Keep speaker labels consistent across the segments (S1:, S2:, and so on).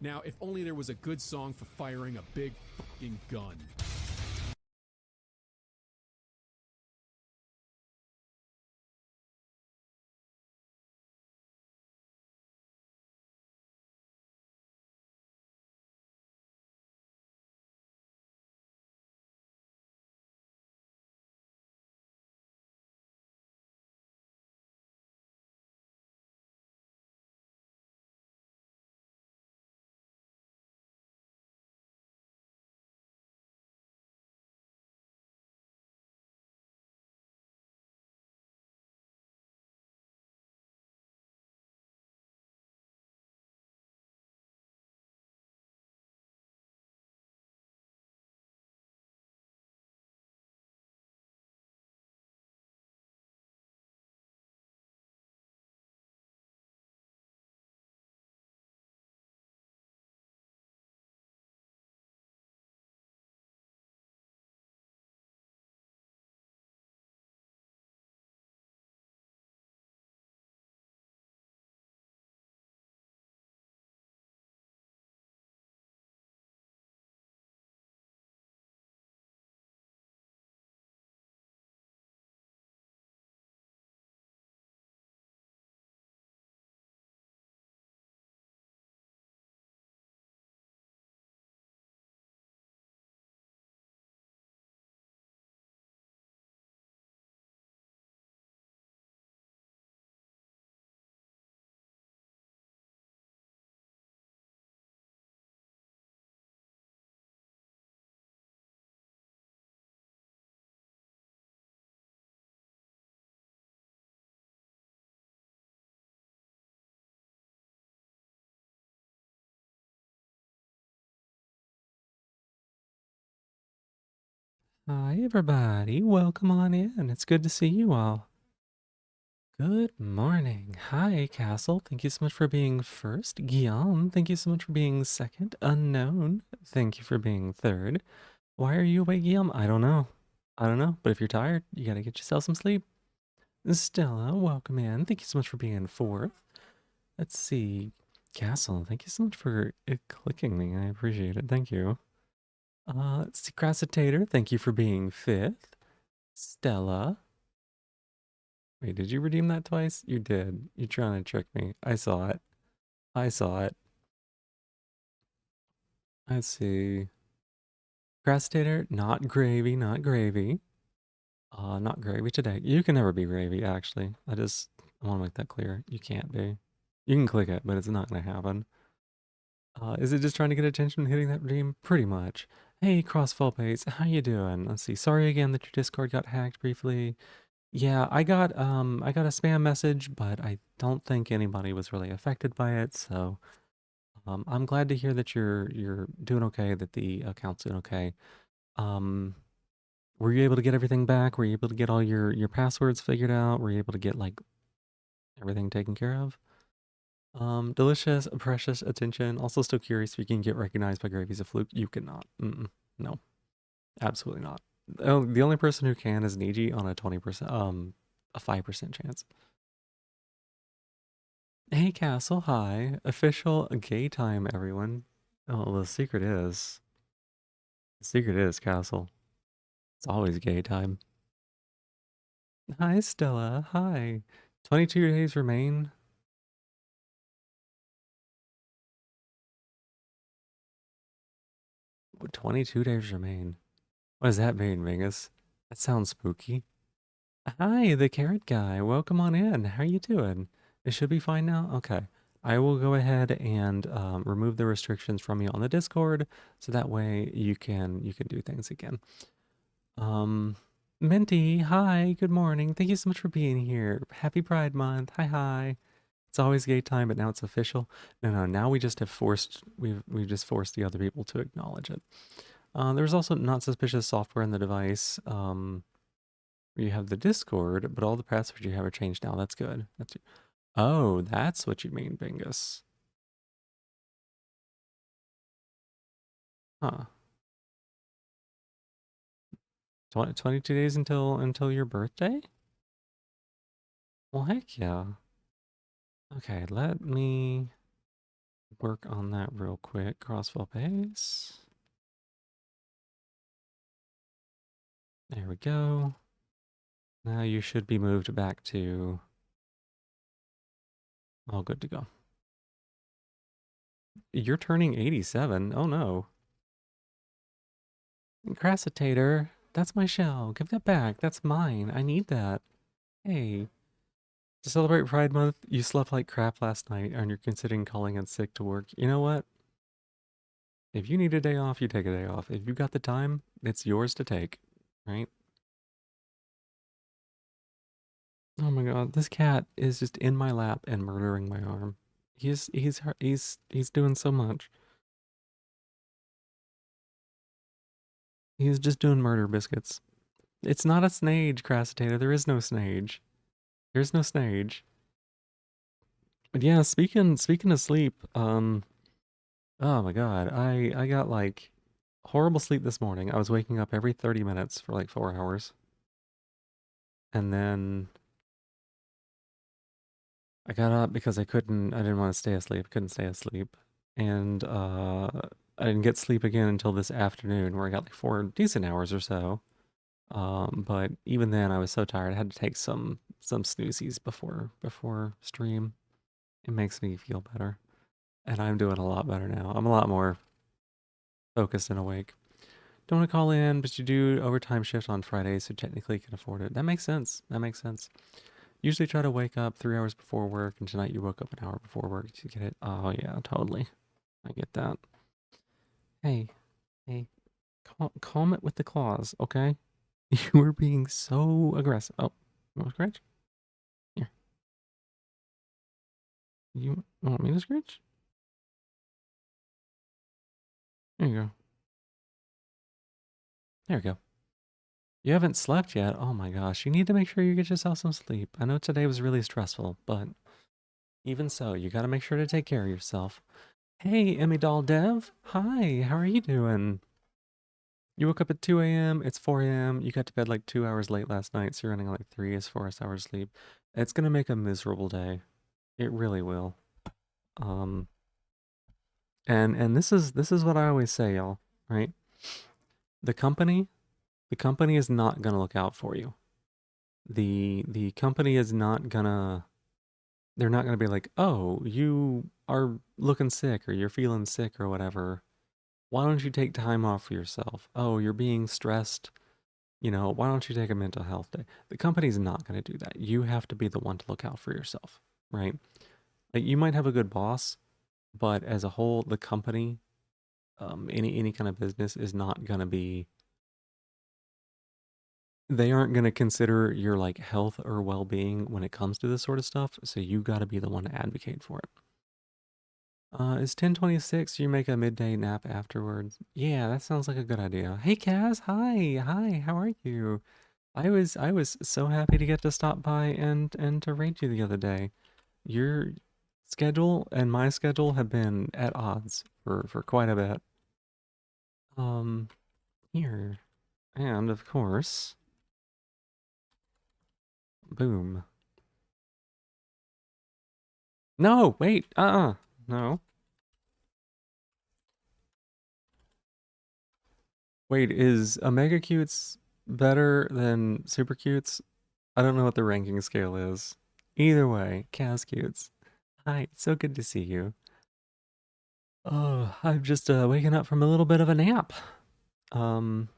S1: Now, if only there was a good song for firing a big fucking gun.
S2: Hi, everybody. Welcome on in. It's good to see you all. Good morning. Hi, Castle. Thank you so much for being first. Guillaume, thank you so much for being second. Unknown, thank you for being third. Why are you awake, Guillaume? I don't know. I don't know, but if you're tired, you gotta get yourself some sleep. Stella, welcome in. Thank you so much for being fourth. Let's see. Castle, thank you so much for clicking me. I appreciate it. Thank you. Let's see. Crassitator, thank you for being fifth. Stella, wait, did you redeem that twice? You did. You're trying to trick me. I saw it. I saw it. Let's see. Crastator, not gravy, not gravy. Not gravy today. You can never be gravy, actually. I want to make that clear. You can't be. You can click it, but it's not going to happen. Is it just trying to get attention and hitting that redeem? Pretty much. Hey, Crossfall Base, how you doing? Let's see. Sorry again that your Discord got hacked briefly. Yeah, I got a spam message, but I don't think anybody was really affected by it, so I'm glad to hear that you're doing okay, that the account's doing okay. Um, were you able to get everything back? Were you able to get all your passwords figured out? Were you able to get like everything taken care of? Delicious, precious attention. Also, still curious if you can get recognized by Gravy's a fluke. You cannot. No, absolutely not. Oh, the only person who can is Niji on a 20%, a 5% chance. Hey, Castle. Hi. Official gay time, everyone. Oh, the secret is, Castle. It's always gay time. Hi, Stella. Hi. 22 days remain. 22 days remain. What does that mean, Mingus? That sounds spooky. Hi, the carrot guy. Welcome on in. How you doing? It should be fine now? Okay. I will go ahead and remove the restrictions from you on the Discord, so that way you can do things again. Um, Minty, hi, good morning. Thank you so much for being here. Happy Pride Month. Hi, hi. It's always gay time, but now it's official. No, no, now we just have forced we've just forced the other people to acknowledge it. There's also not suspicious software in the device. You have the Discord, but all the passwords you have are changed now. That's good. Oh, that's what you mean, Bingus. Huh. 22 days until your birthday? Well, heck yeah. Okay, let me work on that real quick. Crossfill pace. There we go. Now you should be moved back to all good to go. You're turning 87. Oh no. Crassitator, that's my shell. Give that back. That's mine. I need that. Hey. To celebrate Pride Month, you slept like crap last night and you're considering calling in sick to work. You know what? If you need a day off, you take a day off. If you got the time, it's yours to take, right? Oh my god, this cat is just in my lap and murdering my arm. He's doing so much. He's just doing murder biscuits. It's not a snage, Crassitator. There is no snage. There's no snage. But yeah, speaking of sleep, oh my god, I got like horrible sleep this morning. I was waking up every 30 minutes for like 4 hours. And then I got up because I didn't want to stay asleep. Couldn't stay asleep. And I didn't get sleep again until this afternoon where I got like 4 decent hours or so. But even then I was so tired I had to take some snoozies before stream. It makes me feel better. And I'm doing a lot better now. I'm a lot more focused and awake. Don't want to call in, but you do overtime shift on Fridays, so technically you can afford it. That makes sense. That makes sense. Usually try to wake up 3 hours before work, and tonight you woke up an hour before work to get it. Oh yeah, totally. I get that. Hey, hey, calm it with the claws, okay? You were being so aggressive. Oh, you want to scratch? Here. You want me to scratch? There you go. There you go. You haven't slept yet? Oh my gosh, you need to make sure you get yourself some sleep. I know today was really stressful, but even so, you gotta make sure to take care of yourself. Hey, Emmy Doll Dev. Hi, how are you doing? You woke up at 2 a.m., it's 4 a.m., you got to bed like 2 hours late last night, so you're running like 4 hours sleep. It's gonna make a miserable day. It really will. Um, and this is what I always say, y'all, right? The company, the company is not gonna look out for you. The company is not gonna they're not gonna be like, oh, you are looking sick or you're feeling sick or whatever. Why don't you take time off for yourself? Oh, you're being stressed. Why don't you take a mental health day? The company's not going to do that. You have to be the one to look out for yourself, right? Like you might have a good boss, but as a whole, the company, any kind of business is not going to be. They aren't going to consider your like health or well-being when it comes to this sort of stuff. So you got to be the one to advocate for it. Is 10:26? You make a midday nap afterwards. Yeah, that sounds like a good idea. Hey, Kaz. Hi. How are you? I was so happy to get to stop by and to raid you the other day. Your schedule and my schedule have been at odds for quite a bit. Um, here. And of course, boom. No, wait. No. Wait, is Omega Cutes better than Super Cutes? I don't know what the ranking scale is. Either way, Kaz Cutes. Hi, it's so good to see you. Oh, I've just waken up from a little bit of a nap. Um,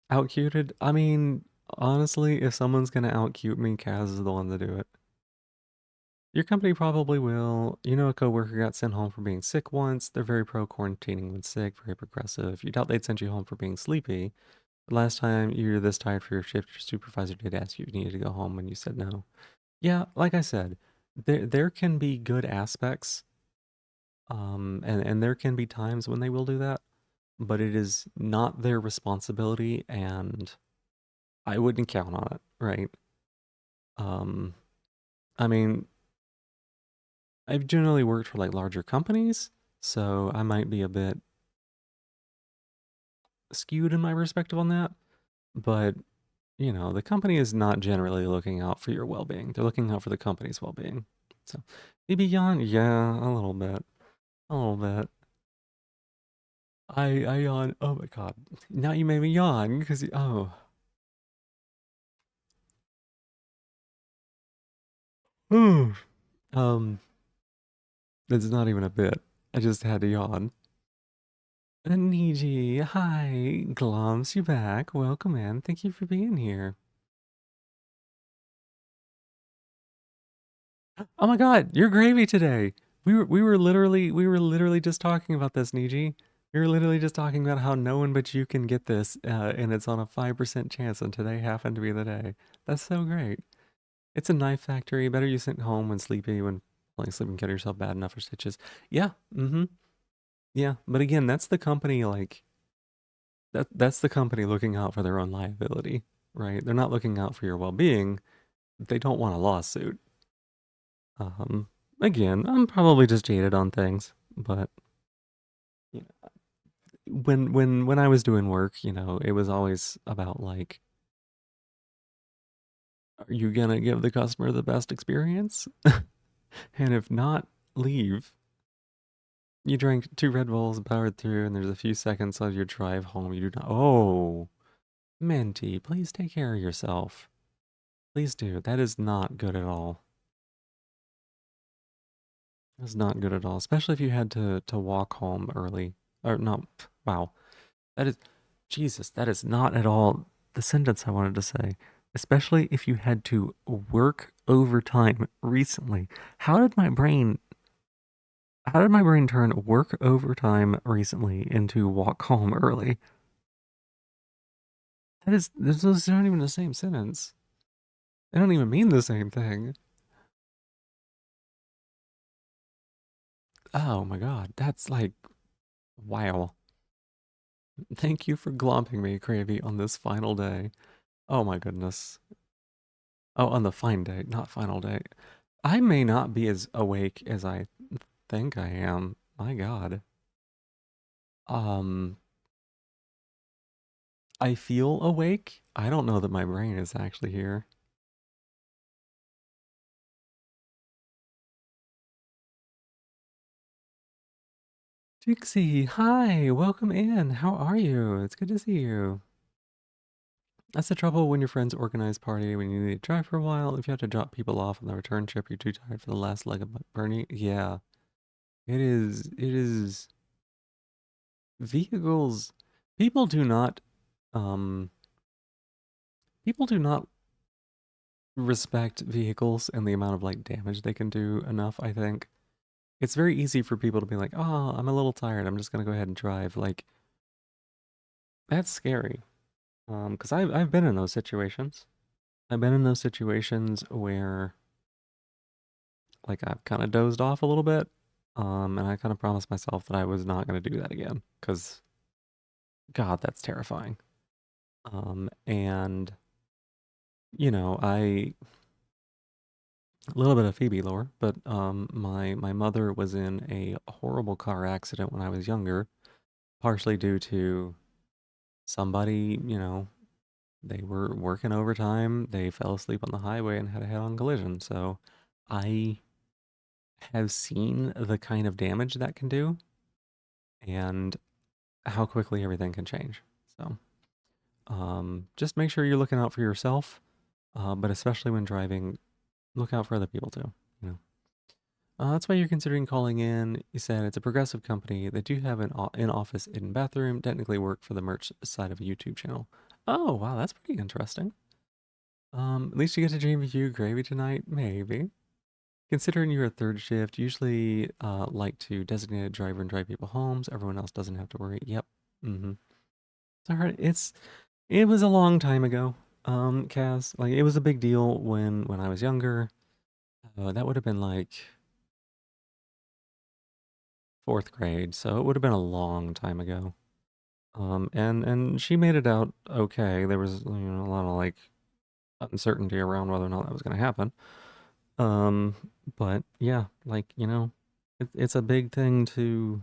S2: Outcuted? I mean, honestly, if someone's gonna outcute me, Kaz is the one to do it. Your company probably will. You know, a coworker got sent home for being sick once. They're very pro quarantining when sick, very progressive. You doubt they'd send you home for being sleepy. The last time you were this tired for your shift, your supervisor did ask you if you needed to go home and you said no. Yeah, like I said, there can be good aspects, and there can be times when they will do that, but it is not their responsibility, and I wouldn't count on it, right? Um, I mean, I've generally worked for like larger companies, so I might be a bit skewed in my perspective on that, but the company is not generally looking out for your well-being. They're looking out for the company's well-being. So maybe yawn, yeah, a little bit. A little bit. I yawn. Oh my god. Now you made me yawn because oh. Ooh. Um, that's not even a bit. I just had to yawn. Niji, hi. Glomps, you back. Welcome in. Thank you for being here. Oh my god, you're gravy today. We were literally just talking about this, Niji. We were literally just talking about how no one but you can get this, and it's on a 5% chance, and today happened to be the day. That's so great. It's a knife factory. Better you sit home when sleepy, when falling asleep and get yourself bad enough for stitches. Yeah, mm-hmm. Yeah. But again, that's the company like that's the company looking out for their own liability, right? They're not looking out for your well-being. They don't want a lawsuit. Um, Again, I'm probably just jaded on things, but you know, when I was doing work, it was always about like, are you gonna give the customer the best experience? And if not, leave. You drank 2 Red Bulls, powered through, and there's a few seconds of your drive home. You do not. Oh, Minty, please take care of yourself. Please do. That is not good at all. That's not good at all, especially if you had to walk home early. Or no, wow. That is Jesus, that is not at all the sentence I wanted to say. Especially if you had to work overtime recently. How did my brain turn work overtime recently into walk home early? Those aren't even the same sentence. They don't even mean the same thing. Oh my god, that's like, wow. Thank you for glomping me, Cravey, on this final day. Oh my goodness. Oh, on the fine day, not final day. I may not be as awake as I think I am. My god. Um, I feel awake. I don't know that my brain is actually here. Dixie, hi, welcome in. How are you? It's good to see you. That's the trouble when your friends organize party when you need to drive for a while. If you have to drop people off on the return trip, you're too tired for the last leg of Bernie. Yeah, it is. It is vehicles. People do not. Um, People do not respect vehicles and the amount of like damage they can do enough. I think it's very easy for people to be like, "Oh, I'm a little tired. I'm just gonna go ahead and drive." Like that's scary. Because I've been in those situations. I've been in those situations where like I've kind of dozed off a little bit. And I kind of promised myself that I was not going to do that again because God, that's terrifying. And I a little bit of Phoebe lore, but my mother was in a horrible car accident when I was younger, partially due to somebody, they were working overtime, they fell asleep on the highway and had a head-on collision. So I have seen the kind of damage that can do and how quickly everything can change. So just make sure you're looking out for yourself, but especially when driving, look out for other people too. You know. That's why you're considering calling in. You said it's a progressive company. They do have an in-office hidden bathroom. Technically work for the merch side of a YouTube channel. Oh, wow, that's pretty interesting. At least you get to dream of you gravy tonight, maybe. Considering you're a third shift, usually like to designate a driver and drive people home so everyone else doesn't have to worry. Yep. Mm-hmm. It's all right. It was a long time ago, Kaz. Like it was a big deal when I was younger. That would have been like fourth grade, so it would have been a long time ago. And she made it out okay. There was a lot of like uncertainty around whether or not that was going to happen. Um, but yeah, like it's a big thing to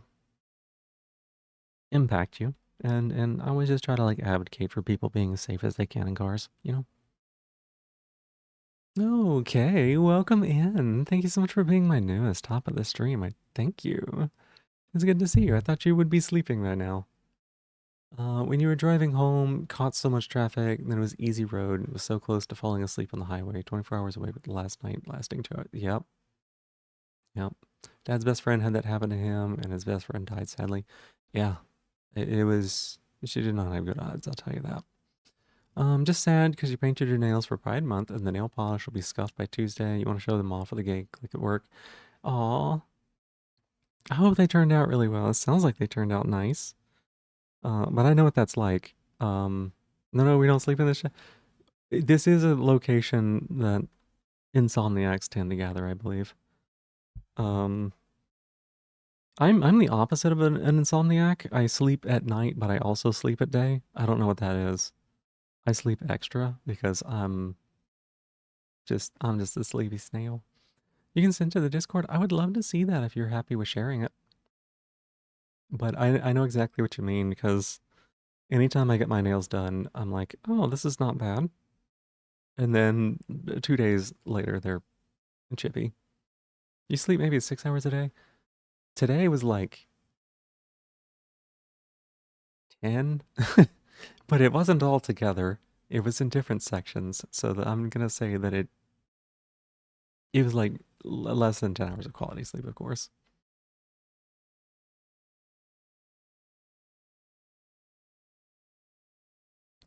S2: impact you, and I always just try to like advocate for people being as safe as they can in cars. Okay, welcome in. Thank you so much for being my newest top of the stream. I thank you. It's good to see you. I thought you would be sleeping by now. When you were driving home, caught so much traffic, then it was easy road, and it was so close to falling asleep on the highway. 24 hours away, but the last night lasting 2 hours. Yep, yep. Dad's best friend had that happen to him, and his best friend died sadly. Yeah, it was. She did not have good odds, I'll tell you that. Just sad because you painted your nails for Pride Month, and the nail polish will be scuffed by Tuesday. You want to show them off with a gay click at work. Aw, I hope they turned out really well. It sounds like they turned out nice. But I know what that's like. No, no, we don't sleep in this. This is a location that insomniacs tend to gather, I believe. Um, I'm the opposite of an insomniac. I sleep at night, but I also sleep at day. I don't know what that is. I sleep extra because I'm just a sleepy snail. You can send to the Discord. I would love to see that if you're happy with sharing it. But I know exactly what you mean because anytime I get my nails done, I'm like, oh, this is not bad. And then 2 days later, they're chippy. You sleep maybe 6 hours a day? Today was like 10, but it wasn't all together. It was in different sections. So I'm gonna say that it was like less than 10 hours of quality sleep, of course.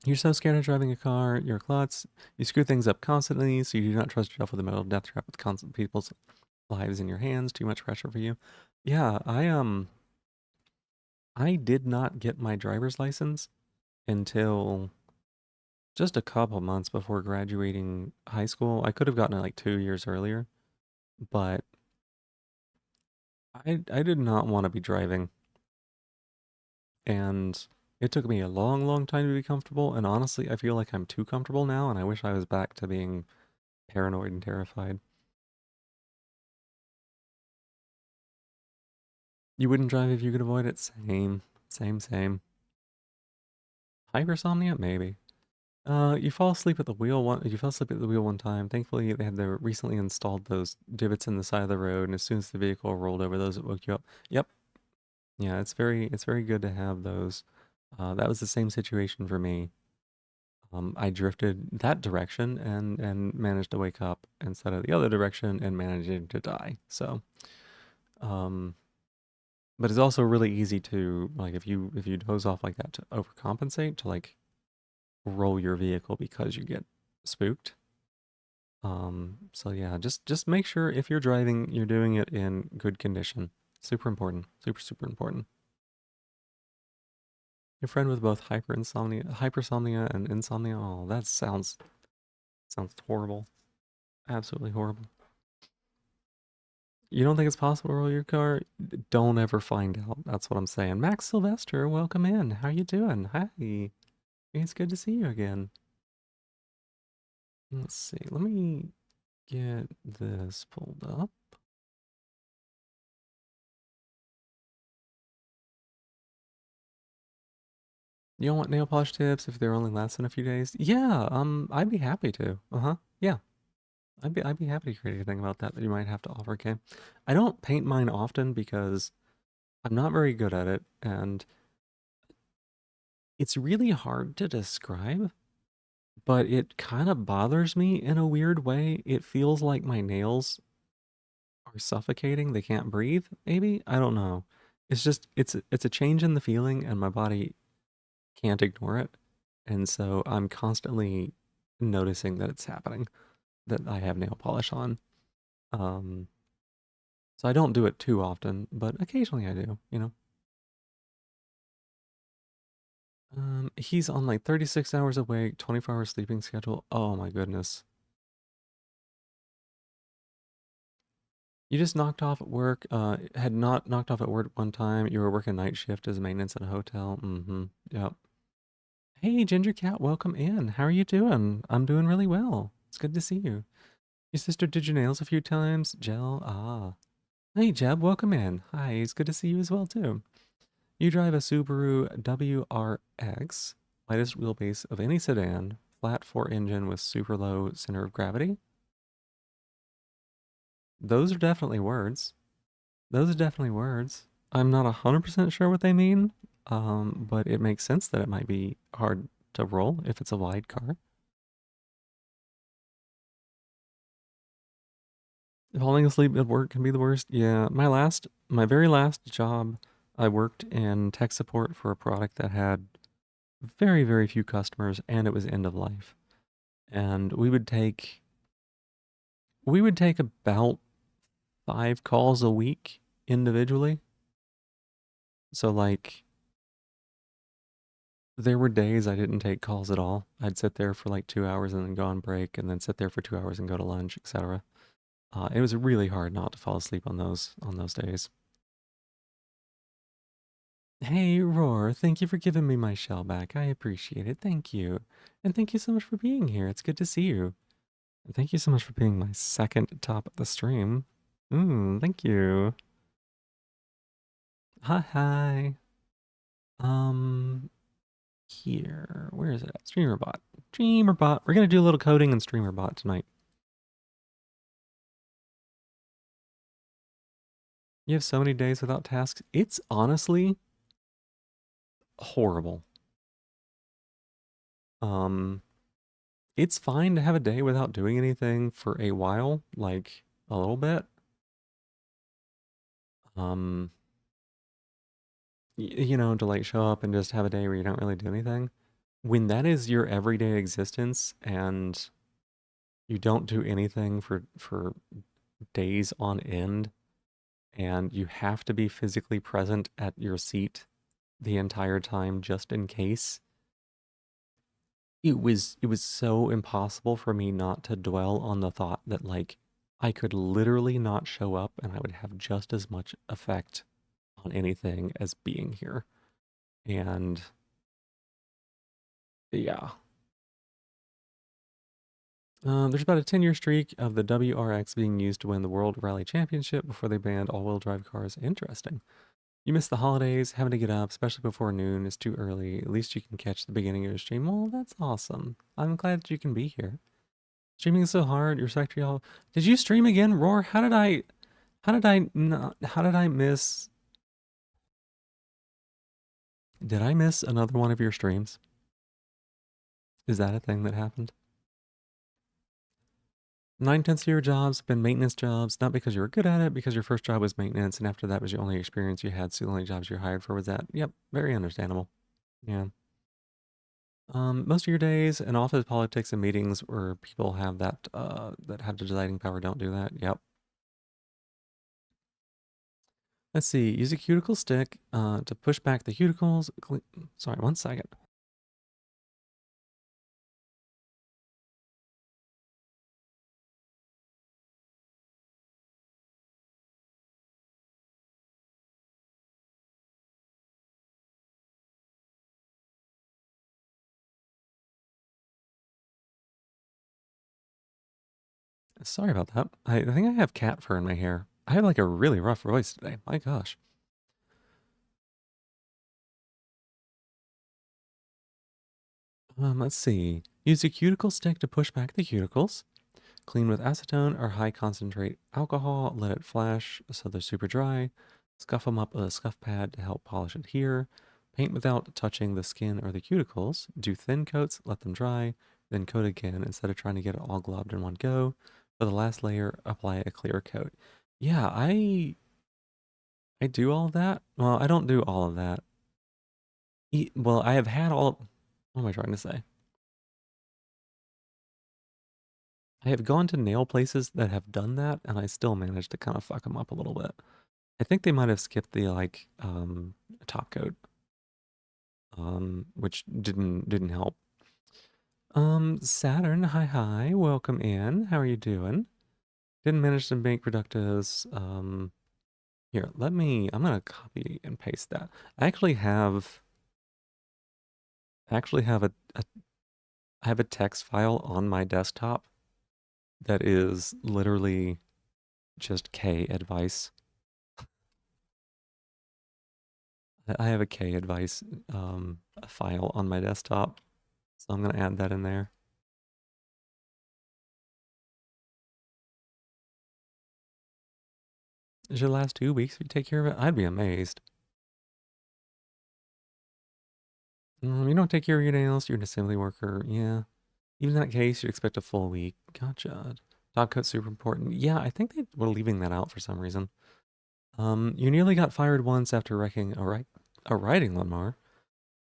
S2: You're so scared of driving a car, you're a klutz. You screw things up constantly, so you do not trust yourself with a metal death trap with constant people's lives in your hands. Too much pressure for you. Yeah, I did not get my driver's license until just a couple months before graduating high school. I could have gotten it like 2 years earlier, but I did not want to be driving, and it took me a long, long time to be comfortable. And honestly, I feel like I'm too comfortable now, and I wish I was back to being paranoid and terrified. You wouldn't drive if you could avoid it? Same, same, same. Hypersomnia? Maybe. You fall asleep at the wheel one. You fell asleep at the wheel one time. Thankfully, they had recently installed those divots in the side of the road, and as soon as the vehicle rolled over those, it woke you up. Yep. Yeah, it's very good to have those. That was the same situation for me. I drifted that direction and managed to wake up instead of the other direction and managing to die. So, um, but it's also really easy to like if you doze off like that to overcompensate to like roll your vehicle because you get spooked. So yeah, just make sure if you're driving, you're doing it in good condition. Super important. Super, super important. Your friend with both hypersomnia and insomnia. Oh, that sounds horrible. Absolutely horrible. You don't think it's possible to roll your car? Don't ever find out. That's what I'm saying. Max Sylvester, welcome in. How you doing? Hi. It's good to see you again. Let's see. Let me get this pulled up. You don't want nail polish tips if they're only lasting a few days? Yeah, I'd be happy to. Uh-huh. Yeah. I'd be happy to create anything about that you might have to offer, okay? I don't paint mine often because I'm not very good at it, and it's really hard to describe, but it kind of bothers me in a weird way. It feels like my nails are suffocating. They can't breathe, maybe? I don't know. It's just it's a change in the feeling and my body can't ignore it. And so I'm constantly noticing that it's happening, that I have nail polish on. Um, so I don't do it too often, but occasionally I do, you know. He's on like 36 hours awake, 24-hour sleeping schedule. Oh my goodness. You just knocked off at work, had not knocked off at work one time. You were working night shift as maintenance at a hotel. Mm-hmm. Yep. Hey, Ginger Cat, welcome in. How are you doing? I'm doing really well. It's good to see you. Your sister did your nails a few times. Gel. Ah. Hey, Jeb, welcome in. Hi, it's good to see you as well, too. You drive a Subaru WRX, lightest wheelbase of any sedan, flat four engine with super low center of gravity. Those are definitely words. Those are definitely words. I'm not 100% sure what they mean, but it makes sense that it might be hard to roll if it's a wide car. Falling asleep at work can be the worst. Yeah, my very last job, I worked in tech support for a product that had very, very few customers, and it was end of life. And we would take about 5 calls a week individually. So like there were days I didn't take calls at all. I'd sit there for like 2 hours and then go on break, and then sit there for 2 hours and go to lunch, etc. It was really hard not to fall asleep on those days. Hey, Roar, thank you for giving me my shell back. I appreciate it. Thank you. And thank you so much for being here. It's good to see you. And thank you so much for being my second top of the stream. Thank you. Hi, hi. Um, Here. Where is it at? Streamerbot. Streamerbot. We're gonna do a little coding in Streamerbot tonight. You have so many days without tasks. It's honestly horrible. Um, it's fine to have a day without doing anything for a while, like a little bit. Um, to like show up and just have a day where you don't really do anything. When that is your everyday existence and you don't do anything for days on end, and you have to be physically present at your seat the entire time just in case, it was so impossible for me not to dwell on the thought that like I could literally not show up and I would have just as much effect on anything as being here. And yeah. There's about a 10-year streak of the WRX being used to win the World Rally Championship before they banned all-wheel drive cars. Interesting. You missed the holidays, having to get up, especially before noon, is too early. At least you can catch the beginning of your stream. Well, that's awesome. I'm glad that you can be here. Streaming is so hard. Your secretary all. Did you stream again, Roar? How did I miss? Did I miss another one of your streams? Is that a thing that happened? 9/10 of your jobs have been maintenance jobs, not because you were good at it, because your first job was maintenance, and after that was your only experience you had, so the only jobs you're hired for was that. Yep, very understandable. Yeah. Most of your days in office politics and meetings where people have that have the deciding power don't do that. Yep. Let's see. Use a cuticle stick to push back the cuticles. Sorry, 1 second. Sorry about that. I think I have cat fur in my hair. I have like a really rough voice today. My gosh. Let's see. Use a cuticle stick to push back the cuticles. Clean with acetone or high concentrate alcohol. Let it flash so they're super dry. Scuff them up with a scuff pad to help polish adhere. Paint without touching the skin or the cuticles. Do thin coats, let them dry, then coat again instead of trying to get it all globbed in one go. For the last layer, apply a clear coat. Yeah, I do all of that. Well, I don't do all of that. Well, I have had all. What am I trying to say? I have gone to nail places that have done that, and I still managed to kind of fuck them up a little bit. I think they might have skipped the like top coat, which didn't help. Saturn, hi hi, welcome in. How are you doing? Didn't manage to make productives. Here, I'm gonna copy and paste that. I have a text file on my desktop that is literally just K advice. I have a K advice file on my desktop, so I'm gonna add that in there. Is your last 2 weeks if you take care of it? I'd be amazed. You don't take care of your nails, you're an assembly worker. Yeah. Even in that case, you expect a full week. Gotcha. Dog coat's super important. Yeah, I think they were leaving that out for some reason. You nearly got fired once after wrecking a riding lawnmower.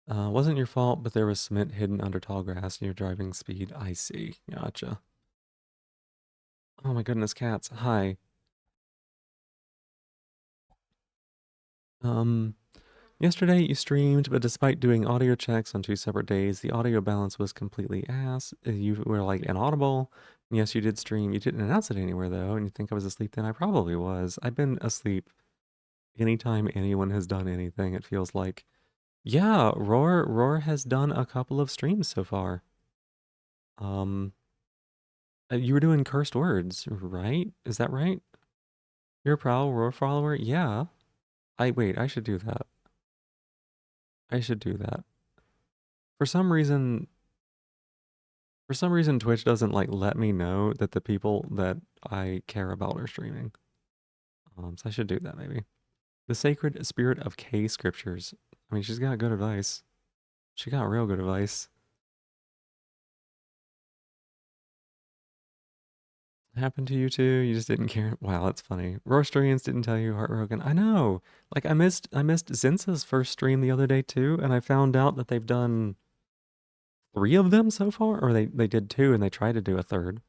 S2: Wasn't your fault, but there was cement hidden under tall grass near driving speed. I see. Gotcha. Oh my goodness, cats. Hi. Um, Yesterday you streamed, but despite doing audio checks on 2 separate days, the audio balance was completely ass. You were like inaudible. Yes, you did stream. You didn't announce it anywhere though, and you think I was asleep then? I probably was. I've been asleep anytime anyone has done anything, it feels like. Yeah, Roar has done a couple of streams so far. Um, you were doing cursed words, right? Is that right? You're a proud Roar follower? Yeah. Wait, I should do that. I should do that. For some reason, Twitch doesn't like let me know that the people that I care about are streaming. So I should do that maybe. The sacred spirit of K scriptures. I mean, she's got good advice. She got real good advice. Happened to you too? You just didn't care? Wow, that's funny. Roasterians didn't tell you heartbroken. I know. Like I missed Zinsa's first stream the other day too, and I found out that they've done 3 of them so far, or they did 2 and they tried to do a third.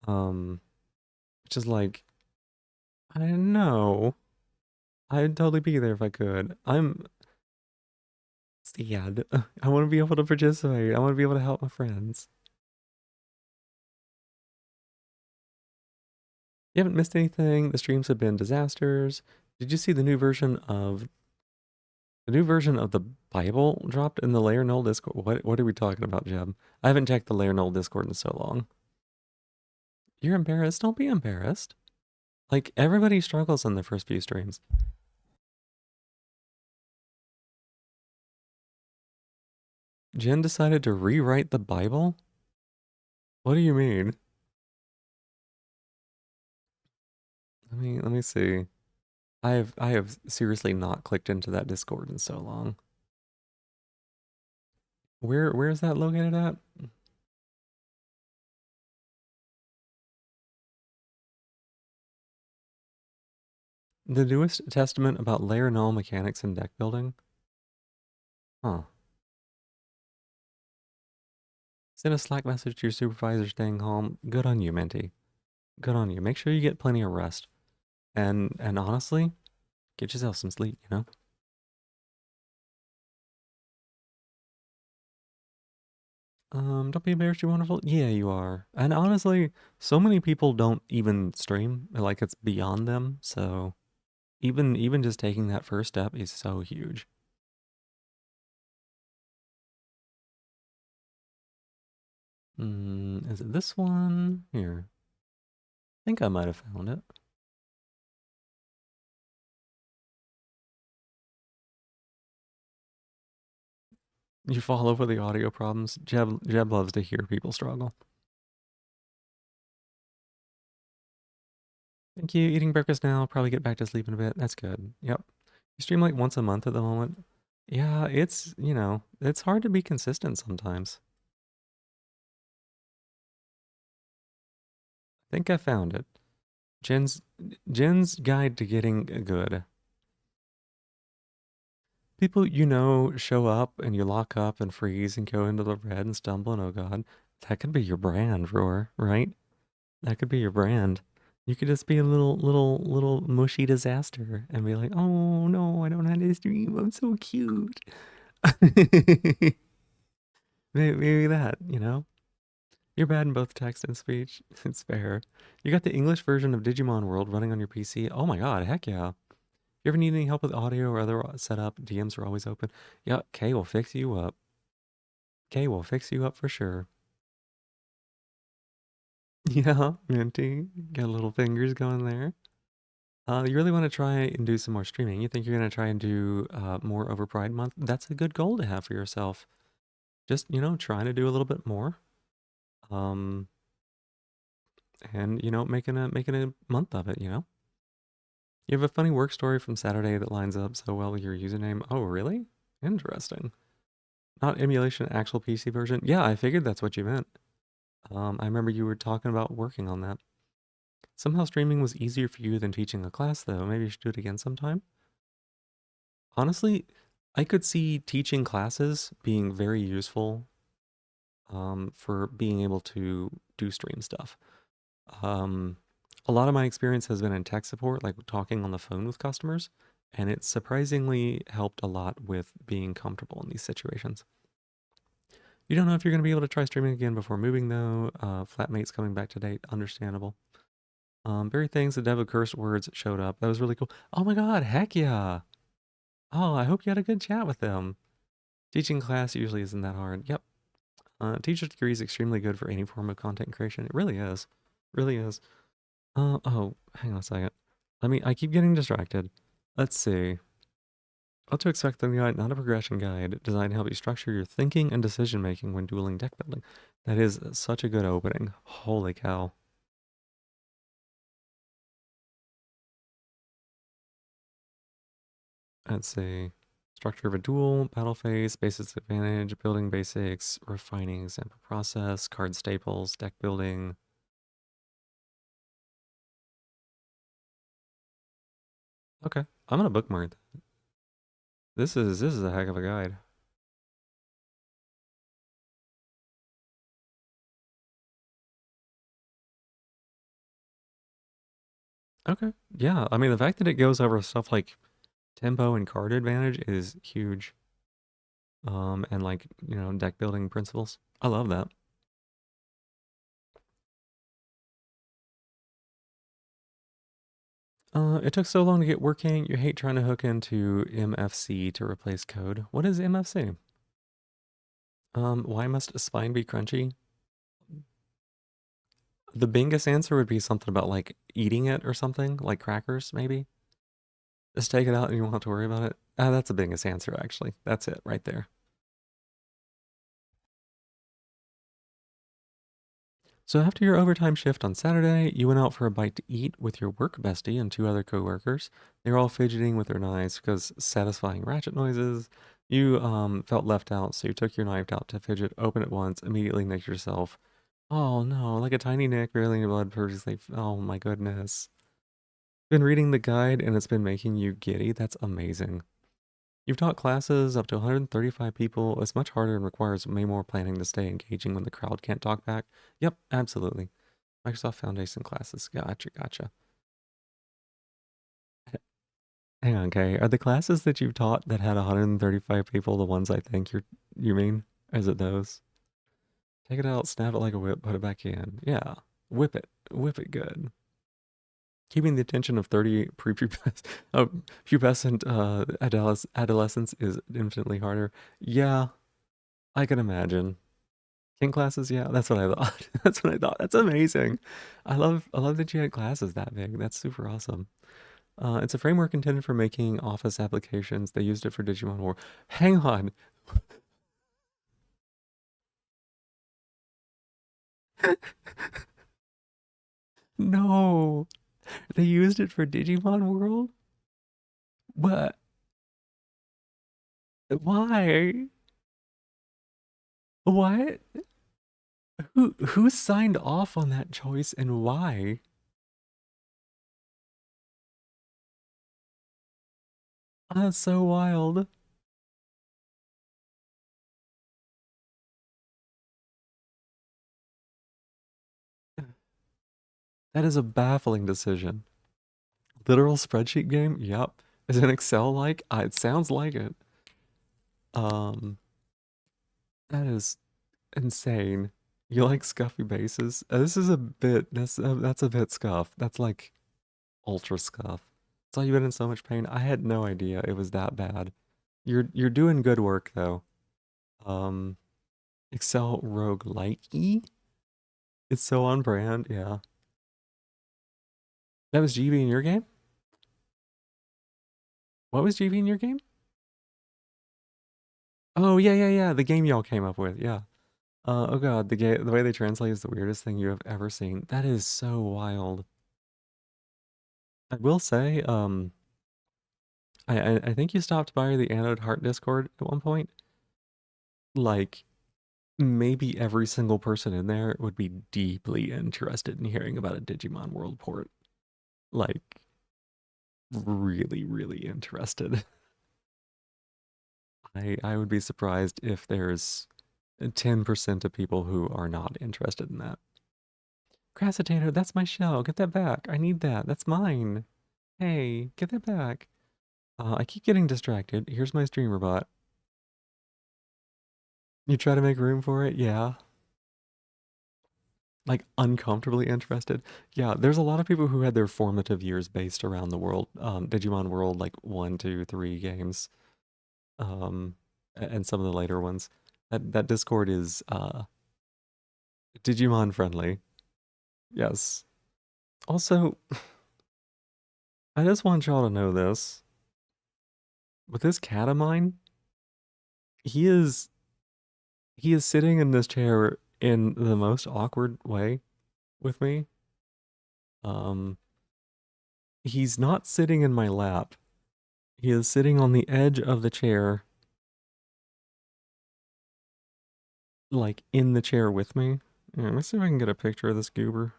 S2: Which is like, I don't know. I'd totally be there if I could. I'm sad. I want to be able to participate. I want to be able to help my friends. You haven't missed anything. The streams have been disasters. Did you see the new version of the Bible dropped in the Layer Null Discord? What are we talking about, Jeb? I haven't checked the Layer Null Discord in so long. You're embarrassed? Don't be embarrassed. Like everybody struggles in the first few streams. Jen decided to rewrite the Bible? What do you mean? Let me see. I have seriously not clicked into that Discord in so long. Where is that located at? The newest testament about layer null mechanics in deck building? Huh. Send a Slack message to your supervisor staying home. Good on you, Minty. Good on you. Make sure you get plenty of rest. And honestly, get yourself some sleep, you know? Don't be embarrassed, you're wonderful. Yeah, you are. And honestly, so many people don't even stream. Like it's beyond them. So even just taking that first step is so huge. Is it this one? Here. I think I might have found it. You fall over the audio problems. Jeb loves to hear people struggle. Thank you. Eating breakfast now. Probably get back to sleep in a bit. That's good. Yep. You stream like once a month at the moment. Yeah, it's hard to be consistent sometimes. I think I found it. Jen's Jen's guide to getting good. People you know show up and you lock up and freeze and go into the red and stumble and oh god, that could be your brand, Roar, right? That could be your brand. You could just be a little mushy disaster and be like, oh no, I don't have to stream. I'm so cute. Maybe that, you know? You're bad in both text and speech. It's fair. You got the English version of Digimon World running on your PC. Oh my god, heck yeah. You ever need any help with audio or other setup? DMs are always open. Yeah, Kay will fix you up. Kay will fix you up for sure. Yeah, Minty. Got little fingers going there. You really want to try and do some more streaming. You think you're going to try and do more over Pride Month? That's a good goal to have for yourself. Just, trying to do a little bit more. Um, and, making a month of it, You have a funny work story from Saturday that lines up so well with your username. Oh, really? Interesting. Not emulation, actual PC version. Yeah, I figured that's what you meant. I remember you were talking about working on that. Somehow streaming was easier for you than teaching a class, though. Maybe you should do it again sometime. Honestly, I could see teaching classes being very useful for being able to do stream stuff. Um, a lot of my experience has been in tech support, like talking on the phone with customers, and it surprisingly helped a lot with being comfortable in these situations. You don't know if you're going to be able to try streaming again before moving, though. Flatmate's coming back to date, understandable. Very things, the devil curse words showed up. That was really cool. Oh my god, heck yeah. Oh, I hope you had a good chat with them. Teaching class usually isn't that hard. Yep. Teacher's degree is extremely good for any form of content creation. It really is. Really is. Oh, hang on a second. I keep getting distracted. Let's see. What to expect from the guide, not a progression guide, designed to help you structure your thinking and decision making when dueling deck building. That is such a good opening. Holy cow. Let's see. Structure of a duel, battle phase, basis advantage, building basics, refining example process, card staples, deck building. Okay, I'm gonna bookmark that. This is a heck of a guide. Okay, yeah. I mean, the fact that it goes over stuff like tempo and card advantage is huge. And like, deck building principles. I love that. It took so long to get working. You hate trying to hook into MFC to replace code. What is MFC? Why must a spine be crunchy? The biggest answer would be something about like eating it or something, like crackers, maybe. Just take it out and you won't have to worry about it. That's the biggest answer, actually. That's it right there. So after your overtime shift on Saturday, you went out for a bite to eat with your work bestie and two other coworkers. They were all fidgeting with their knives because satisfying ratchet noises. You felt left out, so you took your knife out to fidget, opened it once, immediately nicked yourself. Oh no, like a tiny nick, barely any blood, perfectly. Oh my goodness. Been reading the guide and it's been making you giddy. That's amazing. You've taught classes up to 135 people. It's much harder and requires way more planning to stay engaging when the crowd can't talk back. Yep, absolutely. Microsoft Foundation classes. Gotcha, gotcha. Hang on, Kay. Are the classes that you've taught that had 135 people the ones I think you mean? Is it those? Take it out, snap it like a whip, put it back in. Yeah. Whip it. Whip it good. Keeping the attention of 30 pubescent adolescents is infinitely harder. Yeah, I can imagine. King classes, yeah, that's what I thought. That's what I thought. That's amazing. I love that you had classes that big. That's super awesome. It's a framework intended for making Office applications. They used it for Digimon War. Hang on. No, they used it for Digimon World? What? Why? What? Who signed off on that choice and why? That's so wild. That is a baffling decision. Literal spreadsheet game? Yep. Is it Excel like? It sounds like it. Um, that is insane. You like scuffy bases? This is a bit. That's a bit scuff. That's like ultra scuff. Saw you been in so much pain. I had no idea it was that bad. You're doing good work though. Um, Excel roguelike. It's so on brand. Yeah. That was GB in your game? What was GB in your game? Oh yeah, yeah, yeah. The game y'all came up with. Yeah. Oh god, the way they translate is the weirdest thing you have ever seen. That is so wild. I will say, I think you stopped by the Anode Heart Discord at one point. Like, maybe every single person in there would be deeply interested in hearing about a Digimon World port. Like, really, really interested. I would be surprised if there's 10% of people who are not interested in that. Crassitator, that's my shell. Get that back. I need that. That's mine. Hey, get that back. I keep getting distracted. Here's my Streamerbot. You try to make room for it? Yeah. Like uncomfortably interested. Yeah, there's a lot of people who had their formative years based around the world, Digimon World, like 1, 2, 3 games, and some of the later ones. That Discord is Digimon friendly. Yes. Also, I just want y'all to know this. With this cat of mine, he is he is sitting in this chair in the most awkward way with me. Um, he's not sitting in my lap. He is sitting on the edge of the chair, like in the chair with me. Yeah, let me see if I can get a picture of this goober.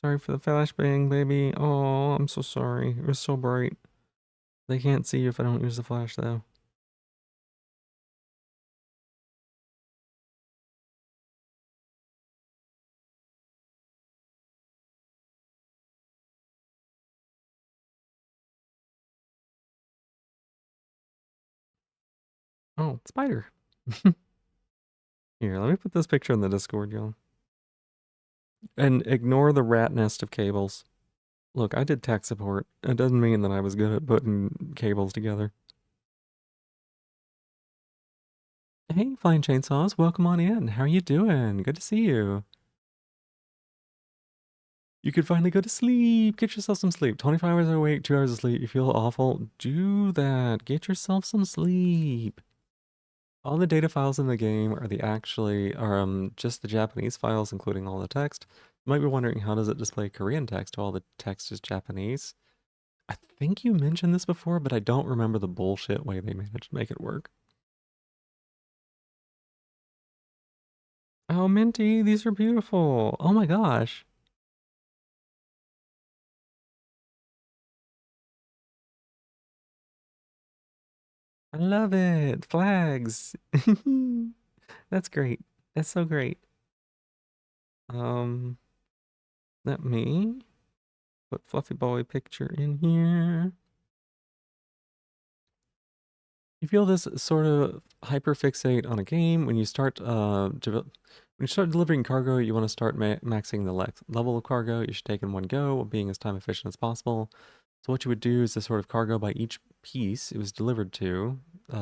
S2: Sorry for the flashbang, baby. Oh, I'm so sorry. It was so bright. They can't see you if I don't use the flash, though. Oh, spider. Here, let me put this picture in the Discord, y'all. And ignore the rat nest of cables. Look, I did tech support. It doesn't mean that I was good at putting cables together. Hey, Flying Chainsaws, welcome on in. How are you doing? Good to see you. You could finally go to sleep. Get yourself some sleep. 25 hours awake, 2 hours of sleep. You feel awful. Do that. Get yourself some sleep. All the data files in the game are just the Japanese files, including all the text. You might be wondering, how does it display Korean text while the text is Japanese? I think you mentioned this before, but I don't remember the bullshit way they managed to make it work. Oh, Minty, these are beautiful. Oh my gosh. I love it. Flags. That's great. That's so great. Um, Let me put Fluffy Boy picture in here. You feel this sort of hyperfixate on a game when you start delivering cargo. You want to start maxing the level of cargo. You should take in one go, being as time efficient as possible. So what you would do is the sort of cargo by each piece it was delivered to,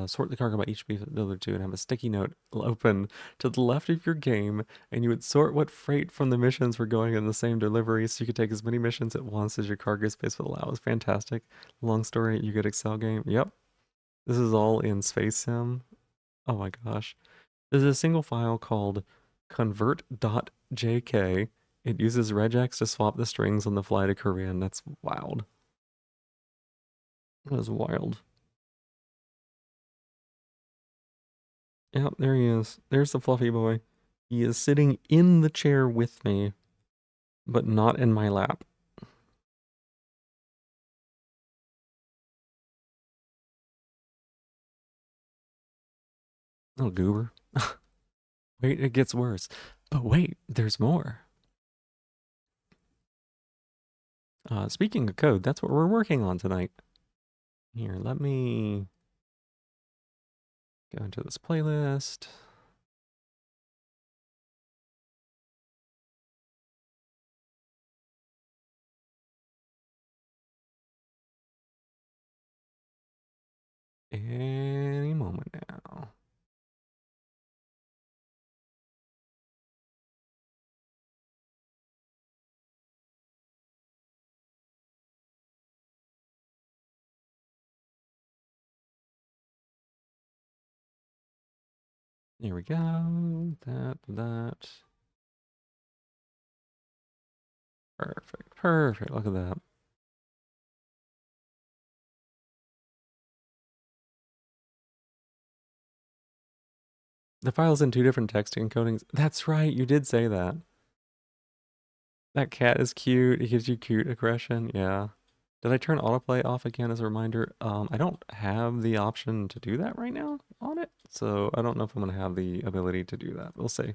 S2: sort the cargo by each piece delivered to, and have a sticky note open to the left of your game, and you would sort what freight from the missions were going in the same delivery, so you could take as many missions at once as your cargo space would allow. It was fantastic. Long story, you get Excel game. Yep. This is all in Space Sim. Oh my gosh. There's a single file called convert.jk. It uses regex to swap the strings on the fly to Korean. That's wild. That is wild. Yep, there he is. There's the fluffy boy. He is sitting in the chair with me, but not in my lap. Oh, goober. Wait, it gets worse. But wait, there's more. Speaking of code, that's what we're working on tonight. Here, let me go into this playlist. Any moment now. Here we go. That. Perfect. Perfect. Look at that. The file's in two different text encodings. That's right. You did say that. That cat is cute. It gives you cute aggression. Yeah. Did I turn autoplay off again as a reminder? I don't have the option to do that right now on it, so I don't know if I'm gonna have the ability to do that. We'll see.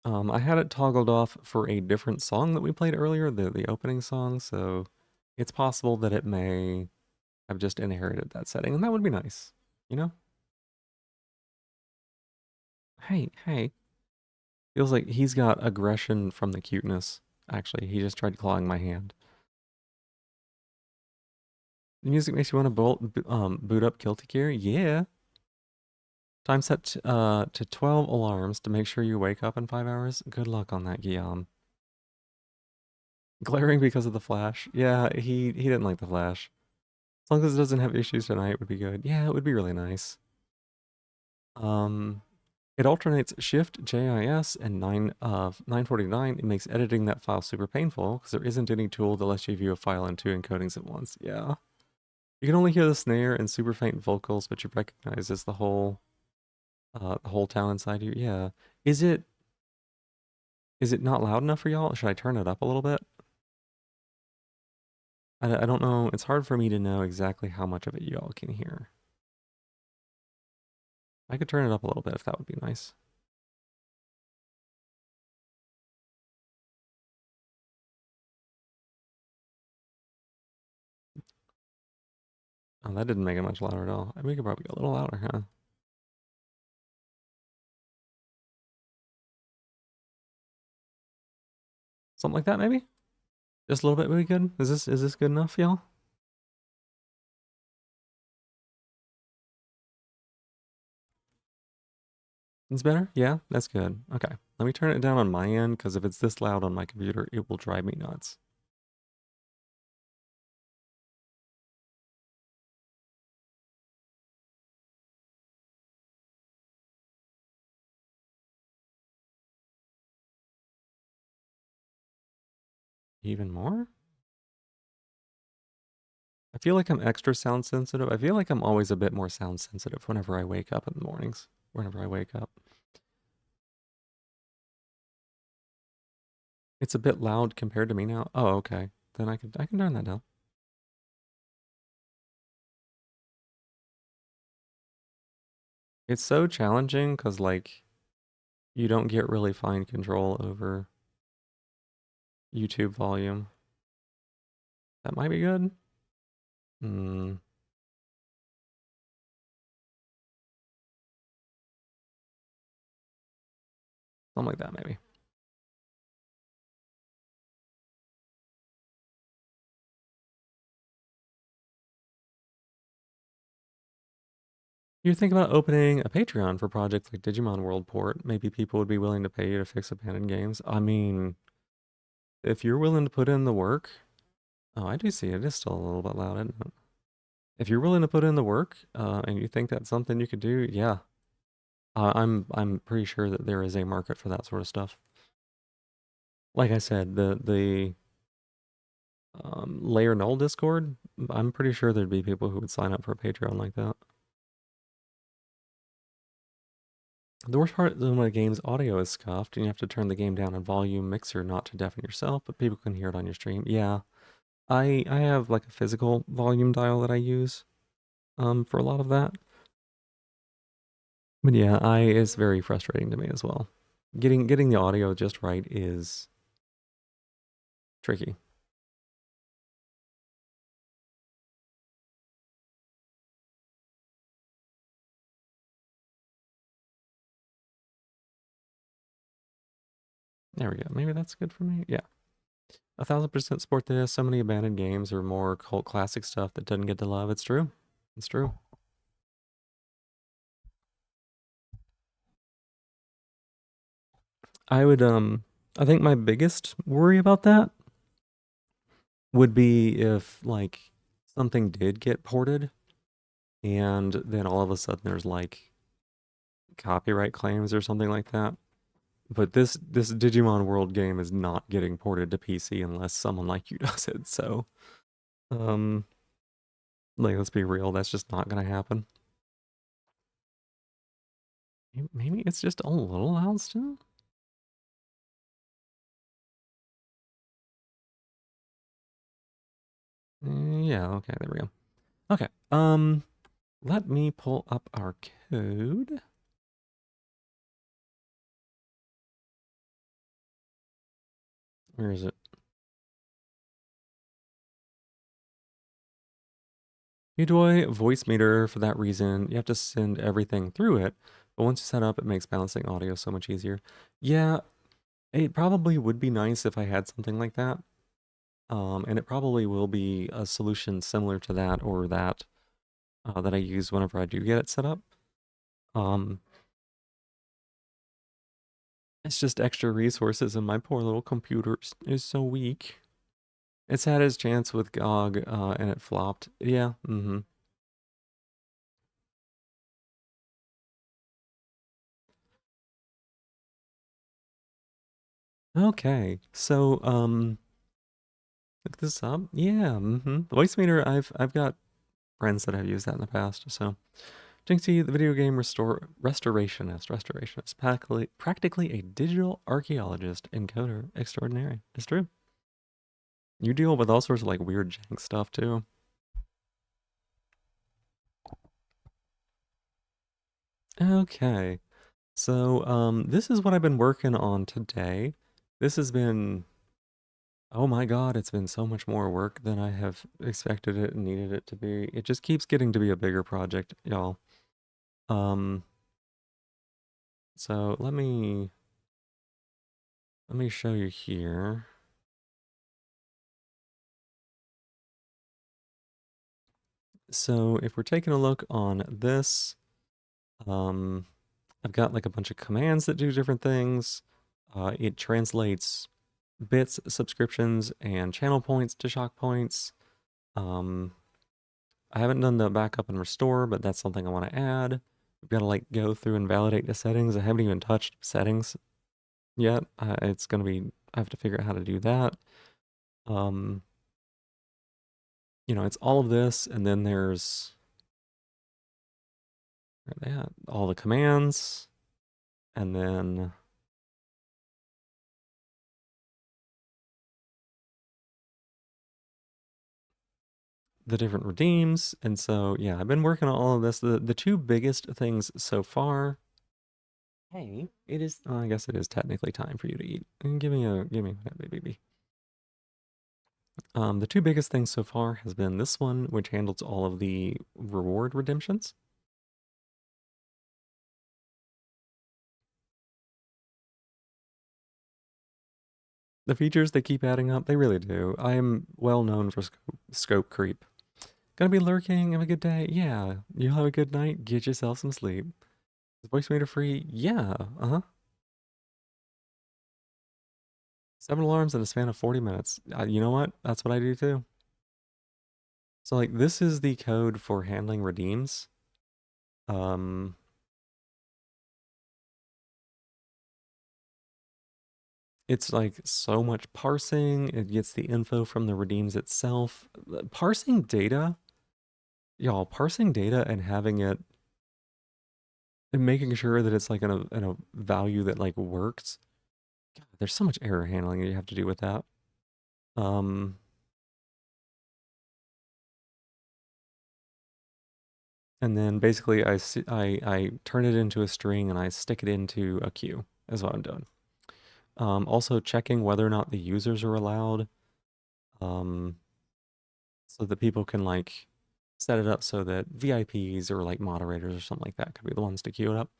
S2: I had it toggled off for a different song that we played earlier, the opening song, so it's possible that it may have just inherited that setting, and that would be nice, you know? Hey, hey. Feels like he's got aggression from the cuteness. Actually, he just tried clawing my hand. The music makes you want to boot up Guilty Gear? Yeah. Time set to 12 alarms to make sure you wake up in 5 hours. Good luck on that, Guillaume. Glaring because of the flash. Yeah, he didn't like the flash. As long as it doesn't have issues tonight, would be good. Yeah, it would be really nice. Um, it alternates Shift, JIS, and 949. It makes editing that file super painful because there isn't any tool that lets you view a file in two encodings at once. Yeah. You can only hear the snare and super faint vocals, but you recognize as the whole town inside you. Yeah. Is it is it not loud enough for y'all? Should I turn it up a little bit? I don't know. It's hard for me to know exactly how much of it y'all can hear. I could turn it up a little bit if that would be nice. Oh, that didn't make it much louder at all. We could probably go a little louder, huh? Something like that, maybe? Just a little bit would be good. Is this good enough, y'all? It's better? Yeah, that's good. Okay. Let me turn it down on my end, because if it's this loud on my computer, it will drive me nuts. Even more? I feel like I'm extra sound sensitive. I feel like I'm always a bit more sound sensitive whenever I wake up in the mornings. Whenever I wake up. It's a bit loud compared to me now. Oh, okay. Then I can turn that down. It's so challenging because like you don't get really fine control over YouTube volume. That might be good. Hmm. Something like that maybe. You're thinking about opening a Patreon for projects like Digimon World Port. Maybe people would be willing to pay you to fix abandoned games. I mean, if you're willing to put in the work. Oh, I do see it. It is still a little bit loud, isn't it? If you're willing to put in the work, and you think that's something you could do, yeah. I'm pretty sure that there is a market for that sort of stuff. Like I said, the Layer Null Discord, I'm pretty sure there'd be people who would sign up for a Patreon like that. The worst part is when a game's audio is scuffed and you have to turn the game down in volume mixer not to deafen yourself, but people can hear it on your stream. Yeah, I have like a physical volume dial that I use for a lot of that. But yeah, I it's very frustrating to me as well. Getting the audio just right is tricky. There we go. Maybe that's good for me. Yeah. 1,000% support this. So many abandoned games or more cult classic stuff that doesn't get the love. It's true. It's true. I would I think my biggest worry about that would be if like something did get ported and then all of a sudden there's like copyright claims or something like that. But this Digimon World game is not getting ported to PC unless someone like you does it. So, um, like let's be real, that's just not gonna happen. Maybe it's just a little loud still. Yeah, okay, there we go. Okay, let me pull up our code. Where is it? Udoi voice meter, for that reason, you have to send everything through it, but once you set up, it makes balancing audio so much easier. Yeah, it probably would be nice if I had something like that. And it probably will be a solution similar to that or that that I use whenever I do get it set up. Um, it's just extra resources, and my poor little computer is so weak. It's had its chance with GOG, and it flopped. Yeah, mm-hmm. Okay, so, look this up. Yeah, mm-hmm. Voice meter, I've got friends that have used that in the past, so. Jinxie, the video game restorationist, practically a digital archaeologist, encoder extraordinary. It's true. You deal with all sorts of like weird jank stuff too. Okay. So, this is what I've been working on today. This has been, oh my God, it's been so much more work than I have expected it and needed it to be. It just keeps getting to be a bigger project, y'all. Um, so let me show you here. So if we're taking a look on this, um, I've got like a bunch of commands that do different things. It translates bits, subscriptions, and channel points to shock points. Um, I haven't done the backup and restore, but that's something I want to add. We've got to like go through and validate the settings. I haven't even touched settings yet. It's gonna be, I have to figure out how to do that. Um, it's all of this, and then there's where are they at? All the commands, and then the different redeems. And so, yeah, I've been working on all of this. The two biggest things so far. Hey, it is. Oh, I guess it is technically time for you to eat. And give me a minute, baby. The two biggest things so far has been this one, which handles all of the reward redemptions. The features they keep adding up, they really do. I am well known for scope creep. Gonna be lurking. Have a good day. Yeah, you'll have a good night. Get yourself some sleep. Is voice meter free? Yeah. Uh huh. 7 alarms in a span of 40 minutes. You know what? That's what I do too. So like this is the code for handling redeems. Um, it's like so much parsing. It gets the info from the redeems itself. Parsing data, y'all, parsing data and having it and making sure that it's like in a value that like works. God, there's so much error handling that you have to do with that. Um, and then basically I turn it into a string and I stick it into a queue is what I'm doing. Also checking whether or not the users are allowed, um, so that people can like set it up so that VIPs or like moderators or something like that could be the ones to queue it up.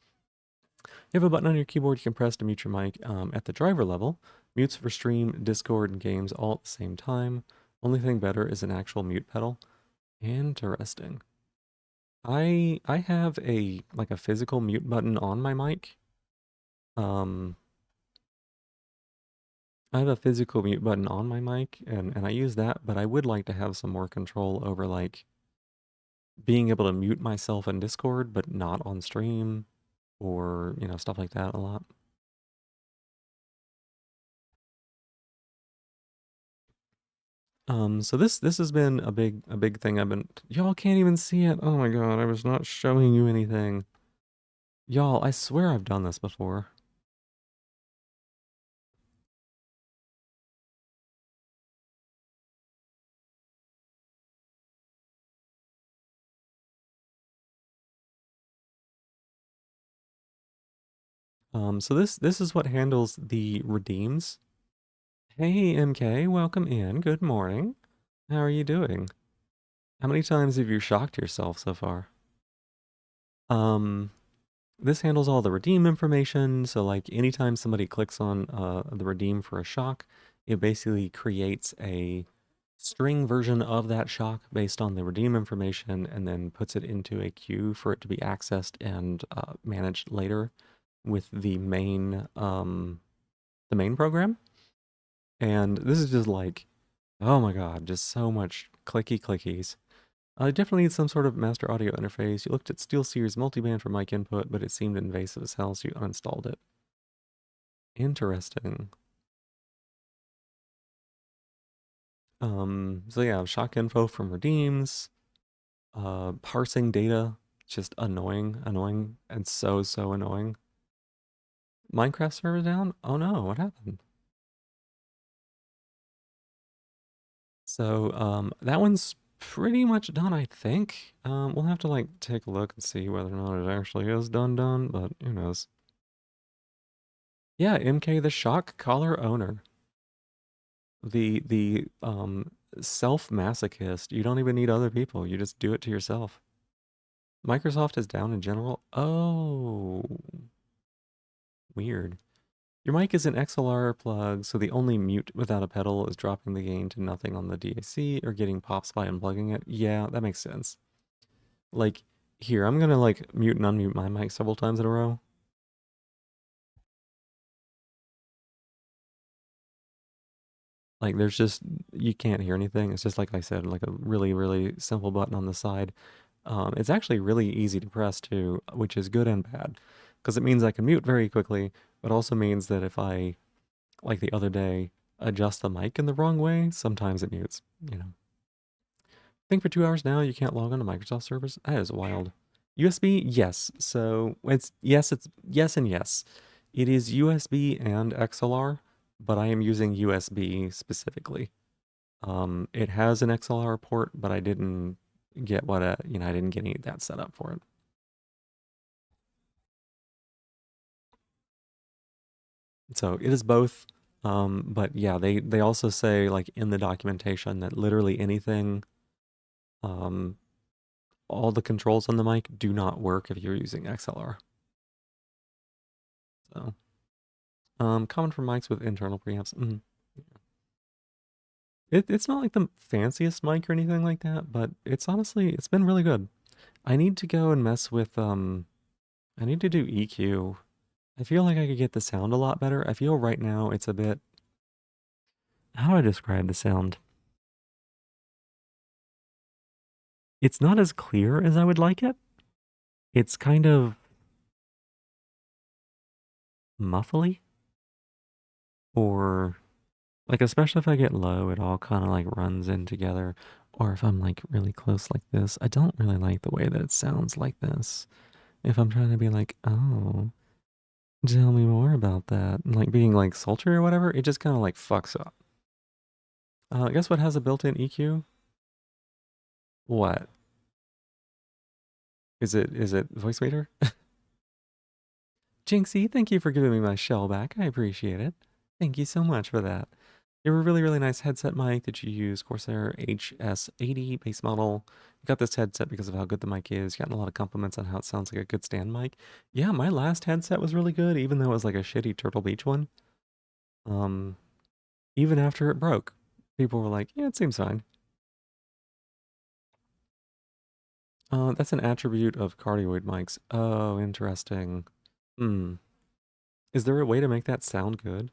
S2: You have a button on your keyboard you can press to mute your mic at the driver level. Mutes for stream, Discord, and games all at the same time. Only thing better is an actual mute pedal. Interesting. I have a physical mute button on my mic. Um, I have a physical mute button on my mic, and I use that, but I would like to have some more control over like being able to mute myself in Discord, but not on stream or, stuff like that a lot. So this has been a big thing y'all can't even see it. Oh my god, I was not showing you anything. Y'all, I swear I've done this before. So this is what handles the redeems. Hey MK, welcome in. Good morning. How are you doing? How many times have you shocked yourself so far? Um, this handles all the redeem information. So like anytime somebody clicks on the redeem for a shock, it basically creates a string version of that shock based on the redeem information and then puts it into a queue for it to be accessed and managed later with the main program. And this is just like, oh my god, just so much clickies. I definitely need some sort of master audio interface. You looked at SteelSeries multiband for mic input, but it seemed invasive as hell, so you uninstalled it. Interesting. So yeah, shock info from redeems, parsing data, just annoying, and so annoying. Minecraft server down? Oh no, what happened? So, that one's pretty much done, I think. We'll have to like take a look and see whether or not it actually is done, but who knows. Yeah, MK the shock collar owner. The self masochist. You don't even need other people. You just do it to yourself. Microsoft is down in general. Oh, weird. Your mic is an XLR plug, so the only mute without a pedal is dropping the gain to nothing on the DAC or getting pops by unplugging it. Yeah, that makes sense. Like, here, I'm gonna like mute and unmute my mic several times in a row. Like, there's just, you can't hear anything. It's just like I said, like a really simple button on the side. It's actually really easy to press too, which is good and bad, because it means I can mute very quickly, but also means that if I, like the other day, adjust the mic in the wrong way, sometimes it mutes, you know. Think for 2 hours now you can't log on to Microsoft servers? That is wild. USB? Yes. So it's yes and yes. It is USB and XLR, but I am using USB specifically. It has an XLR port, but I didn't get I didn't get any of that set up for it. So it is both. But yeah, they also say like in the documentation that literally anything, um, all the controls on the mic do not work if you're using XLR. So, common for mics with internal preamps. It's not like the fanciest mic or anything like that, but it's been really good. I need to go and mess with I need to do EQ. I feel like I could get the sound a lot better. I feel right now it's a bit, how do I describe the sound? It's not as clear as I would like it. It's kind of muffly, or like, especially if I get low, it all kind of like runs in together. Or if I'm like really close like this, I don't really like the way that it sounds like this. If I'm trying to be like, oh, tell me more about that, and like being like sultry or whatever, it just kind of like fucks up. Guess what has a built-in EQ? What? Is it voice meter? Jinxie, thank you for giving me my shell back. I appreciate it. Thank you so much for that. You have a really nice headset mic that you use, Corsair HS80 base model. You got this headset because of how good the mic is. Gotten a lot of compliments on how it sounds like a good stand mic. Yeah, my last headset was really good, even though it was like a shitty Turtle Beach one. Um, Even after it broke, people were like, "Yeah, it seems fine." That's an attribute of cardioid mics. Oh, interesting. Hmm. Is there a way to make that sound good?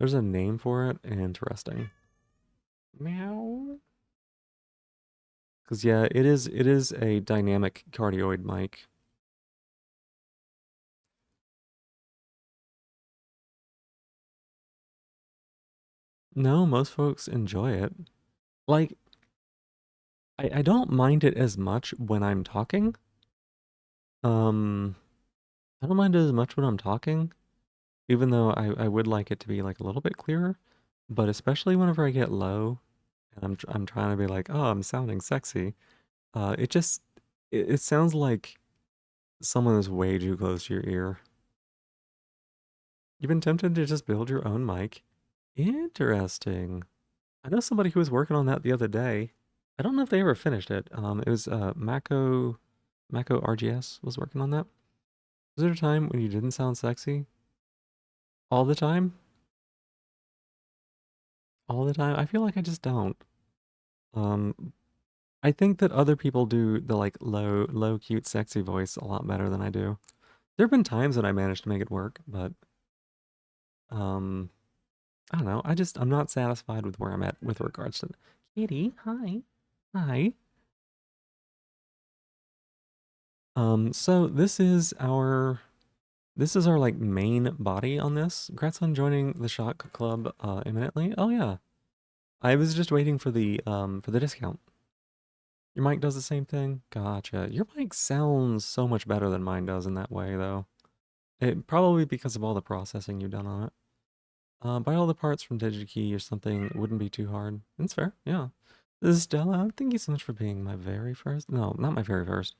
S2: There's a name for it. Interesting. Meow. Because yeah, it is a dynamic cardioid mic. No, most folks enjoy it. Like, I don't mind it as much when I'm talking. Um, I don't mind it as much when I'm talking, even though I would like it to be like a little bit clearer. But especially whenever I get low and I'm trying to be like, oh, I'm sounding sexy. It just it sounds like someone is way too close to your ear. You've been tempted to just build your own mic? Interesting. I know somebody who was working on that the other day. I don't know if they ever finished it. It was Mako RGS was working on that. Was there a time when you didn't sound sexy? All the time? All the time? I feel like I just don't. Um, I think that other people do the like low, cute, sexy voice a lot better than I do. There have been times that I managed to make it work, but um, I don't know. I'm not satisfied with where I'm at with regards to Kitty. Hi, hi. So this is our like main body on this. Congrats on joining the Shock Club imminently. Oh yeah. I was just waiting for the discount. Your mic does the same thing? Gotcha. Your mic sounds so much better than mine does in that way though. It probably because of all the processing you've done on it. Buy all the parts from DigiKey or something wouldn't be too hard. That's fair, yeah. This is Stella. Thank you so much for being my very first. No, not my very first.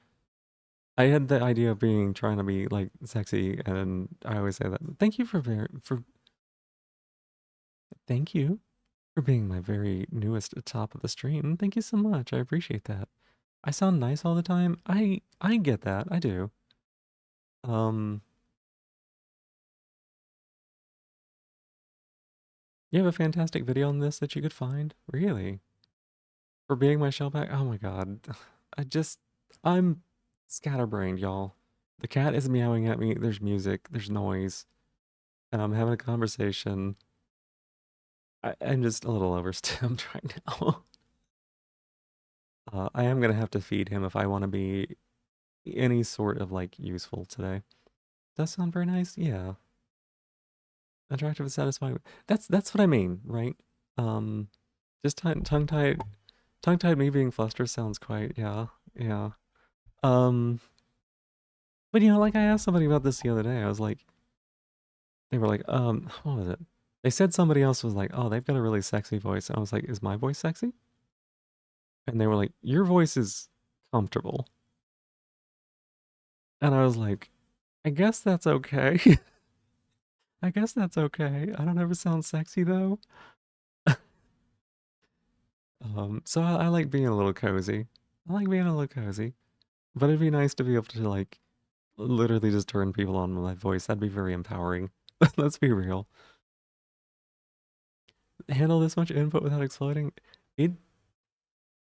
S2: I had the idea of being trying to be like sexy, and I always say that. Thank you for being my very newest top of the stream. Thank you so much. I appreciate that. I sound nice all the time. I get that. I do. Um, you have a fantastic video on this that you could find. Really? For being my shellback? Oh my god. I just I'm scatterbrained, y'all. The cat is meowing at me. There's music. There's noise. And I'm having a conversation. I'm just a little overstimmed right now. I am gonna have to feed him if I want to be any sort of like useful today. Does that sound very nice? Yeah. Attractive and satisfying. That's what I mean, right? Um, just tongue-tied me being flustered sounds quite, yeah, yeah. Um, but like I asked somebody about this the other day. I was like, they were like, what was it? They said somebody else was like, oh, they've got a really sexy voice. And I was like, is my voice sexy? And they were like, your voice is comfortable. And I was like, I guess that's okay. I guess that's okay. I don't ever sound sexy though. So I like being a little cozy. I like being a little cozy. But it'd be nice to be able to like literally just turn people on with my voice. That'd be very empowering. Let's be real. Handle this much input without exploding. It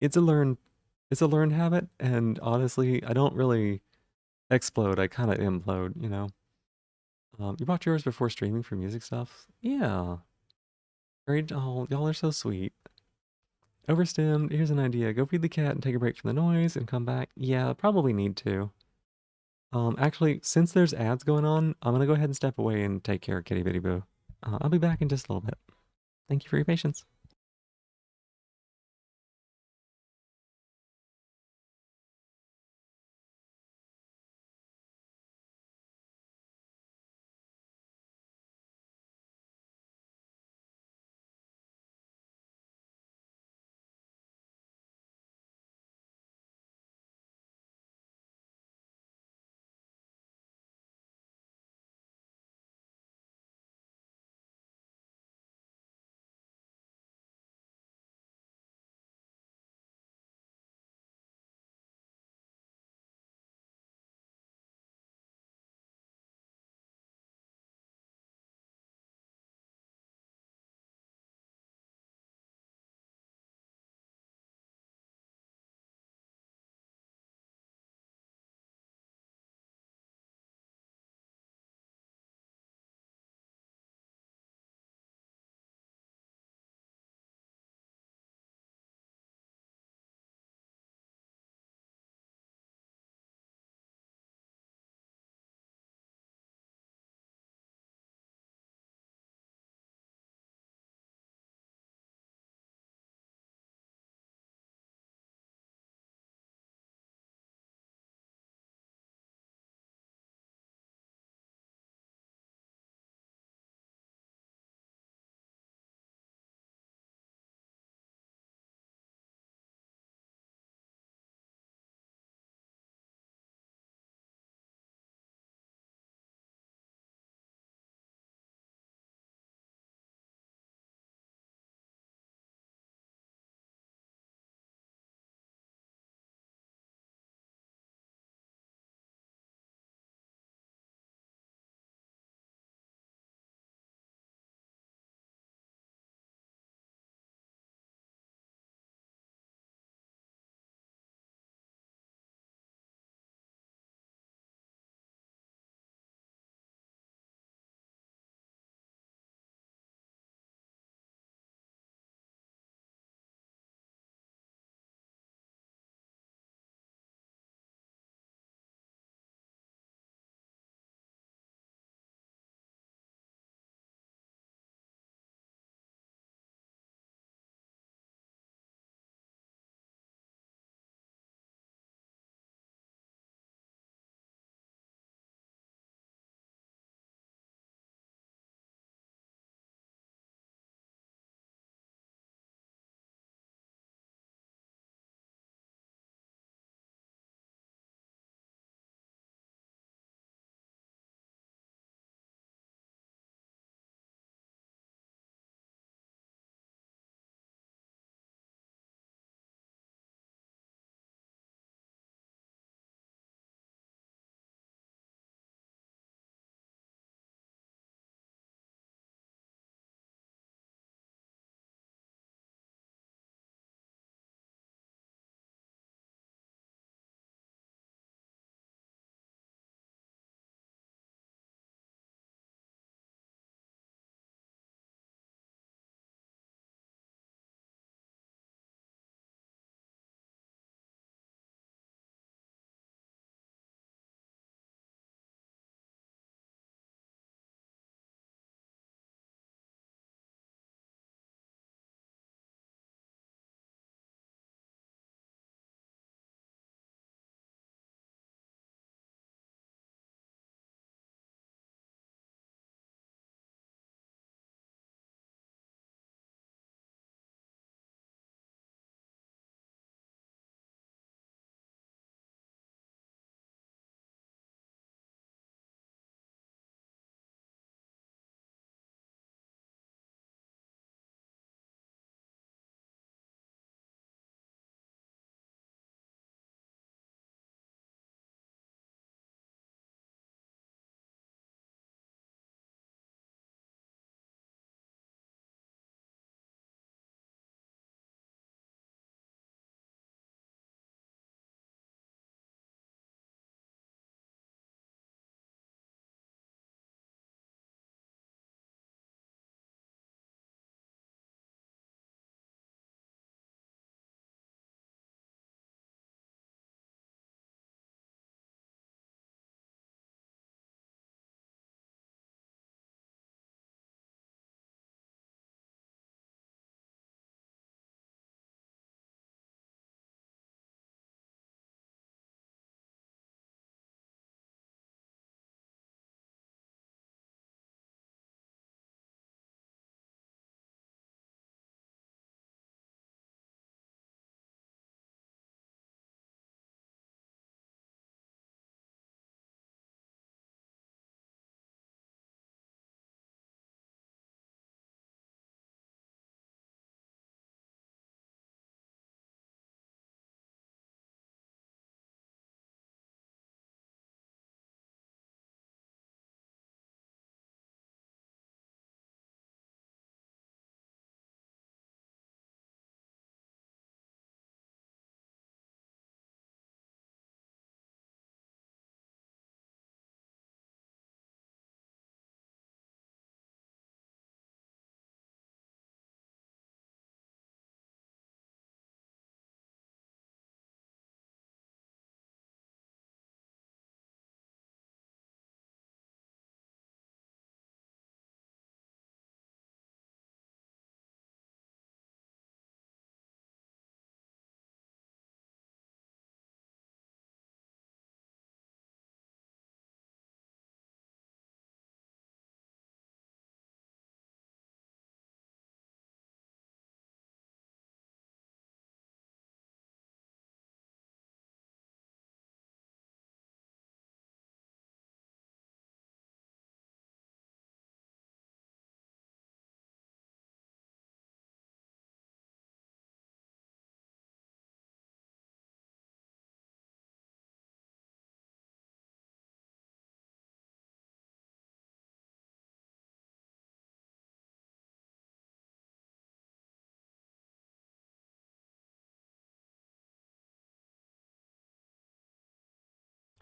S2: it's a learned it's a learned habit, and honestly, I don't really explode. I kind of implode. You bought yours before streaming for music stuff? Yeah. Great. Oh, y'all are so sweet. Overstimmed. Here's an idea. Go feed the cat and take a break from the noise and come back. Yeah, probably need to. Actually, since there's ads going on, I'm gonna go ahead and step away and take care of Kitty Bitty Boo. I'll be back in just a little bit. Thank you for your patience.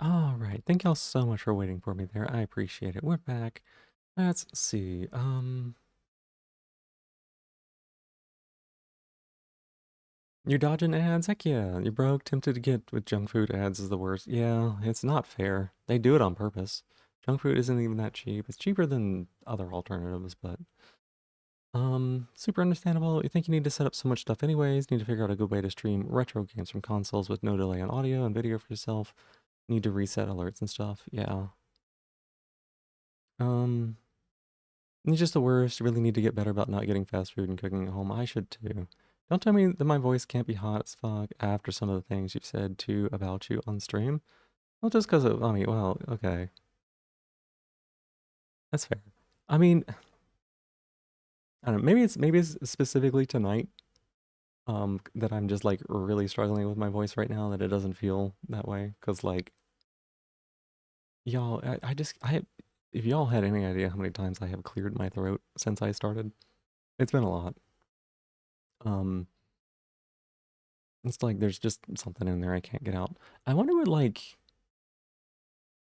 S2: All right. Thank y'all so much for waiting for me there. I appreciate it. We're back. Let's see. You're dodging ads? Heck yeah. You're broke, tempted to get with junk food ads is the worst. Yeah, it's not fair. They do it on purpose. Junk food isn't even that cheap. It's cheaper than other alternatives, but super understandable. You think you need to set up so much stuff anyways, need to figure out a good way to stream retro games from consoles with no delay on audio and video for yourself. Need to reset alerts and stuff. Yeah. Um, it's just the worst. You really need to get better about not getting fast food and cooking at home. I should too. Don't tell me that my voice can't be hot as fuck after some of the things you've said too about you on stream. Well, just because of, I mean, well, okay. That's fair. I mean, I don't know, maybe it's specifically tonight, that I'm just like really struggling with my voice right now, that it doesn't feel that way. Cause like, y'all, if y'all had any idea how many times I have cleared my throat since I started, it's been a lot. Um, it's like there's just something in there I can't get out. I wonder what like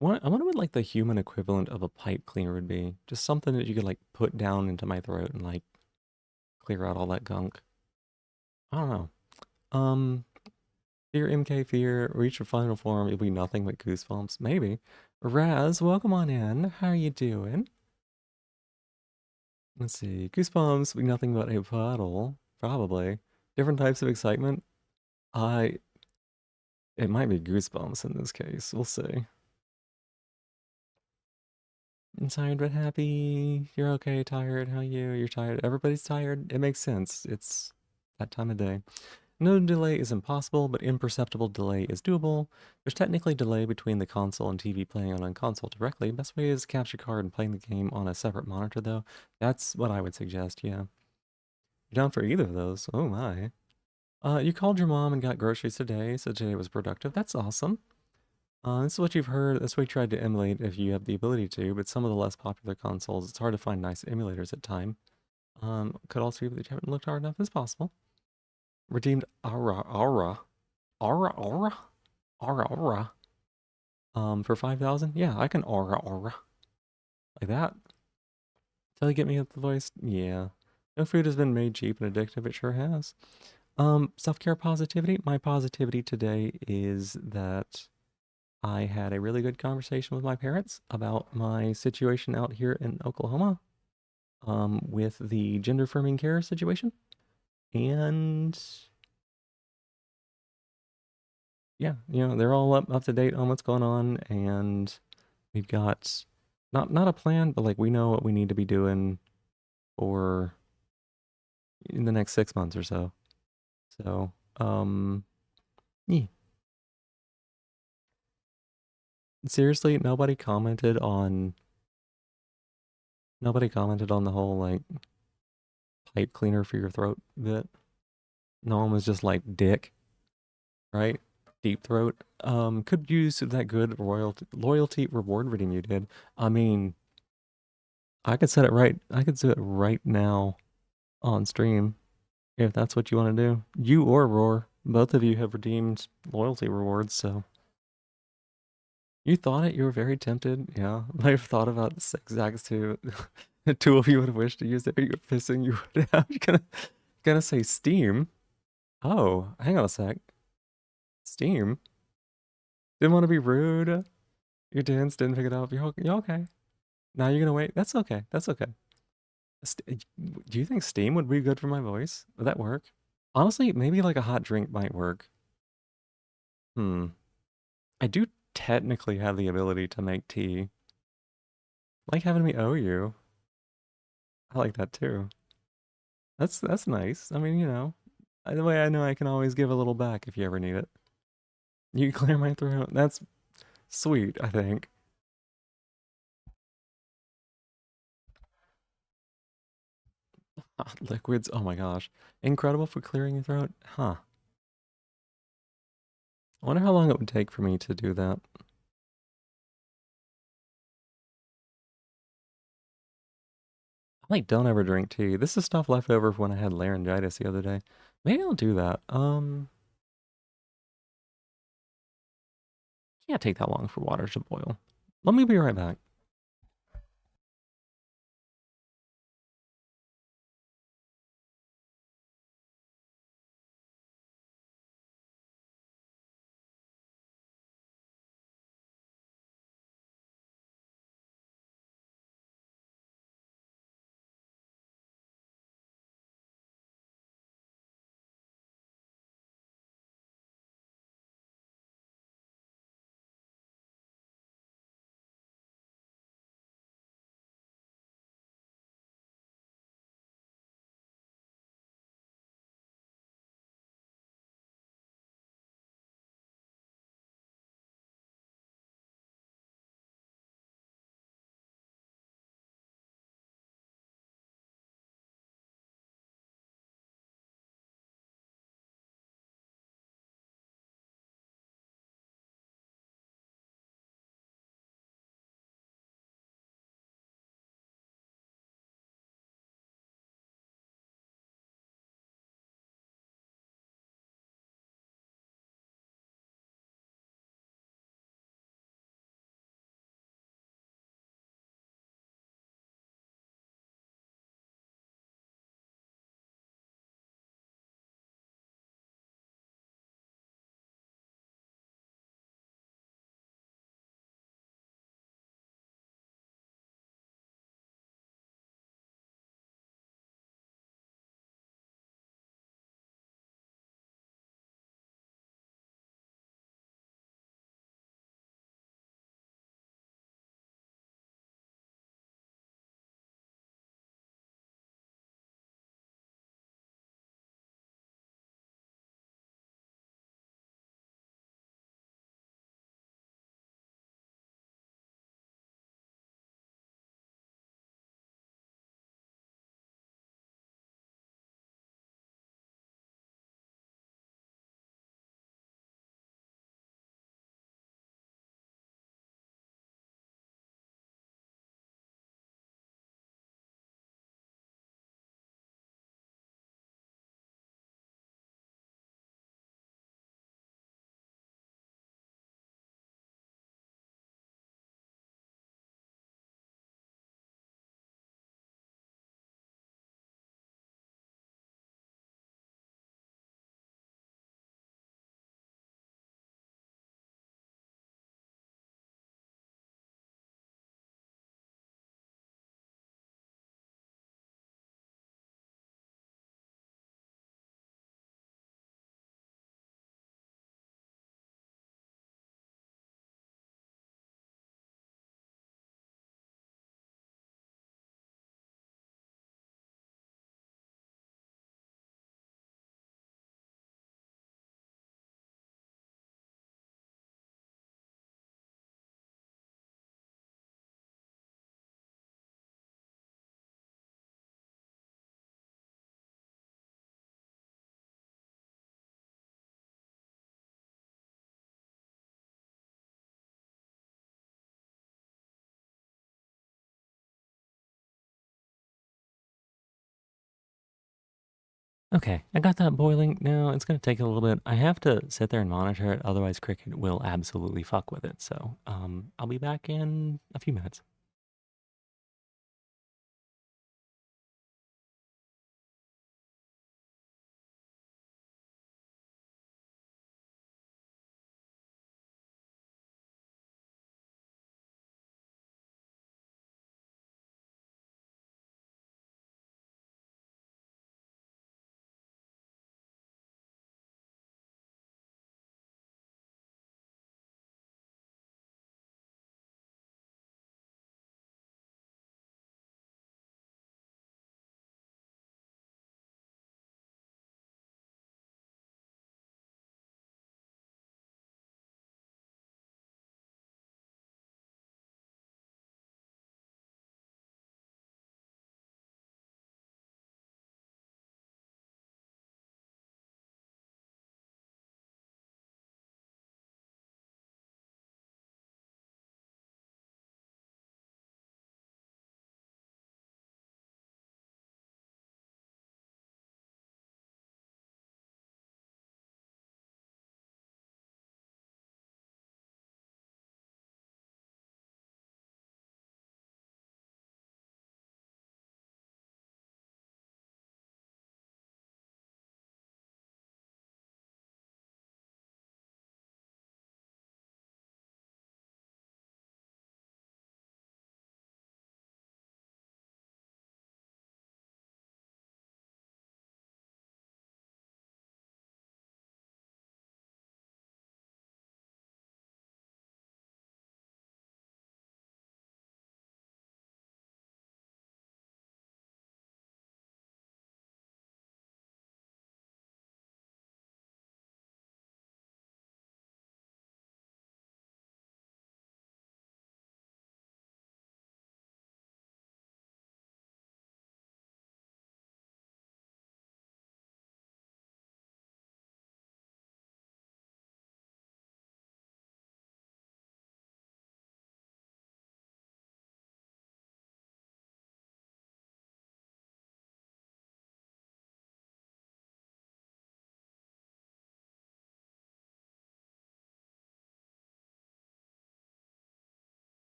S2: I wonder what like the human equivalent of a pipe cleaner would be. Just something that you could like put down into my throat and like clear out all that gunk. I don't know. Um, Fear MK Fear, reach your final form, it'll be nothing but goosebumps. Maybe. Raz, welcome on in. How are you doing? Let's see. Goosebumps will be nothing but a puddle. Probably. Different types of excitement. I It might be goosebumps in this case. We'll see. I'm tired but happy. You're okay, tired. How are you? You're tired. Everybody's tired. It makes sense. It's that time of day. No delay is impossible, but imperceptible delay is doable. There's technically delay between the console and TV playing on a console directly. Best way is capture card and playing the game on a separate monitor, though. That's what I would suggest, yeah. You're down for either of those. Oh my. You called your mom and got groceries today, so today was productive. That's awesome. This is what you've heard. That's what we tried to emulate if you have the ability to, but some of the less popular consoles, it's hard to find nice emulators at time. Could also be that you haven't looked hard enough. It's possible. Redeemed Aura, for 5,000. Yeah, I can aura like that. Till you get me with the voice. Yeah, no food has been made cheap and addictive. It sure has. Self-care positivity. My positivity today is that I had a really good conversation with my parents about my situation out here in Oklahoma, with the gender affirming care situation. And yeah, they're all up to date on what's going on, and we've got not a plan, but like we know what we need to be doing for in the next 6 months or so. So, yeah. Seriously, nobody commented on the whole like pipe cleaner for your throat bit. No one was just like dick, right? Deep throat. Could use that good loyalty reward reading you did. I mean, I could set it right. I could do it right now on stream if that's what you want to do. You or Roar, both of you have redeemed loyalty rewards, so you thought it. You were very tempted. Yeah, might have thought about this exact two. The two of you would have wished to use it. You're pissing. You would have. You're gonna say Steam. Oh, hang on a sec. Steam. Didn't want to be rude. Your dance didn't pick it up. You're okay. Now you're gonna wait. That's okay. That's okay. Do you think Steam would be good for my voice? Would that work? Honestly, maybe like a hot drink might work. Hmm. I do technically have the ability to make tea. Like having me owe you. I like that too. That's nice. I mean, the way I know I can always give a little back if you ever need it. You clear my throat. That's sweet, I think. Liquids, oh my gosh. Incredible for clearing your throat? Huh. I wonder how long it would take for me to do that. I like don't ever drink tea. This is stuff left over from when I had laryngitis the other day. Maybe I'll do that. Can't take that long for water to boil. Let me be right back. Okay, I got that boiling. Now it's gonna take a little bit. I have to sit there and monitor it, otherwise Cricket will absolutely fuck with it. So, I'll be back in a few minutes.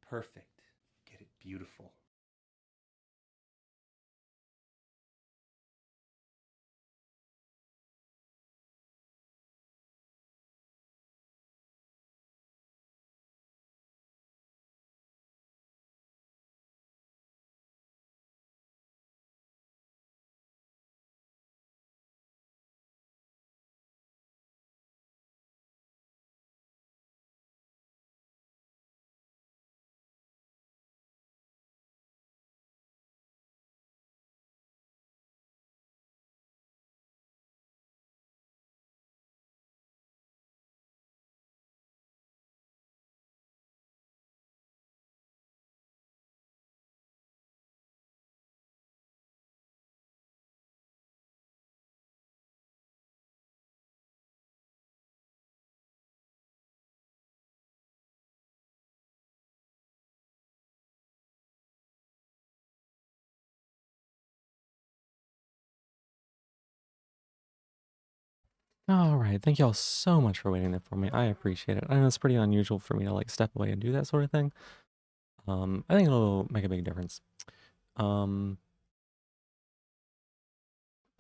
S3: perfect. Get it beautiful.
S2: All right, thank y'all so much for waiting there for me. I appreciate it. I know it's pretty unusual for me to like step away and do that sort of thing. I think it'll make a big difference. Um,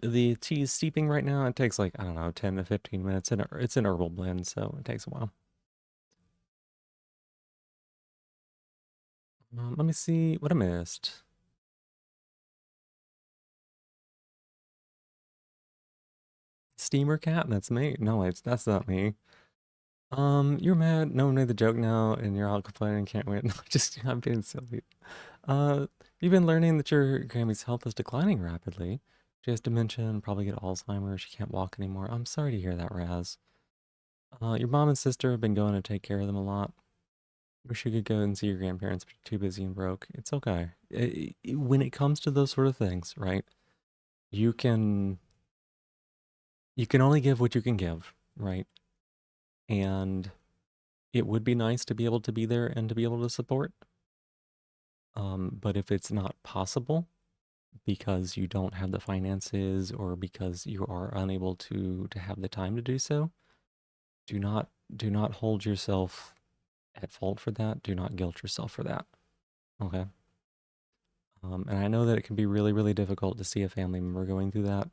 S2: the tea is steeping right now. It takes like, I don't know, 10 to 15 minutes. It's an herbal blend, so it takes a while. Let me see what I missed. Steamer cat? That's me. No, that's not me. You're mad. No one made the joke now, and you're all complaining. Can't wait. No, just I'm being silly. Uh, you've been learning that your Grammy's health is declining rapidly. She has dementia and probably get Alzheimer's. She can't walk anymore. I'm sorry to hear that, Raz. Your mom and sister have been going to take care of them a lot. Wish you could go and see your grandparents, but you're too busy and broke. It's okay. When it comes to those sort of things, right? You can you can only give what you can give, right? And it would be nice to be able to be there and to be able to support. But if it's not possible because you don't have the finances or because you are unable to have the time to do so, do not hold yourself at fault for that. Do not guilt yourself for that. Okay. And I know that it can be really, really difficult to see a family member going through that.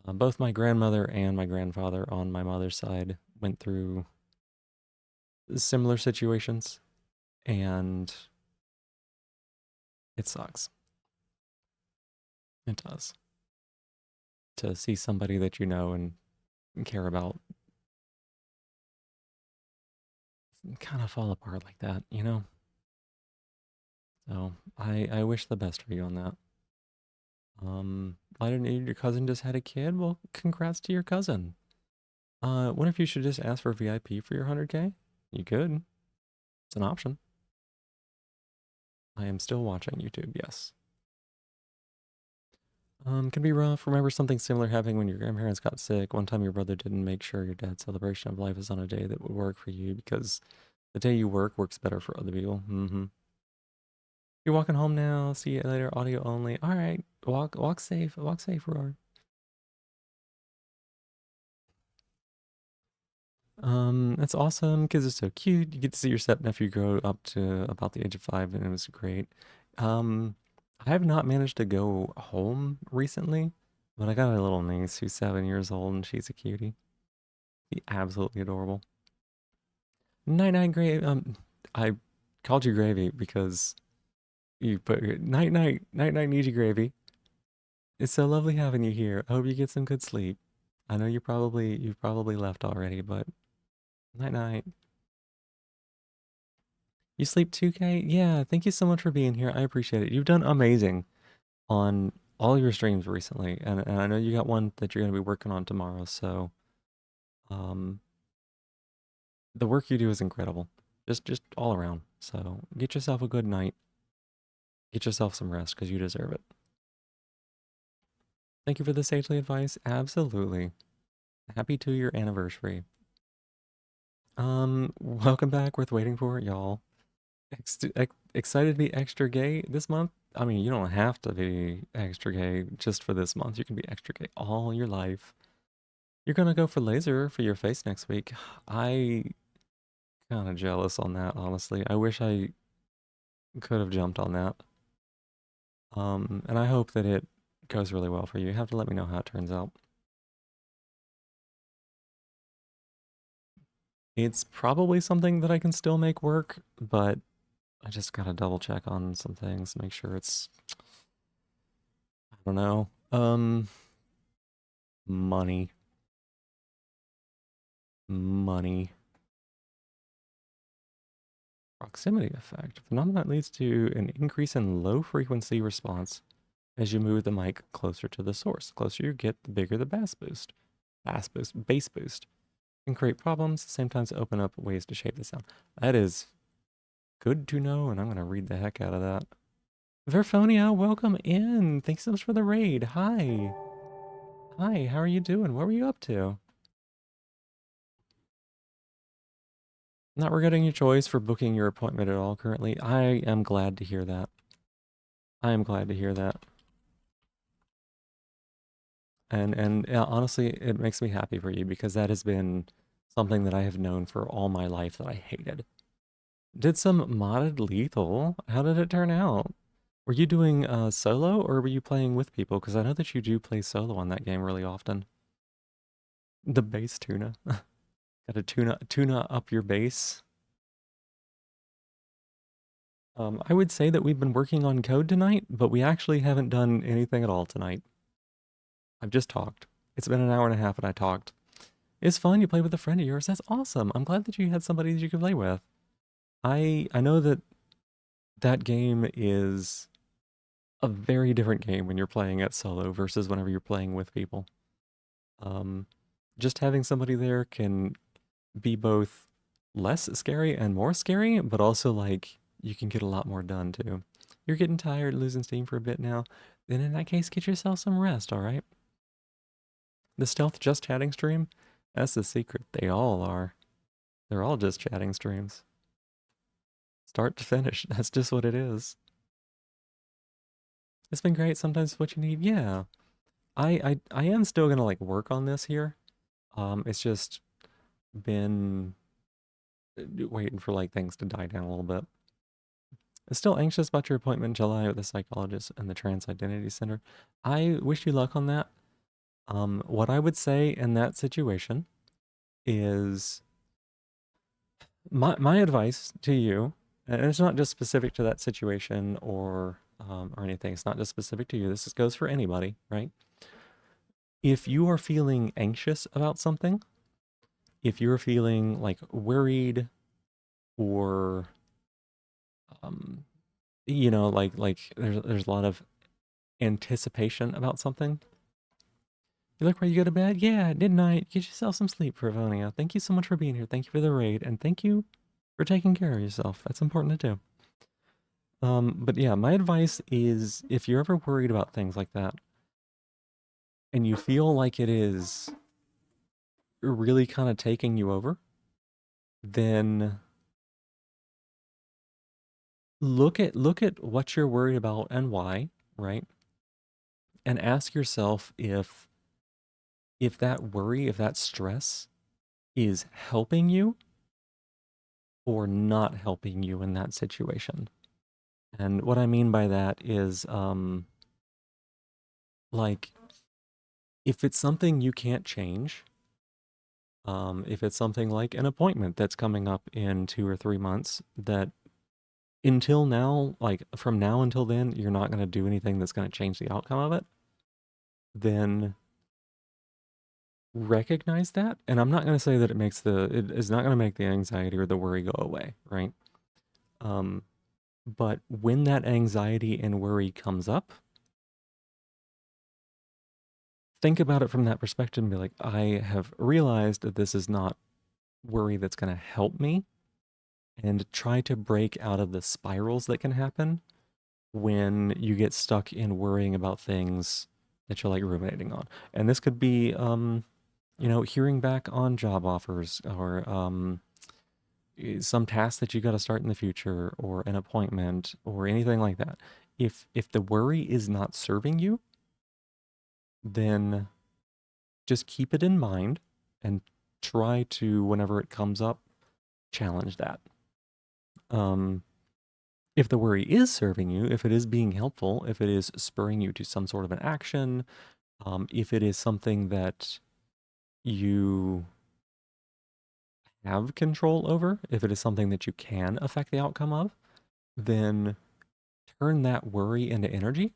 S2: Both my grandmother and my grandfather on my mother's side went through similar situations, and it sucks. It does. To see somebody that you know and care about kind of fall apart like that, you know? So I wish the best for you on that. I didn't know your cousin just had a kid. Well, congrats to your cousin. What if you should just ask for VIP for your 100K? You could. It's an option. I am still watching YouTube, yes. Can be rough. Remember something similar happening when your grandparents got sick. One time your brother didn't make sure your dad's celebration of life is on a day that would work for you because the day you work works better for other people. You're walking home now. See you later. Audio only. All right. Walk safe. Walk safe, Roar. That's awesome. Kids are so cute. You get to see your stepnephew grow up to about the age of 5, and it was great. Um, I have not managed to go home recently, but I got a little niece who's 7 years old, and she's a cutie. She's absolutely adorable. Night night gravy. I called you gravy because you put night night need you gravy. It's so lovely having you here. I hope you get some good sleep. I know you've probably left already, but night night. You sleep 2K? Yeah, thank you so much for being here. I appreciate it. You've done amazing on all your streams recently, and I know you got one that you're gonna be working on tomorrow. So, um, the work you do is incredible, just all around. So get yourself a good night. Get yourself some rest because you deserve it. Thank you for the sagely advice. Absolutely. Happy 2-year anniversary. Welcome back. Worth waiting for, y'all. Excited to be extra gay this month? I mean, you don't have to be extra gay just for this month. You can be extra gay all your life. You're gonna go for laser for your face next week. I kind of jealous on that, honestly. I wish I could have jumped on that. And I hope that it goes really well for you. You have to let me know how it turns out. It's probably something that I can still make work, but I just gotta double check on some things, make sure it's, I don't know. Money. Money. Proximity effect. Phenomenon leads to an increase in low frequency response as you move the mic closer to the source. The closer you get, the bigger the bass boost. Bass boost. Can create problems, at the same time to open up ways to shape the sound. That is good to know, and I'm gonna read the heck out of that. Verfonia, welcome in. Thanks so much for the raid. Hi. Hi, how are you doing? What were you up to? Not regretting your choice for booking your appointment at all currently. I am glad to hear that. I am glad to hear that. And yeah, honestly, it makes me happy for you because that has been something that I have known for all my life that I hated. Did some modded lethal. How did it turn out? Were you doing solo or were you playing with people? Because I know that you do play solo on that game really often. The base tuna. Got to tuna up your base. I would say that we've been working on code tonight, but we actually haven't done anything at all tonight. I've just talked. It's been an hour and a half and I talked. It's fun. You play with a friend of yours. That's awesome. I'm glad that you had somebody that you could play with. I know that that game is a very different game when you're playing it solo versus whenever you're playing with people. Just having somebody there can be both less scary and more scary, but also like you can get a lot more done too. You're getting tired, losing steam for a bit now. Then in that case, get yourself some rest, all right? The stealth just chatting stream, that's the secret. They all are. They're all just chatting streams. Start to finish. That's just what it is. It's been great. Sometimes what you need. Yeah. I am still gonna like work on this here. It's just been waiting for like things to die down a little bit. I'm still anxious about your appointment in July with the psychologist and the Trans Identity Center. I wish you luck on that. What I would say in that situation is my advice to you, and it's not just specific to that situation or anything. It's not just specific to you. This goes for anybody, right? If you are feeling anxious about something, if you're feeling like worried or you know, like there's a lot of anticipation about something. You look where you go to bed. Yeah, midnight. Get yourself some sleep, Pervonia. Thank you so much for being here. Thank you for the raid, and thank you for taking care of yourself. That's important to do. But yeah, my advice is if you're ever worried about things like that, and you feel like it is really kind of taking you over, then look at what you're worried about and why, right? And ask yourself if that worry, if that stress is helping you or not helping you in that situation. And what I mean by that is like if it's something you can't change, if it's something like an appointment that's coming up in 2 or 3 months that until now, like from now until then, you're not going to do anything that's going to change the outcome of it, then recognize that. And I'm not going to say that it is not going to make the anxiety or the worry go away, right? But when that anxiety and worry comes up, think about it from that perspective and be like, I have realized that this is not worry that's going to help me, and try to break out of the spirals that can happen when you get stuck in worrying about things that you're like ruminating on. And this could be, you know, hearing back on job offers or some task that you got to start in the future or an appointment or anything like that. If the worry is not serving you, then just keep it in mind and try to, whenever it comes up, challenge that. If the worry is serving you, if it is being helpful, if it is spurring you to some sort of an action, if it is something that you have control over, if it is something that you can affect the outcome of, then turn that worry into energy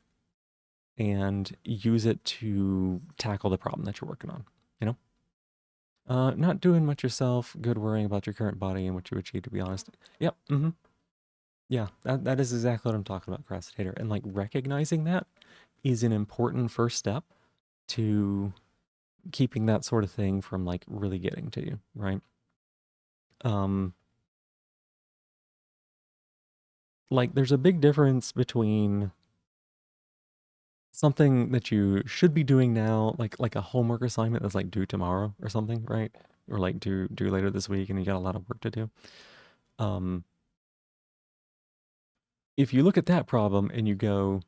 S2: and use it to tackle the problem that you're working on, you know? Not doing much yourself, good worrying about your current body and what you achieve, to be honest. Yep, yeah, that is exactly what I'm talking about, Procrastinator. And like recognizing that is an important first step to keeping that sort of thing from like really getting to you, right? Like there's a big difference between something that you should be doing now, like a homework assignment that's like due tomorrow or something, right? Or like due later this week and you got a lot of work to do. If you look at that problem and you go,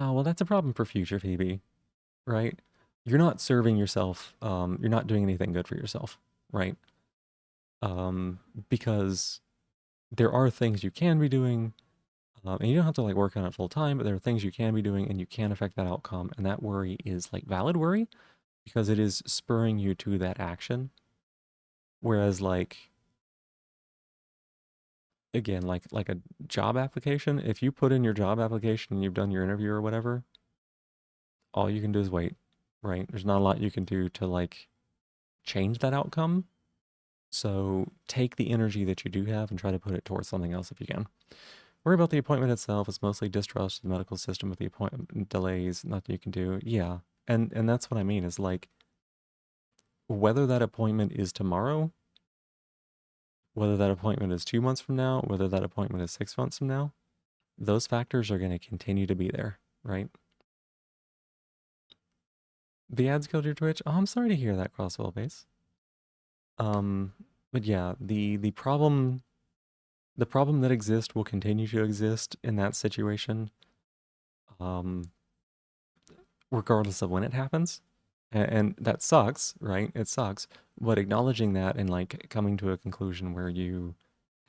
S2: oh, well, that's a problem for future Phoebe, right? You're not serving yourself. You're not doing anything good for yourself, right? Because there are things you can be doing, and you don't have to like work on it full time, but there are things you can be doing and you can affect that outcome. And that worry is like valid worry because it is spurring you to that action. Whereas like, again, like a job application, if you put in your job application and you've done your interview or whatever, all you can do is wait, right? There's not a lot you can do to like change that outcome. So take the energy that you do have and try to put it towards something else if you can. Worry about the appointment itself. It's mostly distrust of the medical system with the appointment delays, nothing you can do. Yeah. And that's what I mean is like whether that appointment is tomorrow, whether that appointment is 2 months from now, whether that appointment is 6 months from now, those factors are going to continue to be there, right? The ads killed your Twitch. Oh, I'm sorry to hear that, Crosswell Base. But yeah, the problem that exists will continue to exist in that situation, regardless of when it happens. And that sucks, right? It sucks. But acknowledging that and like coming to a conclusion where you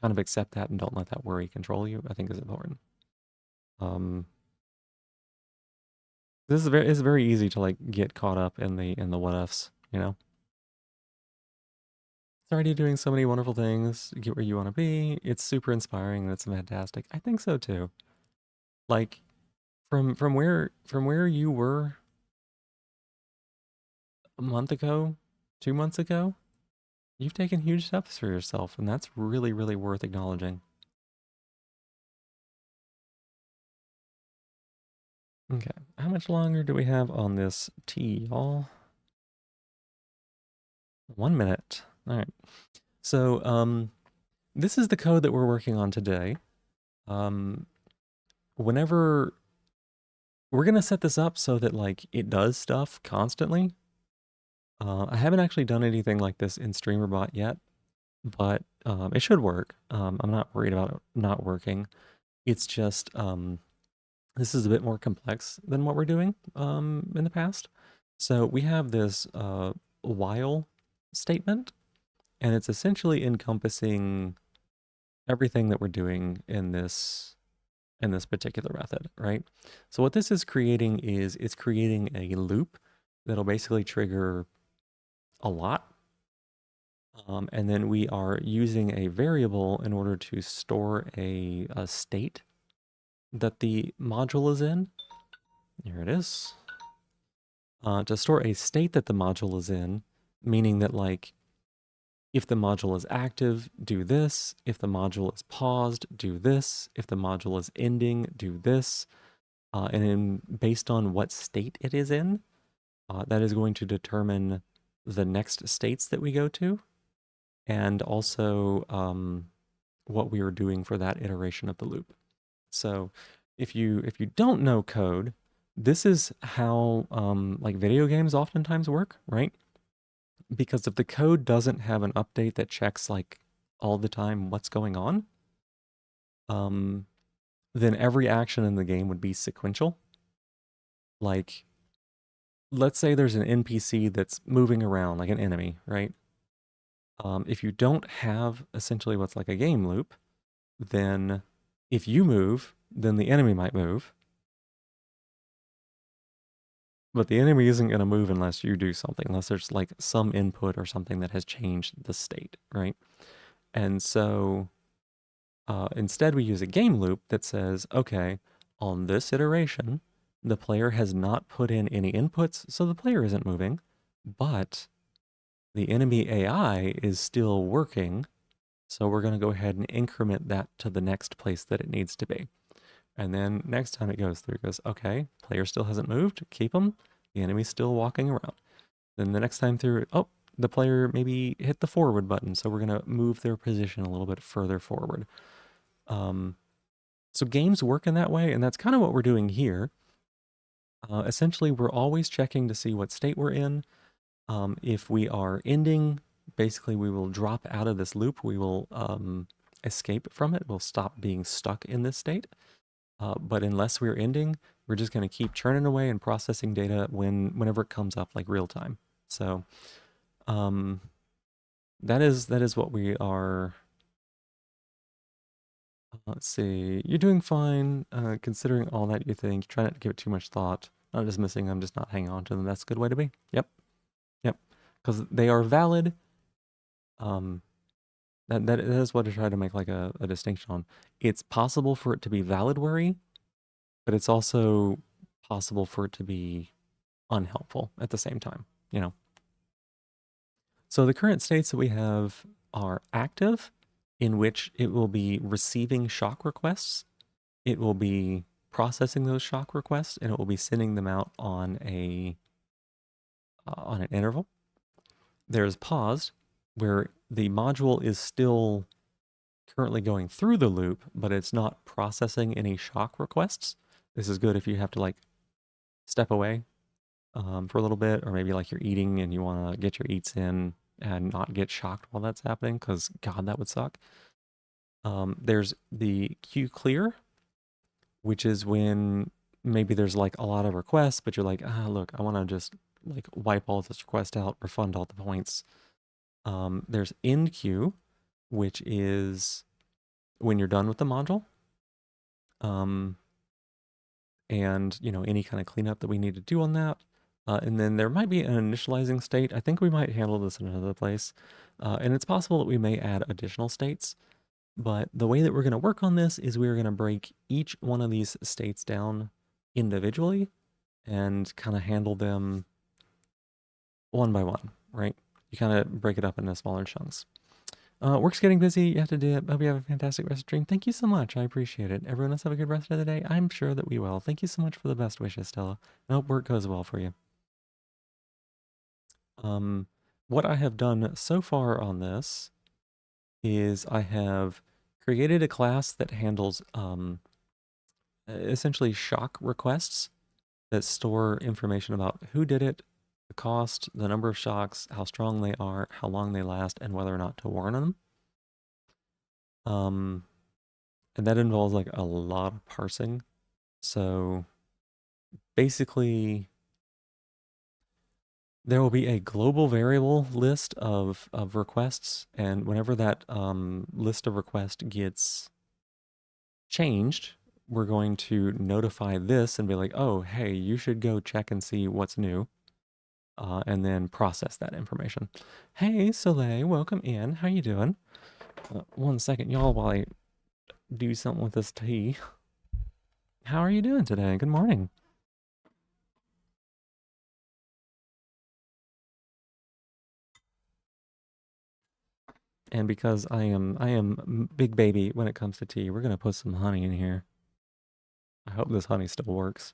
S2: kind of accept that and don't let that worry control you, I think is important. This is it's very easy to like get caught up in the what ifs, you know? It's already doing so many wonderful things, get where you want to be. It's super inspiring and it's fantastic. I think so too. Like from where you were a month ago, 2 months ago, you've taken huge steps for yourself, and that's really, really worth acknowledging. Okay, how much longer do we have on this tea, y'all? 1 minute. All right. So, this is the code that we're working on today. Whenever we're gonna set this up so that like it does stuff constantly. I haven't actually done anything like this in Streamerbot yet, but it should work. I'm not worried about it not working. It's just this is a bit more complex than what we're doing in the past. So we have this while statement, and it's essentially encompassing everything that we're doing in this particular method, right? So what this is creating is it's creating a loop that'll basically trigger a lot. And then we are using a variable in order to store a state that the module is in. Here it is. To store a state that the module is in, meaning that like if the module is active, do this. If the module is paused, do this. If the module is ending, do this. And then based on what state it is in, that is going to determine the next states that we go to, and also what we are doing for that iteration of the loop. So if you don't know code, this is how like video games oftentimes work, right? Because if the code doesn't have an update that checks like all the time what's going on, then every action in the game would be sequential. Like, let's say there's an NPC that's moving around like an enemy, right? If you don't have essentially what's like a game loop, then if you move, then the enemy might move. But the enemy isn't going to move unless you do something, unless there's like some input or something that has changed the state, right? And so instead, we use a game loop that says, okay, on this iteration, the player has not put in any inputs, so the player isn't moving, but the enemy AI is still working. So we're going to go ahead and increment that to the next place that it needs to be. And then next time it goes through, it goes, okay, player still hasn't moved, keep them. The enemy's still walking around. Then the next time through, oh, the player maybe hit the forward button, so we're going to move their position a little bit further forward. So games work in that way, and that's kind of what we're doing here. Essentially, we're always checking to see what state we're in. If we are ending, basically we will drop out of this loop. We will escape from it. We'll stop being stuck in this state. But unless we're ending, we're just going to keep churning away and processing data whenever it comes up, like real time. So that is what we are. Let's see. You're doing fine, considering all that you think. Try not to give it too much thought. Not dismissing them, just not hanging on to them. That's a good way to be. Yep. Yep. Because they are valid. That is what I try to make like a distinction on. It's possible for it to be valid worry, but it's also possible for it to be unhelpful at the same time, you know. So the current states that we have are active, in which it will be receiving shock requests. It will be processing those shock requests, and it will be sending them out on an interval. There's paused, where the module is still currently going through the loop, but it's not processing any shock requests. This is good if you have to like step away for a little bit, or maybe like you're eating and you want to get your eats in and not get shocked while that's happening, because God, that would suck. There's the queue clear, which is when maybe there's like a lot of requests, but you're like, look, I want to just like wipe all this request out, refund all the points. There's end queue, which is when you're done with the module. And you know, any kind of cleanup that we need to do on that. And then there might be an initializing state. I think we might handle this in another place. And it's possible that we may add additional states. But the way that we're going to work on this is we're going to break each one of these states down individually and kind of handle them one by one, right? You kind of break it up into smaller chunks. Work's getting busy. You have to do it. Hope you have a fantastic rest of the stream. Thank you so much. I appreciate it. Everyone else have a good rest of the day. I'm sure that we will. Thank you so much for the best wishes, Stella. I hope work goes well for you. What I have done so far on this is I have created a class that handles essentially shock requests that store information about who did it, the cost, the number of shocks, how strong they are, how long they last, and whether or not to warn them. And that involves like a lot of parsing. So basically, there will be a global variable list of requests, and whenever that list of requests gets changed, we're going to notify this and be like, oh, hey, you should go check and see what's new, and then process that information. Hey, Soleil, welcome in. How you doing? 1 second, y'all, while I do something with this tea. How are you doing today? Good morning. And because I am big baby when it comes to tea, we're gonna put some honey in here. I hope this honey still works.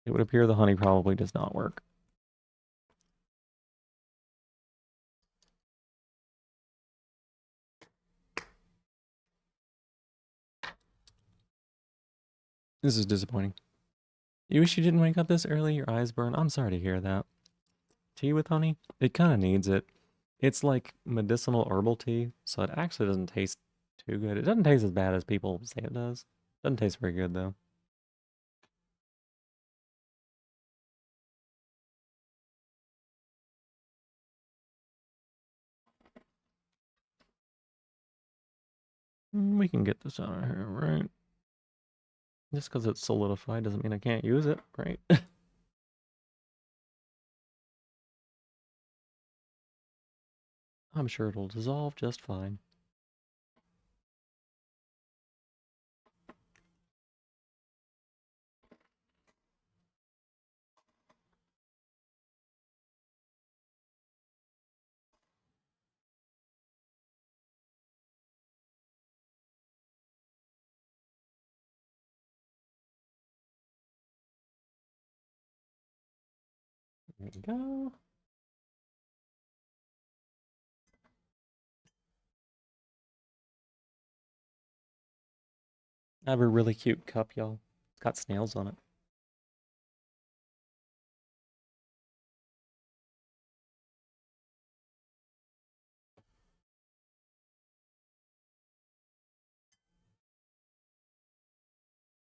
S2: It would appear the honey probably does not work. This is disappointing. You wish you didn't wake up this early? Your eyes burn? I'm sorry to hear that. Tea with honey? It kind of needs it. It's like medicinal herbal tea, so it actually doesn't taste too good. It doesn't taste as bad as people say it does. Doesn't taste very good, though. We can get this out of here, right? Just because it's solidified doesn't mean I can't use it, right? I'm sure it'll dissolve just fine. There we go. I have a really cute cup, y'all. It's got snails on it.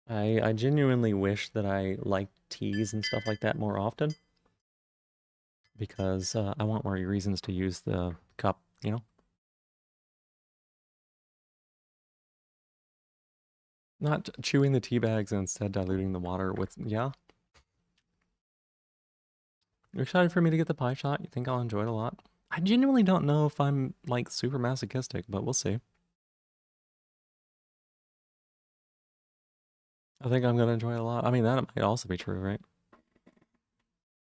S2: I genuinely wish that I liked teas and stuff like that more often, because I want more reasons to use the cup, you know? Not chewing the tea bags and instead diluting the water with, yeah. You're excited for me to get the PiShock? You think I'll enjoy it a lot? I genuinely don't know if I'm, like, super masochistic, but we'll see. I think I'm gonna enjoy it a lot. I mean, that might also be true, right?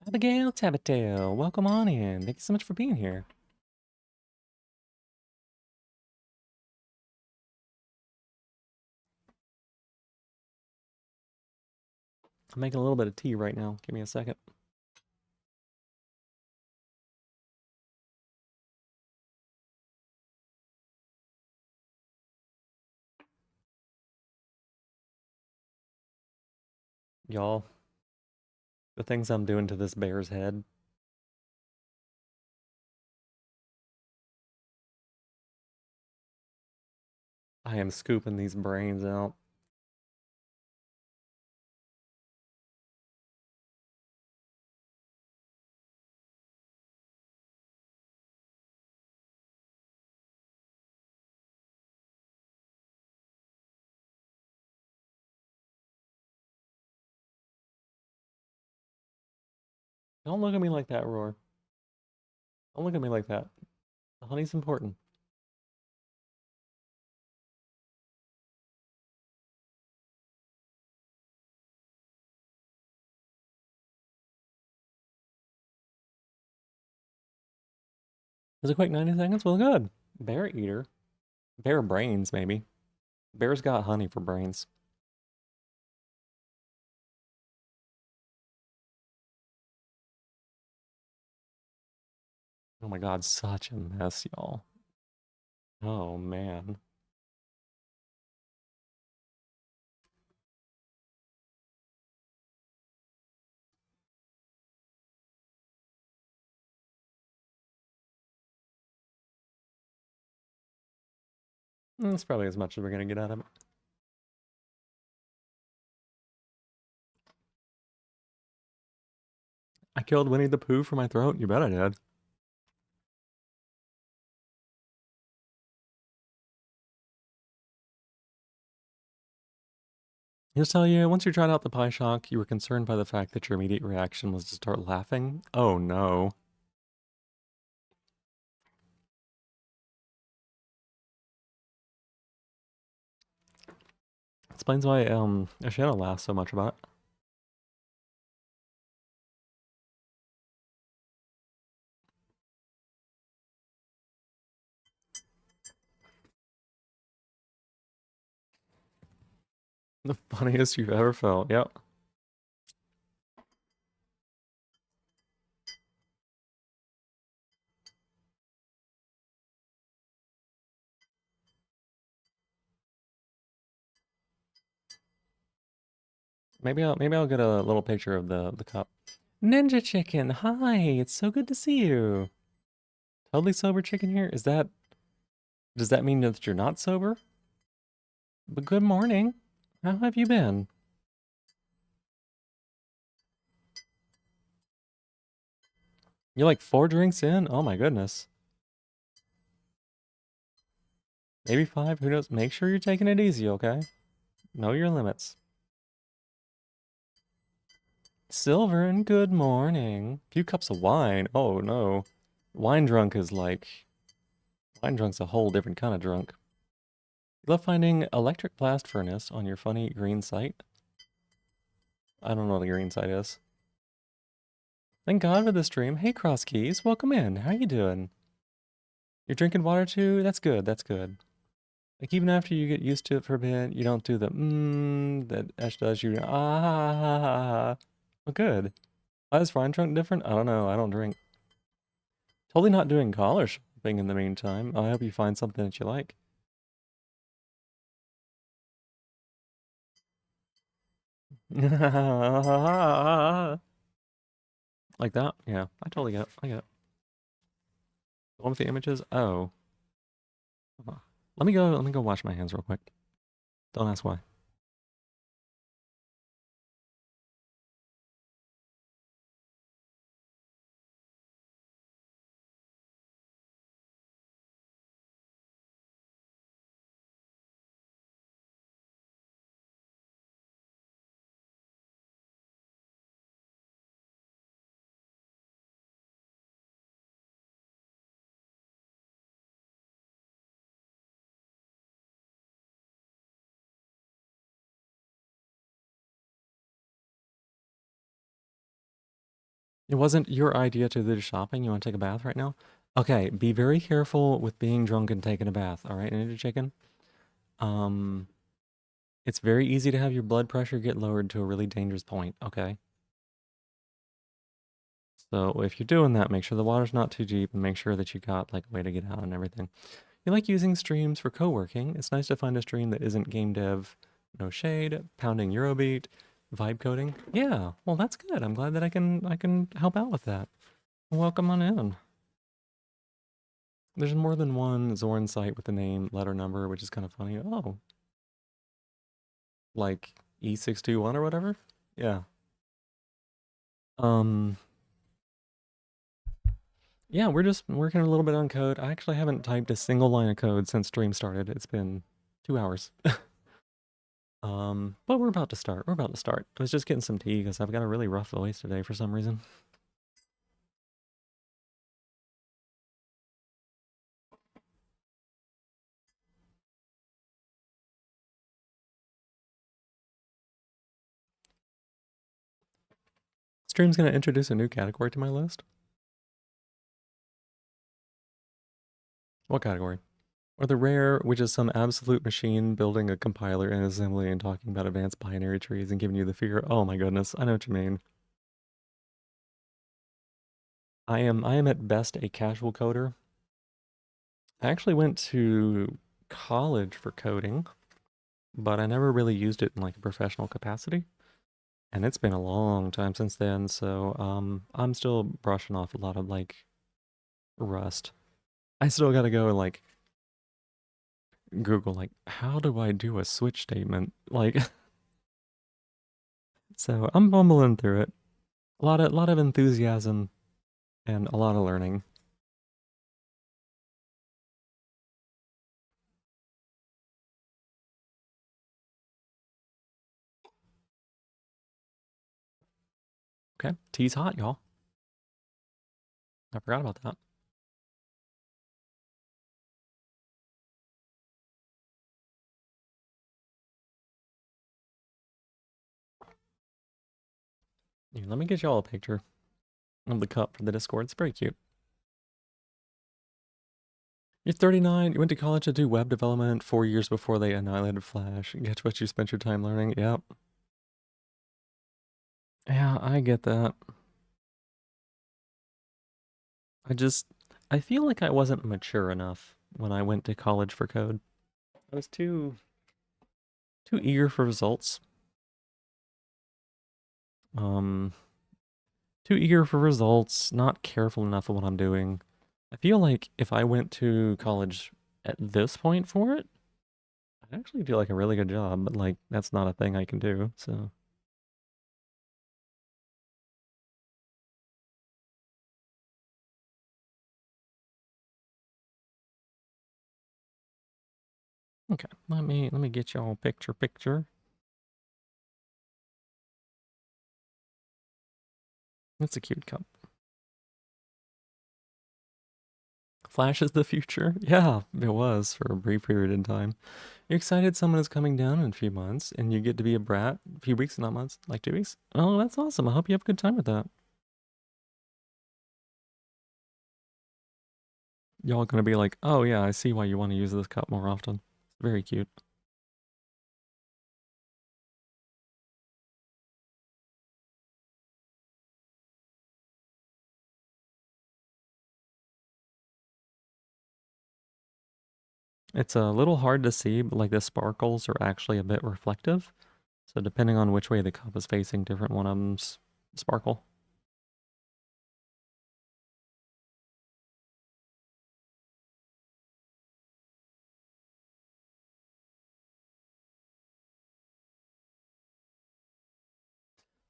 S2: Abigail Tabatail, welcome on in. Thank you so much for being here. I'm making a little bit of tea right now. Give me a second. Y'all, the things I'm doing to this bear's head. I am scooping these brains out. Don't look at me like that, Roar. Don't look at me like that. The honey's important. Is it quick 90 seconds? Well, good. Bear eater. Bear brains, maybe. Bear's got honey for brains. Oh my god, such a mess, y'all. Oh man. That's probably as much as we're gonna get out of it. I killed Winnie the Pooh for my throat. You bet I did. He'll tell you, once you tried out the PiShock, you were concerned by the fact that your immediate reaction was to start laughing. Oh no. Explains why Ashana laughs so much about it. The funniest you've ever felt. Yep. Maybe I'll get a little picture of the cup. Ninja Chicken, hi! It's so good to see you. Totally sober chicken here. Does that mean that you're not sober? But good morning. How have you been? You're like 4 drinks in? Oh my goodness. Maybe 5, who knows? Make sure you're taking it easy, okay? Know your limits. Silver and good morning. A few cups of wine. Oh no. Wine drunk is like... Wine drunk's a whole different kind of drunk. You love finding electric blast furnace on your funny green site? I don't know what a green site is. Thank God for the stream. Hey, Cross Keys, welcome in. How you doing? You're drinking water too? That's good, that's good. Like, even after you get used to it for a bit, you don't do the that Ash does. You ah. Well, good. Why is Fine Trunk different? I don't know. I don't drink. Totally not doing collar shopping in the meantime. I hope you find something that you like. Like that? Yeah, I totally get it. I get it. The one with the images? Oh. Let me go wash my hands real quick. Don't ask why. It wasn't your idea to do the shopping. You want to take a bath right now? Okay, be very careful with being drunk and taking a bath, all right, Ninja Chicken? Um, it's very easy to have your blood pressure get lowered to a really dangerous point, okay? So if you're doing that, make sure the water's not too deep and make sure that you got like a way to get out and everything. You like using streams for co-working. It's nice to find a stream that isn't game dev, no shade, pounding Eurobeat, vibe coding. Yeah, well that's good. I'm glad that I can help out with that. Welcome on in. There's more than one Zorn site with the name, letter number, which is kind of funny. Oh, like E621 or whatever? Yeah. Um, yeah, we're just working a little bit on code. I actually haven't typed a single line of code since stream started. It's been 2 hours. But we're about to start. We're about to start. I was just getting some tea because I've got a really rough voice today for some reason. Stream's gonna introduce a new category to my list. What category? Or the rare, which is some absolute machine building a compiler and assembly and talking about advanced binary trees and giving you the fear. Oh my goodness, I know what you mean. I am at best a casual coder. I actually went to college for coding, but I never really used it in like a professional capacity. And it's been a long time since then, so I'm still brushing off a lot of like Rust. I still gotta go and like Google like how do I do a switch statement? Like so I'm bumbling through it. A lot of enthusiasm and a lot of learning. Okay, tea's hot, y'all. I forgot about that. Here, let me get y'all a picture of the cup for the Discord. It's very cute. You're 39. You went to college to do web development 4 years before they annihilated Flash. Guess what you spent your time learning? Yep. Yeah, I get that. I just, I feel like I wasn't mature enough when I went to college for code. I was too eager for results. Um, Too eager for results, not careful enough of what I'm doing. I feel like if I went to college at this point for it, I'd actually do like a really good job, but like that's not a thing I can do, so. Okay, let me get y'all picture. It's a cute cup. Flash is the future. Yeah, it was for a brief period in time. You're excited someone is coming down in a few months, and you get to be a brat. A few weeks, not months, like 2 weeks. Oh, that's awesome. I hope you have a good time with that. Y'all gonna be like, oh yeah, I see why you want to use this cup more often. It's very cute. It's a little hard to see, but like the sparkles are actually a bit reflective. So depending on which way the cup is facing, different one of them's sparkle.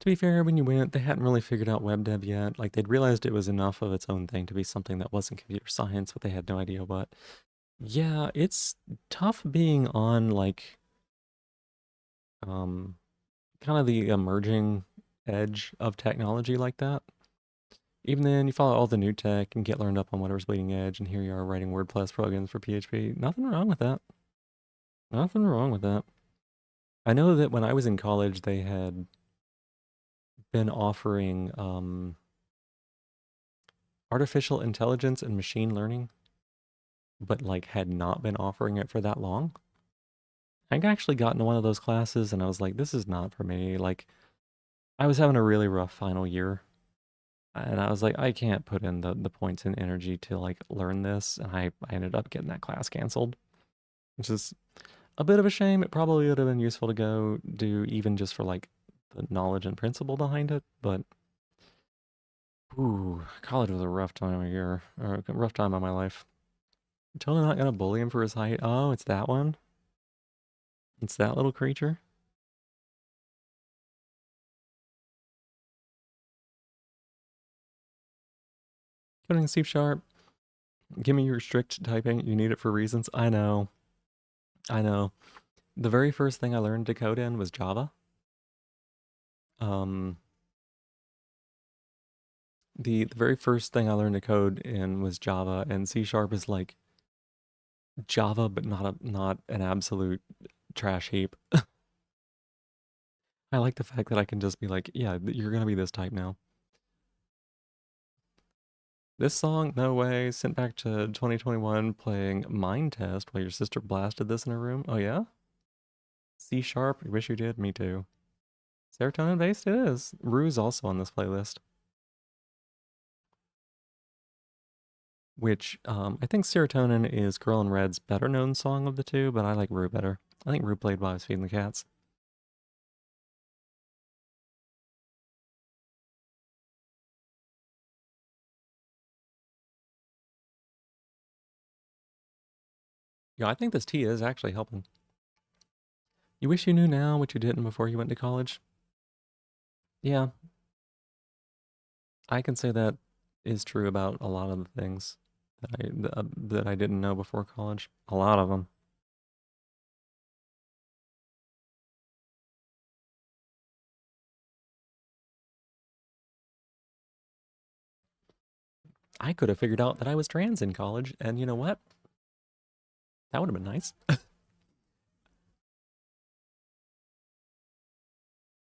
S2: To be fair, when you went, they hadn't really figured out web dev yet. Like they'd realized it was enough of its own thing to be something that wasn't computer science, but they had no idea what. Yeah, it's tough being on like um kind of the emerging edge of technology like that. Even then, you follow all the new tech and get learned up on whatever's bleeding edge, and here you are writing WordPress plugins for PHP. Nothing wrong with that. Nothing wrong with that. I know that when I was in college, they had been offering artificial intelligence and machine learning, but like had not been offering it for that long. I actually got into one of those classes and I was like, this is not for me. Like, I was having a really rough final year. And I was like, I can't put in the points and energy to like learn this. And I ended up getting that class canceled, which is a bit of a shame. It probably would have been useful to go do even just for like the knowledge and principle behind it. But ooh, college was a rough time of year, or a rough time of my life. I'm totally not gonna bully him for his height. Oh, it's that one. It's that little creature. Coding C sharp. Give me your strict typing. You need it for reasons. I know. I know. The very first thing I learned to code in was Java. Um, the very first thing I learned to code in was Java, and C sharp is like Java, but not an absolute trash heap. I like the fact that I can just be like, yeah, you're gonna be this type now. This song, no way, sent back to 2021 playing Mind Test while your sister blasted this in her room. Oh yeah? C sharp, I wish you did, me too. Serotonin based it is. Rue's also on this playlist. Which I think Serotonin is Girl in Red's better known song of the two, but I like Rue better. I think Rue played while I was feeding the cats. Yeah, I think this tea is actually helping. You wish you knew now what you didn't before you went to college? Yeah, I can say that is true about a lot of the things that I didn't know before college. A lot of them. I could have figured out that I was trans in college, and you know what? That would have been nice.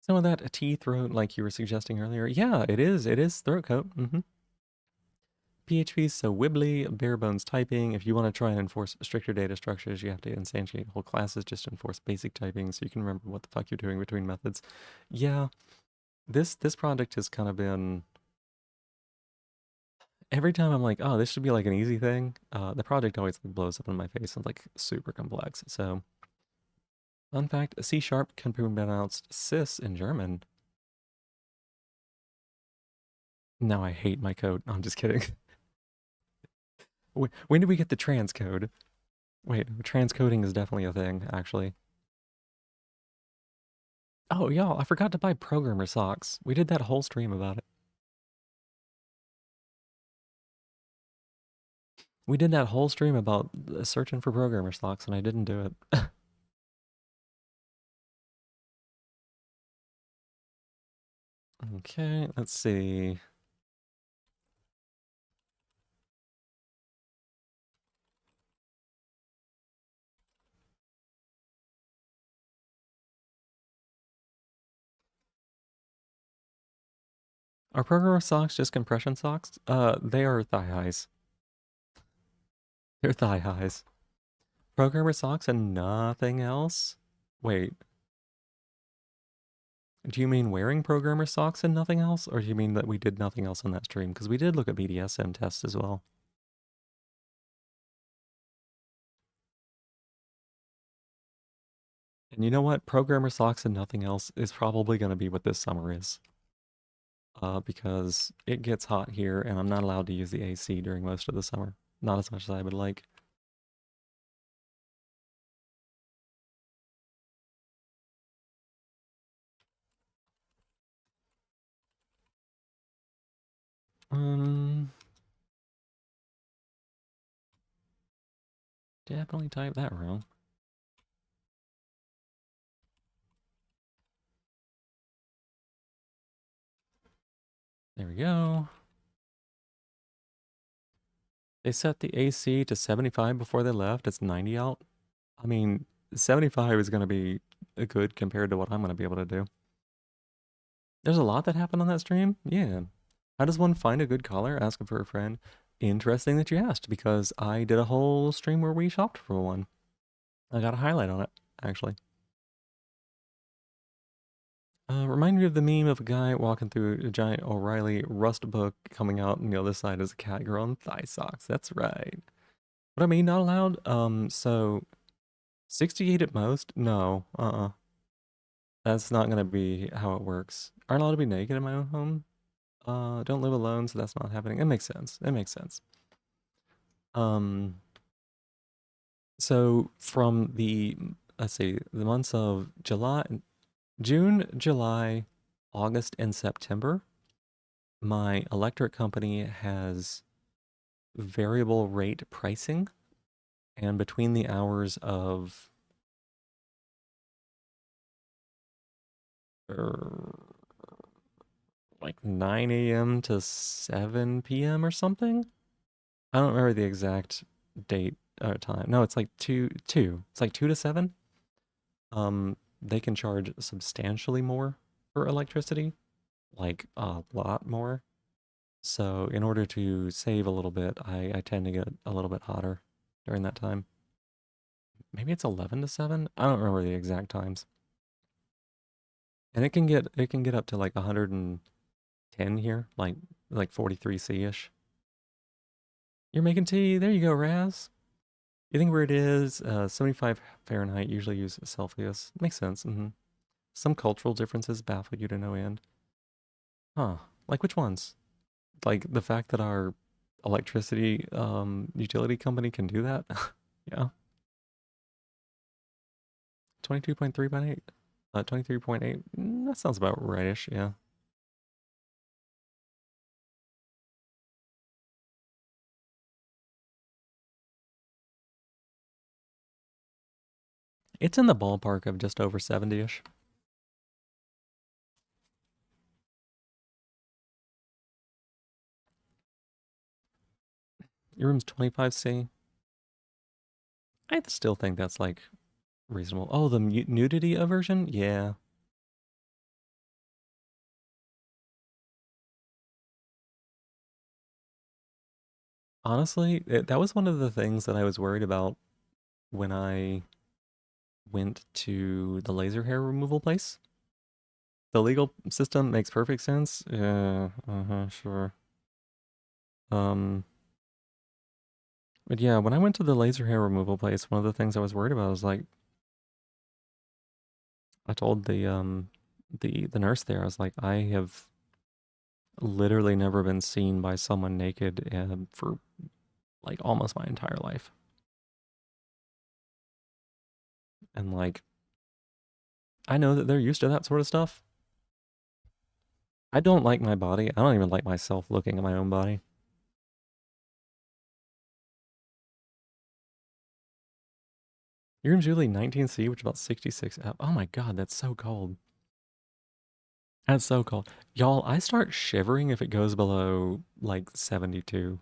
S2: Some of that tea throat, like you were suggesting earlier. Yeah, it is. It is throat coat. PHP is so wibbly, bare bones typing. If you want to try and enforce stricter data structures, you have to instantiate whole classes just to enforce basic typing so you can remember what the fuck you're doing between methods. Yeah, this project has kind of been every time I'm like, oh, this should be like an easy thing. The project always like, blows up in my face and like super complex. So, fun fact: C sharp can be pronounced cis in German. Now I hate my code. No, I'm just kidding. When did we get the transcode? Wait, transcoding is definitely a thing, actually. Oh, y'all, I forgot to buy programmer socks. We did that whole stream about it. We did that whole stream about searching for programmer stocks, and I didn't do it. Okay, let's see. Are programmer socks just compression socks? They are thigh highs. They're thigh highs. Programmer socks and nothing else? Wait, do you mean wearing programmer socks and nothing else? Or do you mean that we did nothing else on that stream? Because we did look at BDSM tests as well. And you know what? Programmer socks and nothing else is probably going to be what this summer is. Because it gets hot here and I'm not allowed to use the AC during most of the summer. Not as much as I would like. Definitely typed that wrong. There we go. They set the AC to 75 before they left. It's 90 out. I mean, 75 is going to be good compared to what I'm going to be able to do. There's a lot that happened on that stream. Yeah. How does one find a good collar? Asking for a friend. Interesting that you asked, because I did a whole stream where we shopped for one. I got a highlight on it, actually. Remind me of the meme of a guy walking through a giant O'Reilly rust book coming out, and the other side is a cat girl in thigh socks. That's right. What I mean, not allowed? So 68 at most? No. That's not gonna be how it works. Aren't allowed to be naked in my own home? Don't live alone, so that's not happening. It makes sense. It makes sense. So from the, let's see, the months of June, July, August, and September, my electric company has variable rate pricing, and between the hours of like 9 a.m. to 7 p.m. or something. I don't remember the exact date or time. No, it's like two. It's like 2 to 7. They can charge substantially more for electricity, like a lot more. So in order to save a little bit, I tend to get a little bit hotter during that time. Maybe it's 11 to 7. I don't remember the exact times. And it can get up to like 110 here, like 43C-ish. You're making tea. There you go, Raz. You think where it is, 75 Fahrenheit, usually use Celsius. Makes sense. Some cultural differences baffle you to no end. Huh. Like which ones? Like the fact that our electricity utility company can do that? Yeah. 22.3.8. 23.8. That sounds about rightish, yeah. It's in the ballpark of just over 70-ish. Your room's 25C. I still think that's like reasonable. Oh, the nudity aversion? Yeah. Honestly, that was one of the things that I was worried about when I went to the laser hair removal place. The legal system makes perfect sense. Yeah, sure. Um, but yeah, when I went to the laser hair removal place, one of the things I was worried about was like, I told the nurse there, I was like, I have literally never been seen by someone naked for like almost my entire life. And like, I know that they're used to that sort of stuff. I don't like my body. I don't even like myself looking at my own body. Your room's usually 19C, which is about 66 F. Oh my god, that's so cold. That's so cold. Y'all, I start shivering if it goes below like 72.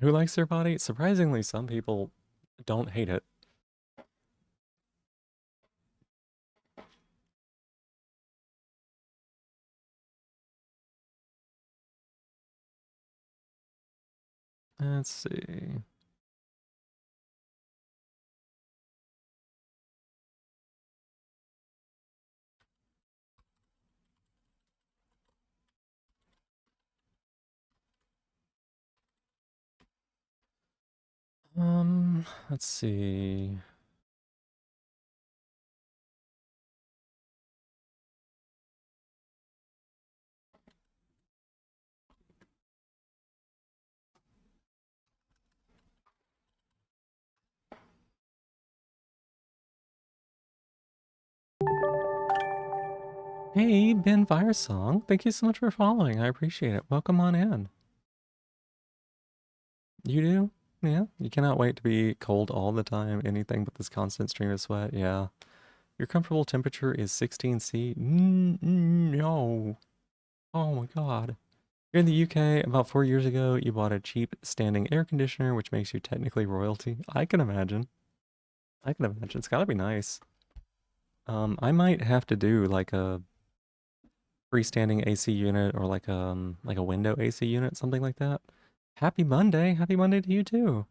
S2: Who likes their body? Surprisingly, some people don't hate it. Let's see. Let's see. Hey, Ben Firesong. Thank you so much for following. I appreciate it. Welcome on in. You do? Yeah. You cannot wait to be cold all the time. Anything but this constant stream of sweat. Yeah. Your comfortable temperature is 16C. No. Oh my god. You're in the UK. About 4 years ago, you bought a cheap standing air conditioner, which makes you technically royalty. I can imagine. I can imagine. It's gotta be nice. I might have to do like a freestanding AC unit or like a window AC unit, something like that. Happy Monday. Happy Monday to you too.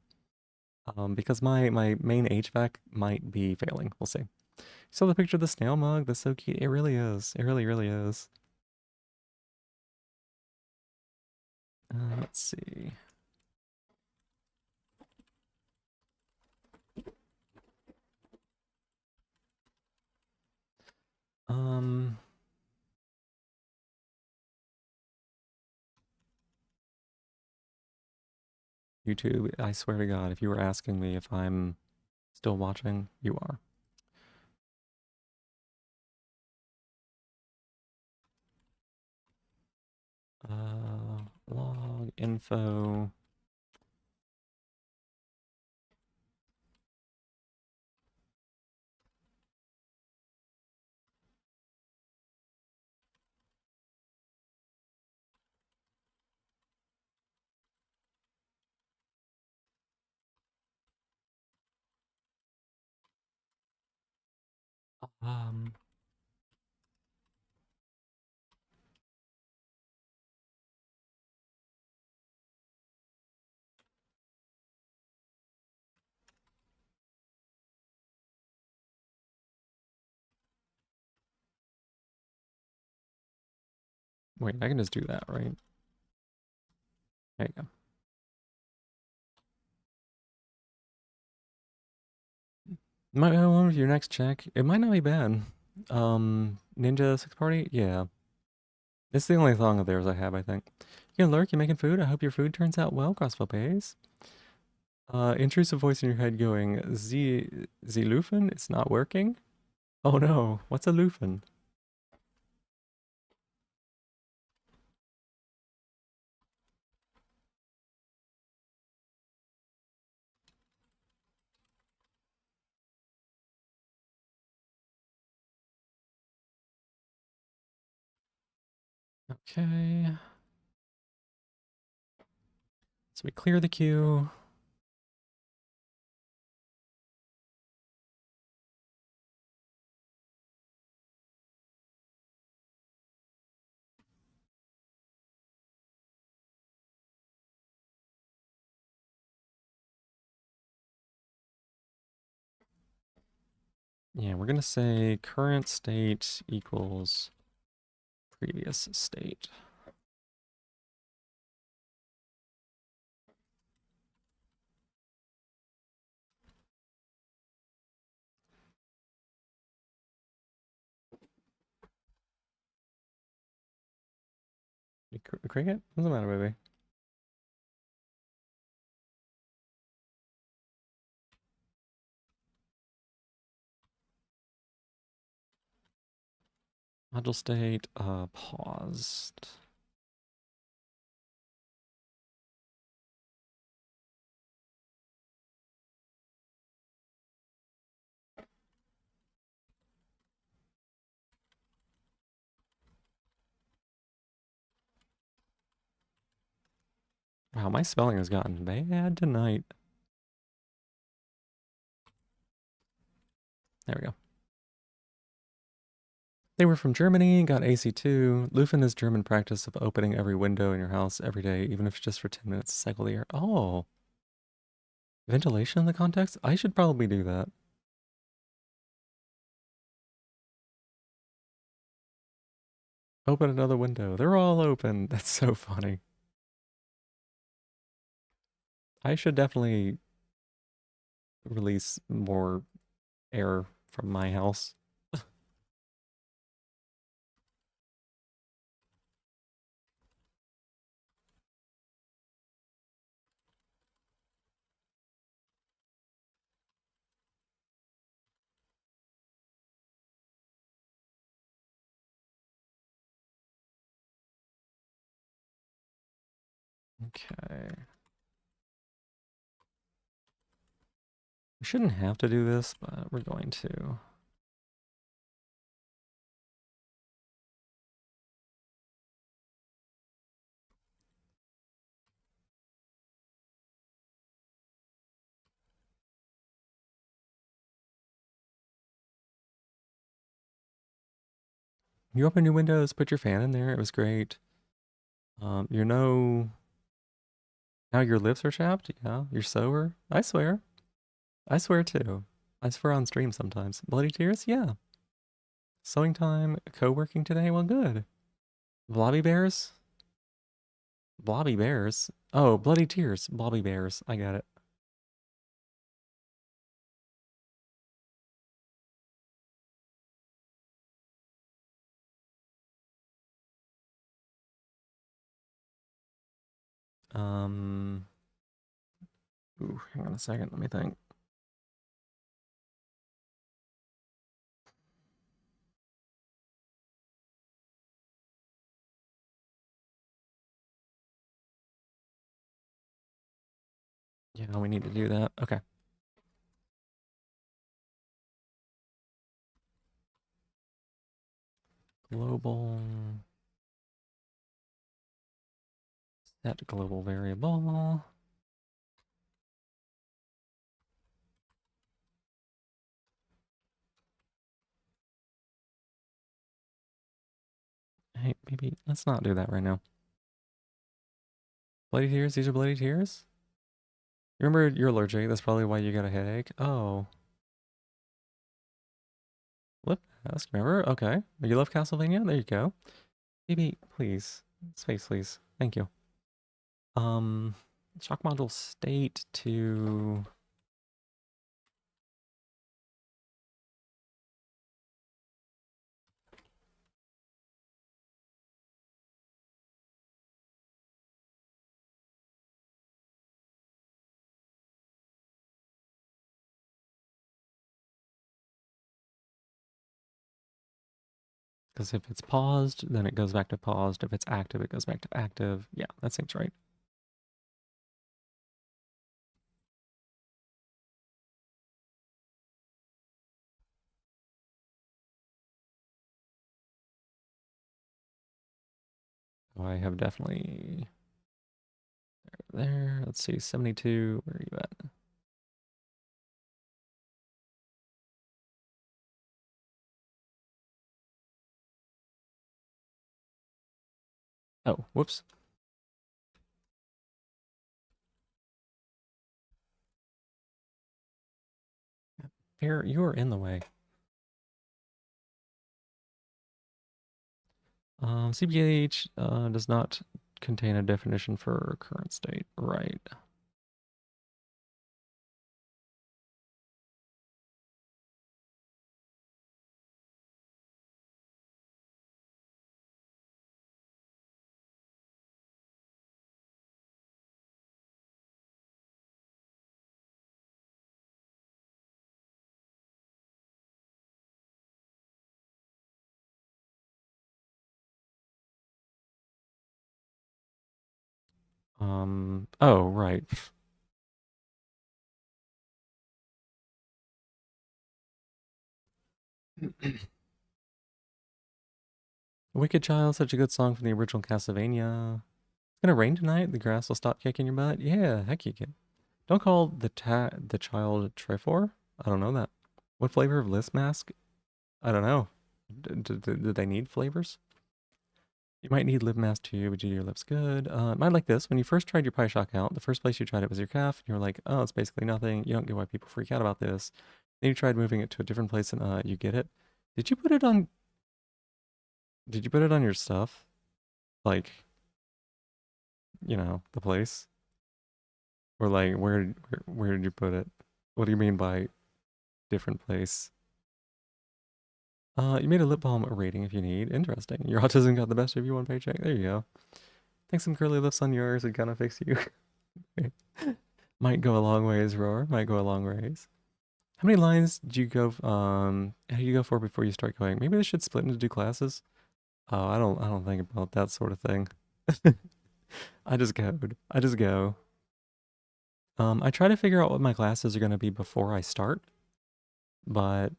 S2: Because my main HVAC might be failing. We'll see. You saw the picture of the snail mug? That's so cute. It really is. It really, really is. Let's see. Um, YouTube, I swear to God, if you were asking me if I'm still watching, you are. Log info. Um, Wait, I can just do that, right? There you go. Might have one with your next check. It might not be bad. Ninja Six Party? Yeah. It's the only song of theirs I have, I think. You can lurk, you making food? I hope your food turns out well, Crossbow Pays. Intrusive voice in your head going, Z Lufen? It's not working? Oh no, what's a Lufen? Okay. So we clear the queue. Yeah, we're gonna say current state equals previous state. Cricket? What's the matter, baby? Module state, paused. Wow, my spelling has gotten bad tonight. There we go. They were from Germany, got AC2. Lufen is German practice of opening every window in your house every day, even if it's just for 10 minutes to cycle the air. Oh, ventilation in the context? I should probably do that. Open another window. They're all open. That's so funny. I should definitely release more air from my house. Okay. We shouldn't have to do this, but we're going to. You open your windows, put your fan in there. It was great. You know, now your lips are chapped. Yeah, you're sober. I swear. I swear too. I swear on stream sometimes. Bloody tears? Yeah. Sewing time, co-working today? Well, good. Blobby bears? Blobby bears? Oh, bloody tears. Blobby bears. I got it. Um, ooh, hang on a second. Let me think. Yeah, we need to do that. Okay. Global. Set global variable. Hey, maybe let's not do that right now. Bloody tears? These are bloody tears? You remember you're allergic. That's probably why you got a headache. Oh. Lip mask, remember? Okay. You love Castlevania? There you go. Maybe, please. Space, please. Thank you. Shock module state to... Because if it's paused, then it goes back to paused. If it's active, it goes back to active. Yeah, that seems right. I have definitely... There, let's see, 72, where are you at? Oh, whoops. Here, you're in the way. CBH does not contain a definition for current state. Right. Oh, right. Wicked Child, such a good song from the original Castlevania. gonna rain tonight. The grass will stop kicking your butt. Yeah, heck you can. Don't call the child Trefor. I don't know that. What flavor of lip mask? I don't know. Do they need flavors? You might need lip mask too, but do your lips good. Might like this. When you first tried your PiShock out, the first place you tried it was your calf, and you were like, oh, it's basically nothing. You don't get why people freak out about this. Then you tried moving it to a different place, and you get it. Did you put it on? Did you put it on your stuff? Like, the place, or like where did you put it? What do you mean by different place? You made a lip balm rating if you need. Interesting. Your autism got the best of you one paycheck. There you go. Think some curly lips on yours would kind of fix you. Might go a long ways, Roar. Might go a long ways. How many lines do you go? How do you go for before you start going? Maybe they should split into two classes. Oh, I don't think about that sort of thing. I just go. I just go. I try to figure out what my classes are going to be before I start, but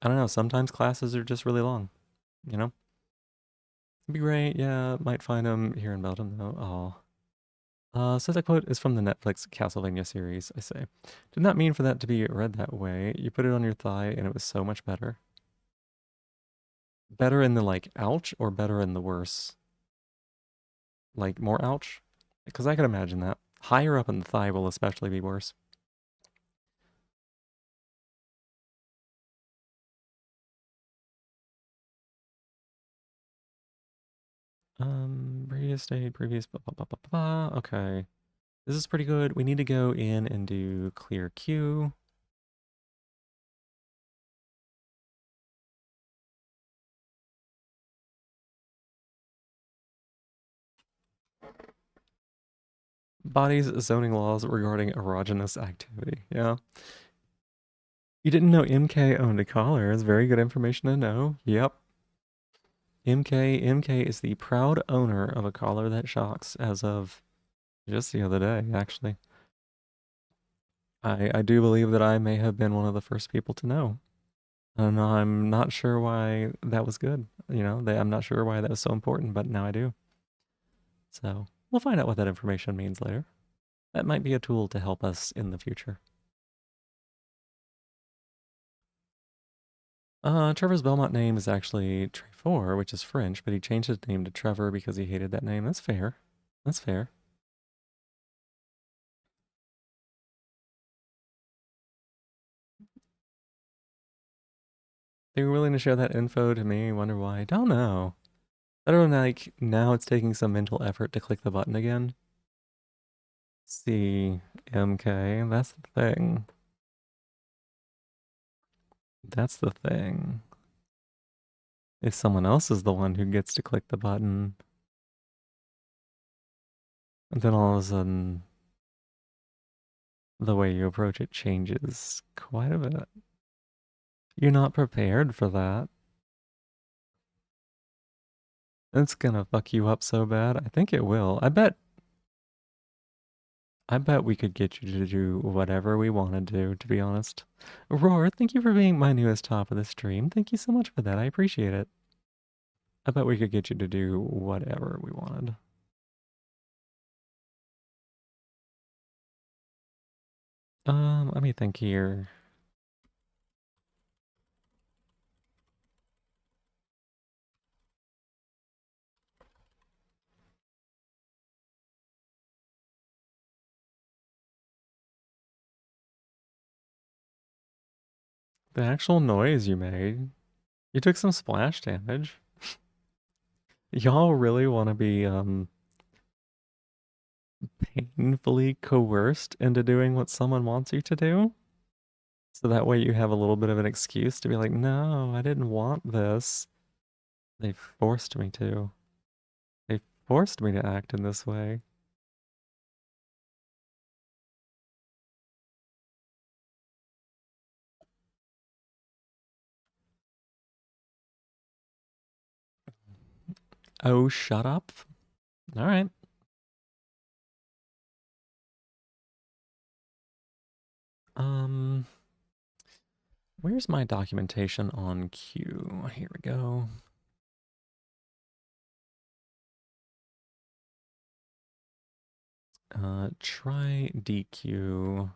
S2: I don't know. Sometimes classes are just really long, you know? It'd be great. Yeah, might find them here in Belgium though. Oh. So that quote is from the Netflix Castlevania series, I say. Did not mean for that to be read that way. You put it on your thigh and it was so much better. Better in the like ouch or better in the worse? Like more ouch? Because I can imagine that. Higher up in the thigh will especially be worse. Previous state, previous blah, blah, blah, blah, blah. Okay. This is pretty good. We need to go in and do clear queue. Body's zoning laws regarding erogenous activity. Yeah. You didn't know MK owned a collar. It's very good information to know. Yep. MK is the proud owner of a collar that shocks as of just the other day, actually. I do believe that I may have been one of the first people to know. And I'm not sure why that was good. I'm not sure why that was so important, but now I do. So we'll find out what that information means later. That might be a tool to help us in the future. Trevor's Belmont name is actually Trefor, which is French, but he changed his name to Trevor because he hated that name. That's fair. That's fair. They were willing to share that info to me. Wonder why. I don't know. I don't know, like, now it's taking some mental effort to click the button again. See, MK, that's the thing. That's the thing. If someone else is the one who gets to click the button, and then all of a sudden, the way you approach it changes quite a bit. You're not prepared for that. It's gonna fuck you up so bad. I think it will. I bet we could get you to do whatever we want to do, to be honest. Roar, thank you for being my newest top of the stream. Thank you so much for that. I appreciate it. I bet we could get you to do whatever we wanted. Let me think here. The actual noise you made. You took some splash damage. Y'all really want to be, painfully coerced into doing what someone wants you to do? So that way you have a little bit of an excuse to be like, no, I didn't want this. They forced me to. They forced me to act in this way. Oh, shut up. All right. Where's my documentation on Q? Here we go. Try DQ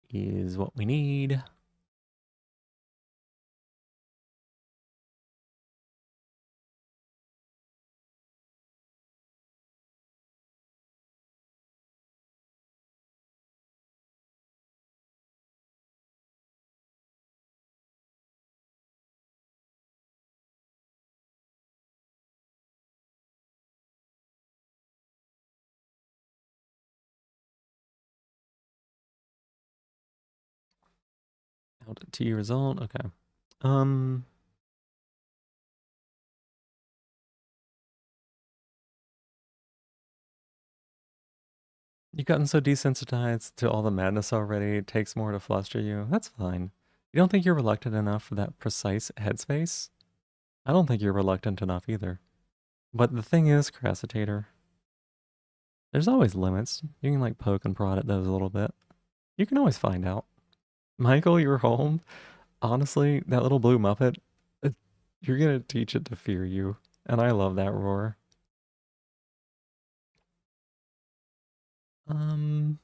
S2: is what we need. T result. Okay. You've gotten so desensitized to all the madness already, it takes more to fluster you. That's fine. You don't think you're reluctant enough for that precise headspace? I don't think you're reluctant enough either. But the thing is, Crassitator, there's always limits. You can like poke and prod at those a little bit. You can always find out. Michael, you're home. Honestly, that little blue Muppet, you're gonna teach it to fear you. And I love that roar. You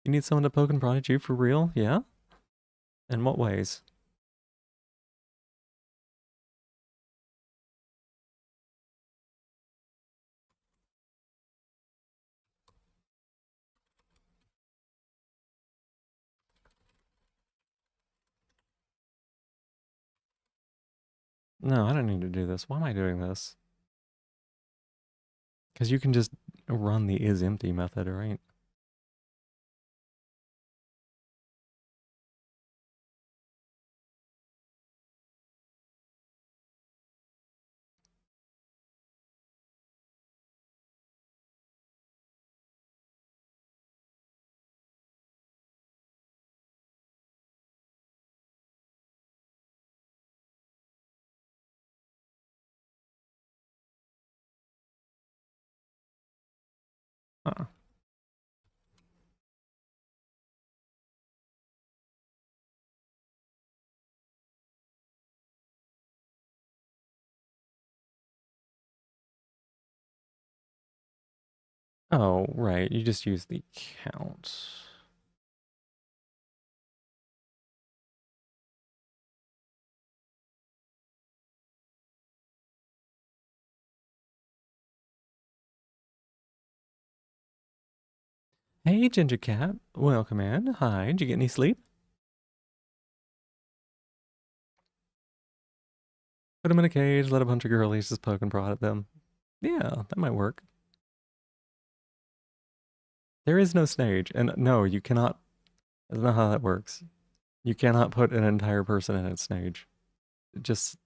S2: need someone to poke and prod at you for real? Yeah? In what ways? No, I don't need to do this. Why am I doing this? Because you can just run the is empty method, right? Uh-uh. Oh, right. You just use the count. Hey, Ginger Cat. Welcome in. Hi. Did you get any sleep? Put them in a cage, let a bunch of girlies just poke and prod at them. Yeah, that might work. There is no stage, and no, you cannot. That's not how that works. You cannot put an entire person in a stage. Just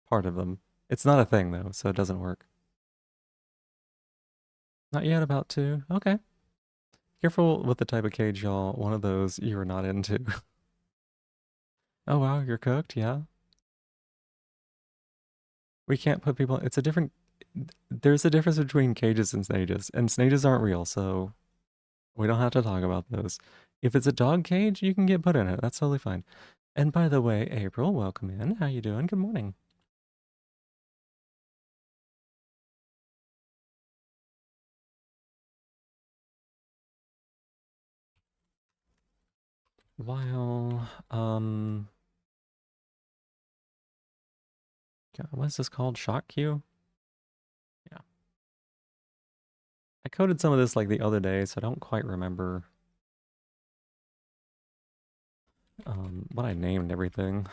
S2: part of them. It's not a thing, though, so it doesn't work. Not yet, about to. Okay. Careful with the type of cage, y'all. One of those you are not into. Oh, wow, you're cooked? Yeah. We can't put people. It's a different. There's a difference between cages and stages aren't real, so we don't have to talk about those. If it's a dog cage, you can get put in it. That's totally fine. And by the way, April, welcome in. How you doing? Good morning. While, God, what's this called? Shock queue? Yeah. I coded some of this like the other day, so I don't quite remember what I named everything.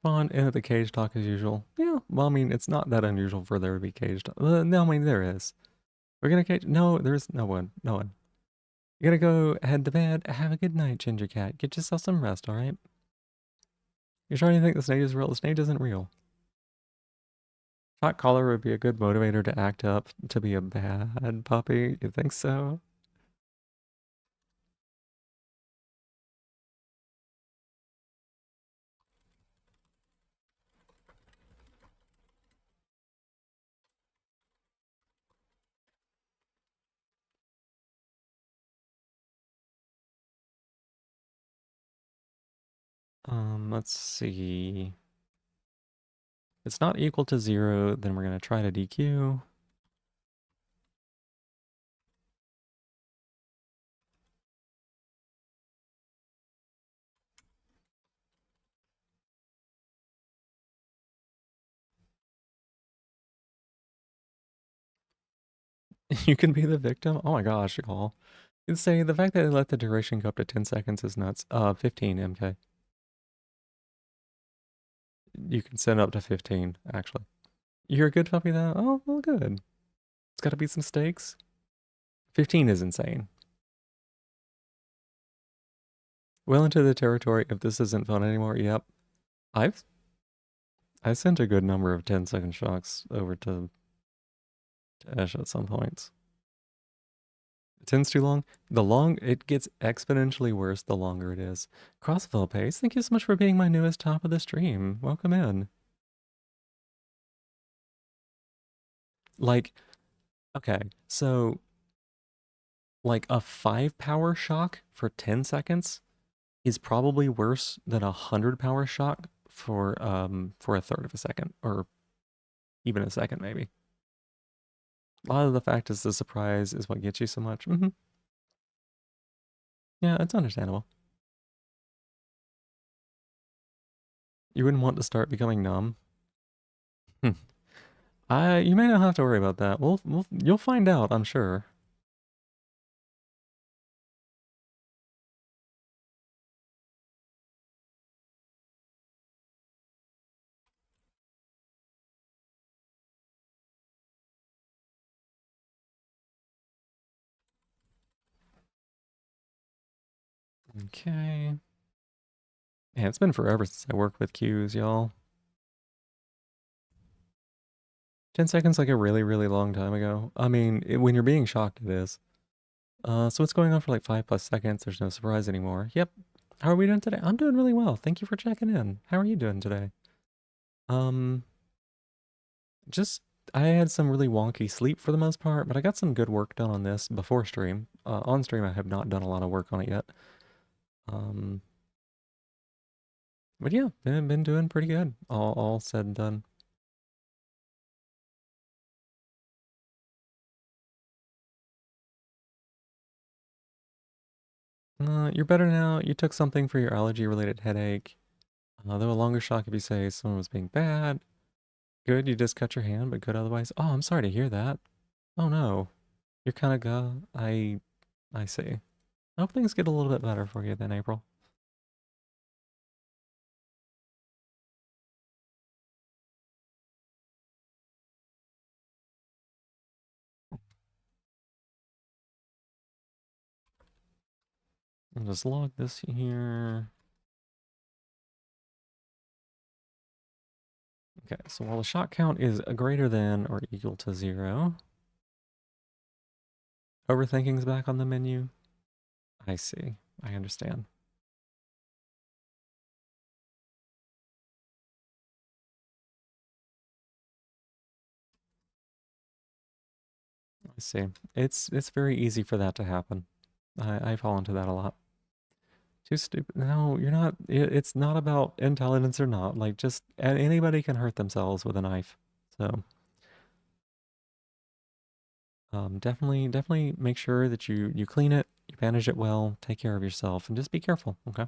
S2: Spawn in at the cage talk as usual. Yeah, well, I mean, it's not that unusual for there to be cage talk. No, I mean, there is. We're gonna cage. No, there's no one. No one. You're gonna go head to bed. Have a good night, Ginger Cat. Get yourself some rest, alright? You're trying to think the snake is real. The snake isn't real. Shot collar would be a good motivator to act up to be a bad puppy. You think so? Let's see. If it's not equal to 0, then we're going to try to DQ. You can be the victim? Oh my gosh, y'all. You'd say the fact that they let the duration go up to 10 seconds is nuts. 15 MK. You can send up to 15, actually. You're a good puppy though? Oh, well, good. It's got to be some stakes. 15 is insane. Well into the territory if this isn't fun anymore. Yep. I've I sent a good number of 10-second shocks over to Ash at some points. 10's too long. It gets exponentially worse the longer it is. Crossville Pace, thank you so much for being my newest top of the stream. Welcome in. Like, okay, so like a 5 power shock for 10 seconds is probably worse than a 100 power shock for a third of a second or even a second maybe. A lot of the fact is the surprise is what gets you so much. Yeah, it's understandable. You wouldn't want to start becoming numb. You may not have to worry about that. You'll find out, I'm sure. Okay. Yeah, it's been forever since I worked with cues, y'all. 10 seconds like a really, really long time ago. I mean, when you're being shocked, it is. So it's going on for like 5+ seconds. There's no surprise anymore. Yep. How are we doing today? I'm doing really well. Thank you for checking in. How are you doing today? Um, just I had some really wonky sleep for the most part, but I got some good work done on this before stream. On stream, I have not done a lot of work on it yet. Um, but yeah, been doing pretty good. All said and done. You're better now. You took something for your allergy-related headache. Though a longer shock if you say someone was being bad. Good, you just cut your hand, but good otherwise. Oh, I'm sorry to hear that. Oh no, you're kind of I see. I hope things get a little bit better for you then, April. I'll just log this here. Okay, so while the shot count is greater than or equal to 0, overthinking's back on the menu. I see. I understand. I see. It's very easy for that to happen. I fall into that a lot. Too stupid. No, you're not. It's not about intelligence or not. Like, just anybody can hurt themselves with a knife. So, definitely make sure that you clean it, you manage it well, take care of yourself, and just be careful. Okay.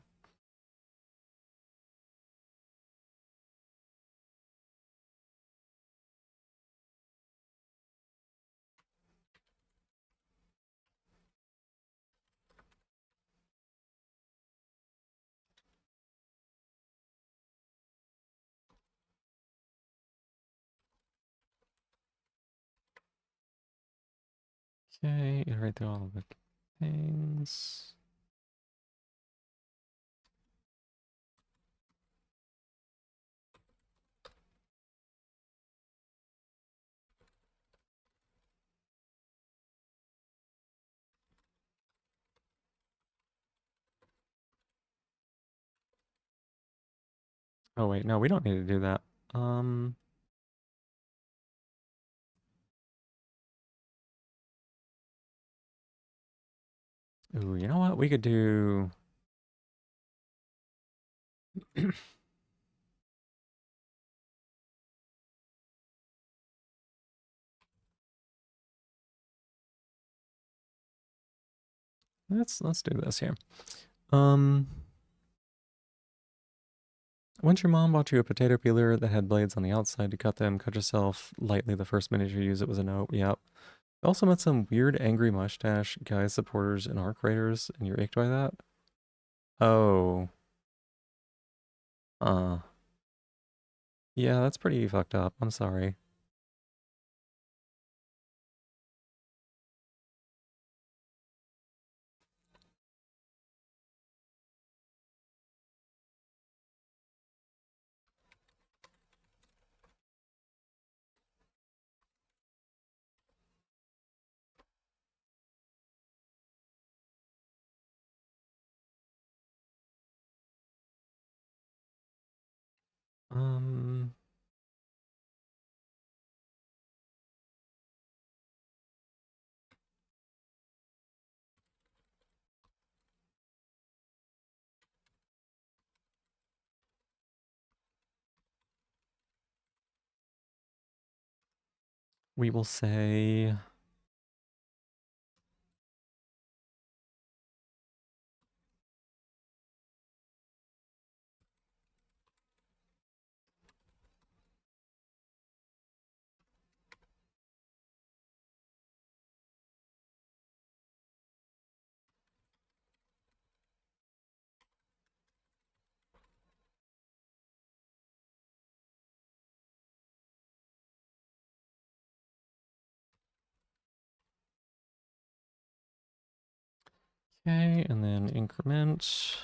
S2: Okay. Iterate through all of the things. Oh wait, no, we don't need to do that. Um. Ooh, you know what? We could do. Let's do this here. Once your mom bought you a potato peeler that had blades on the outside to cut them, cut yourself lightly the first minute you use it was a no. Yep. I also met some weird angry mustache guys supporters and arc raiders, and you're icked by that? Oh. Yeah, that's pretty fucked up. I'm sorry. Um, we will say okay, and then increment.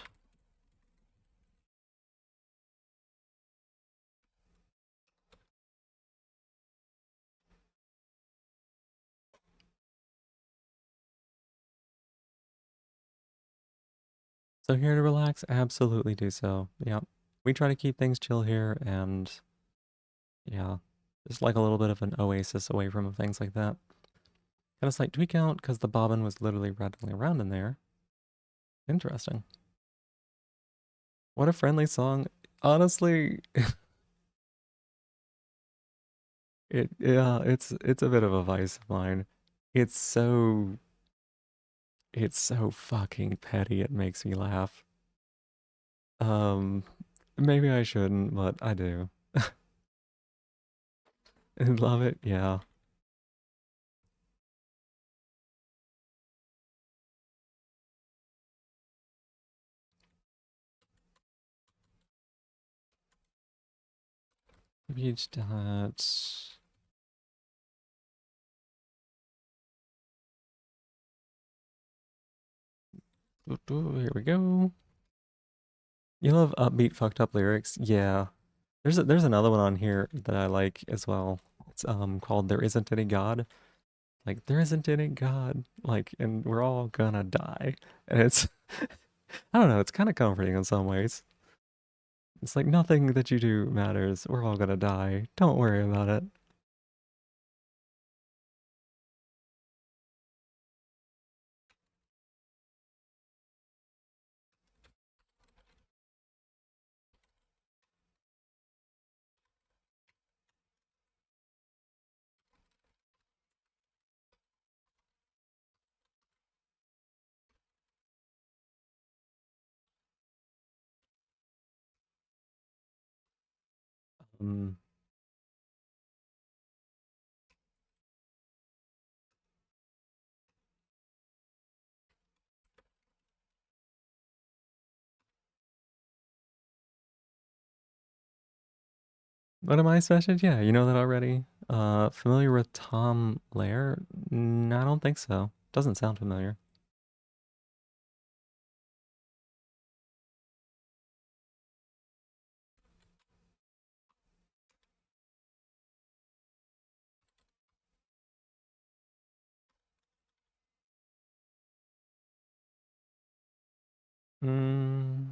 S2: So here to relax, absolutely do so. Yep. We try to keep things chill here, and yeah, just like a little bit of an oasis away from things like that. Got a slight tweak out because the bobbin was literally rattling around in there. Interesting. What a friendly song. Honestly, it's a bit of a vice of mine. It's so it's so fucking petty. It makes me laugh. Um, maybe I shouldn't, but I do. I love it. Yeah. Beach dot. Here we go. You love upbeat, fucked up lyrics? Yeah. There's another one on here that I like as well. It's called "There Isn't Any God." Like there isn't any God. Like, and we're all gonna die. And it's I don't know. It's kind of comforting in some ways. It's like nothing that you do matters. We're all gonna die. Don't worry about it. Um, what am I special? Yeah, you know that already. Familiar with Tom Lair? I don't think so. Doesn't sound familiar. Mm,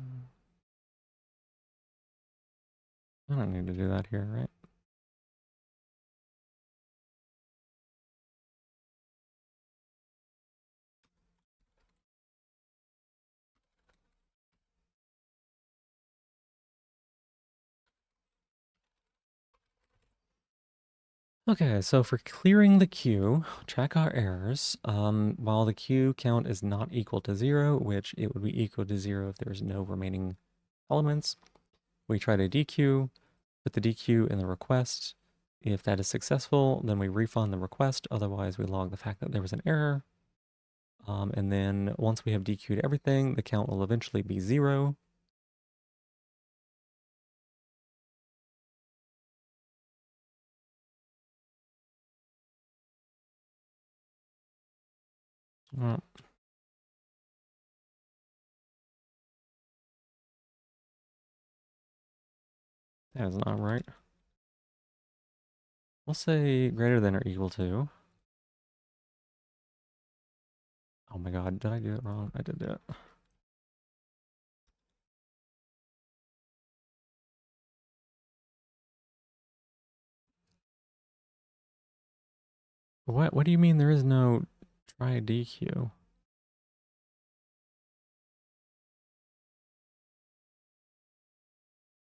S2: I don't need to do that here, right? Okay, so for clearing the queue, check our errors. While the queue count is not equal to 0, which it would be equal to 0 if there's no remaining elements, we try to dequeue, put the dequeue in the request. If that is successful, then we refund the request. Otherwise, we log the fact that there was an error. And then once we have dequeued everything, the count will eventually be 0. Uh, that is not right. We'll say greater than or equal to. Oh my god, did I do it wrong? I did it. What do you mean there is no try DQ?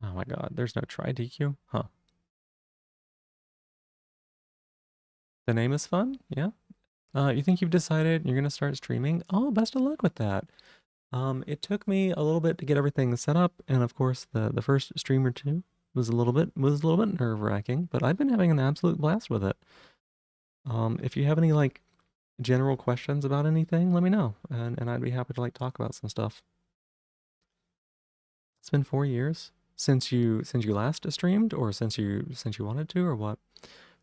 S2: Oh my god, there's no try DQ? Huh. The name is fun? Yeah. You think you've decided you're gonna start streaming? Oh, best of luck with that. It took me a little bit to get everything set up, and of course the first stream or two was a little bit nerve-wracking, but I've been having an absolute blast with it. If you have any like general questions about anything, let me know, and I'd be happy to like talk about some stuff. It's been 4 years since you last streamed, or since you wanted to, or what?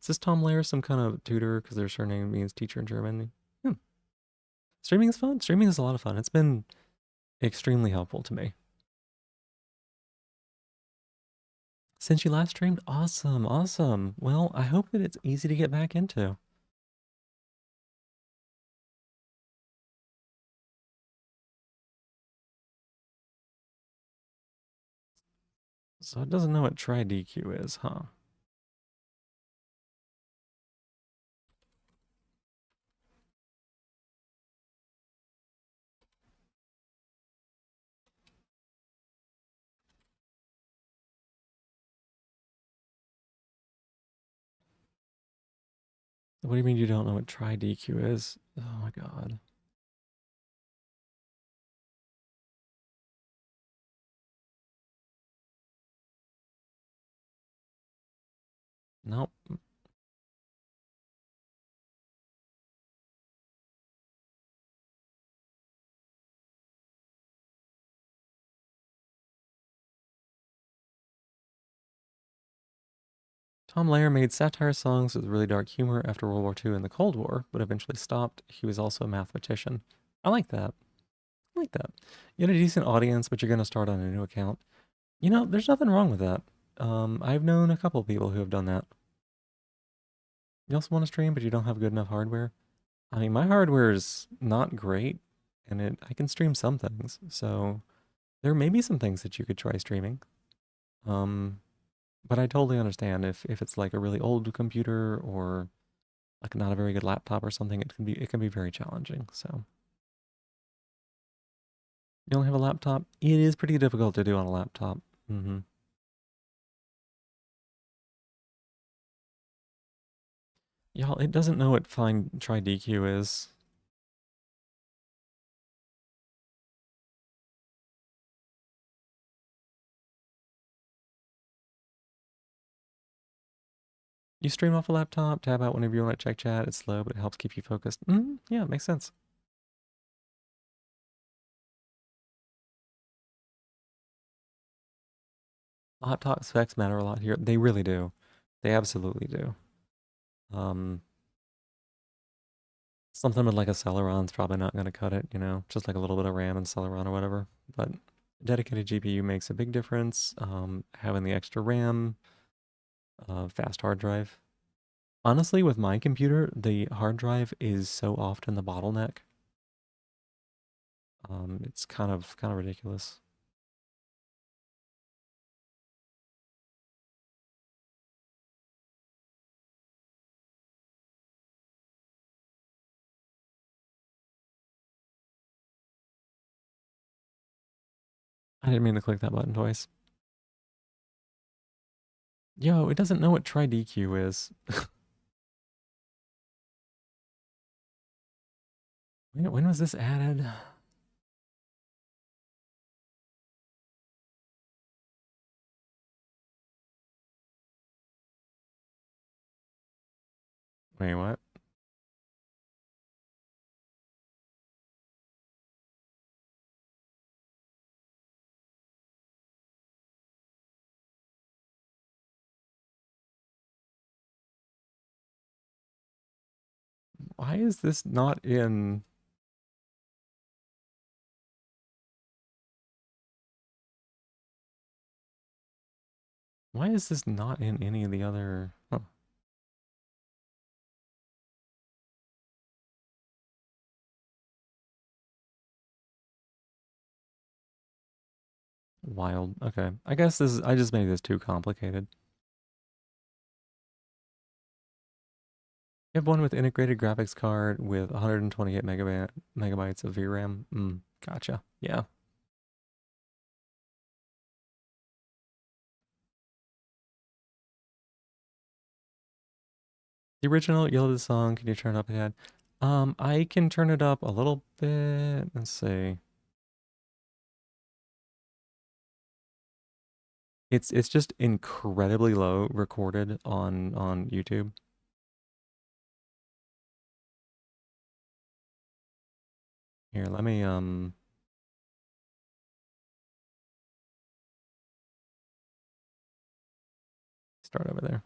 S2: Is this Tom Lair some kind of tutor because their surname means teacher in German? Hmm. Streaming is fun. Streaming is a lot of fun. It's been extremely helpful to me. Since you last streamed, awesome, awesome. Well, I hope that it's easy to get back into. So it doesn't know what try DQ is, huh? What do you mean you don't know what try DQ is? Oh my god. Nope. Tom Lehrer made satire songs with really dark humor after World War II and the Cold War, but eventually stopped. He was also a mathematician. I like that. I like that. You had a decent audience, but you're going to start on a new account. You know, there's nothing wrong with that. I've known a couple of people who have done that. You also want to stream, but you don't have good enough hardware. I mean, my hardware is not great, and I can stream some things. So there may be some things that you could try streaming. Um, but I totally understand if it's like a really old computer or like not a very good laptop or something, it can be very challenging. So you don't have a laptop? It is pretty difficult to do on a laptop. Mm-hmm. Y'all, it doesn't know what find try DQ is. You stream off a laptop, tab out whenever you want to check chat. It's slow, but it helps keep you focused. Yeah, it makes sense. Laptop specs matter a lot here. They really do. They absolutely do. Um, Something with like a Celeron's probably not going to cut it, just like a little bit of RAM and Celeron or whatever. But dedicated GPU makes a big difference. Having the extra RAM, fast hard drive. Honestly, with my computer, the hard drive is so often the bottleneck. It's kind of ridiculous. I didn't mean to click that button twice. Yo, it doesn't know what try DQ is. When was this added? Wait, what? Why is this not in? Why is this not in any of the other? Huh. Wild. Okay. I guess this is, I just made this too complicated. You have one with integrated graphics card with 128 megabytes of VRAM. Gotcha. Yeah. The original Yellow the Song, can you turn it up ahead? I can turn it up a little bit. Let's see. It's just incredibly low recorded on YouTube. Here, let me start over there.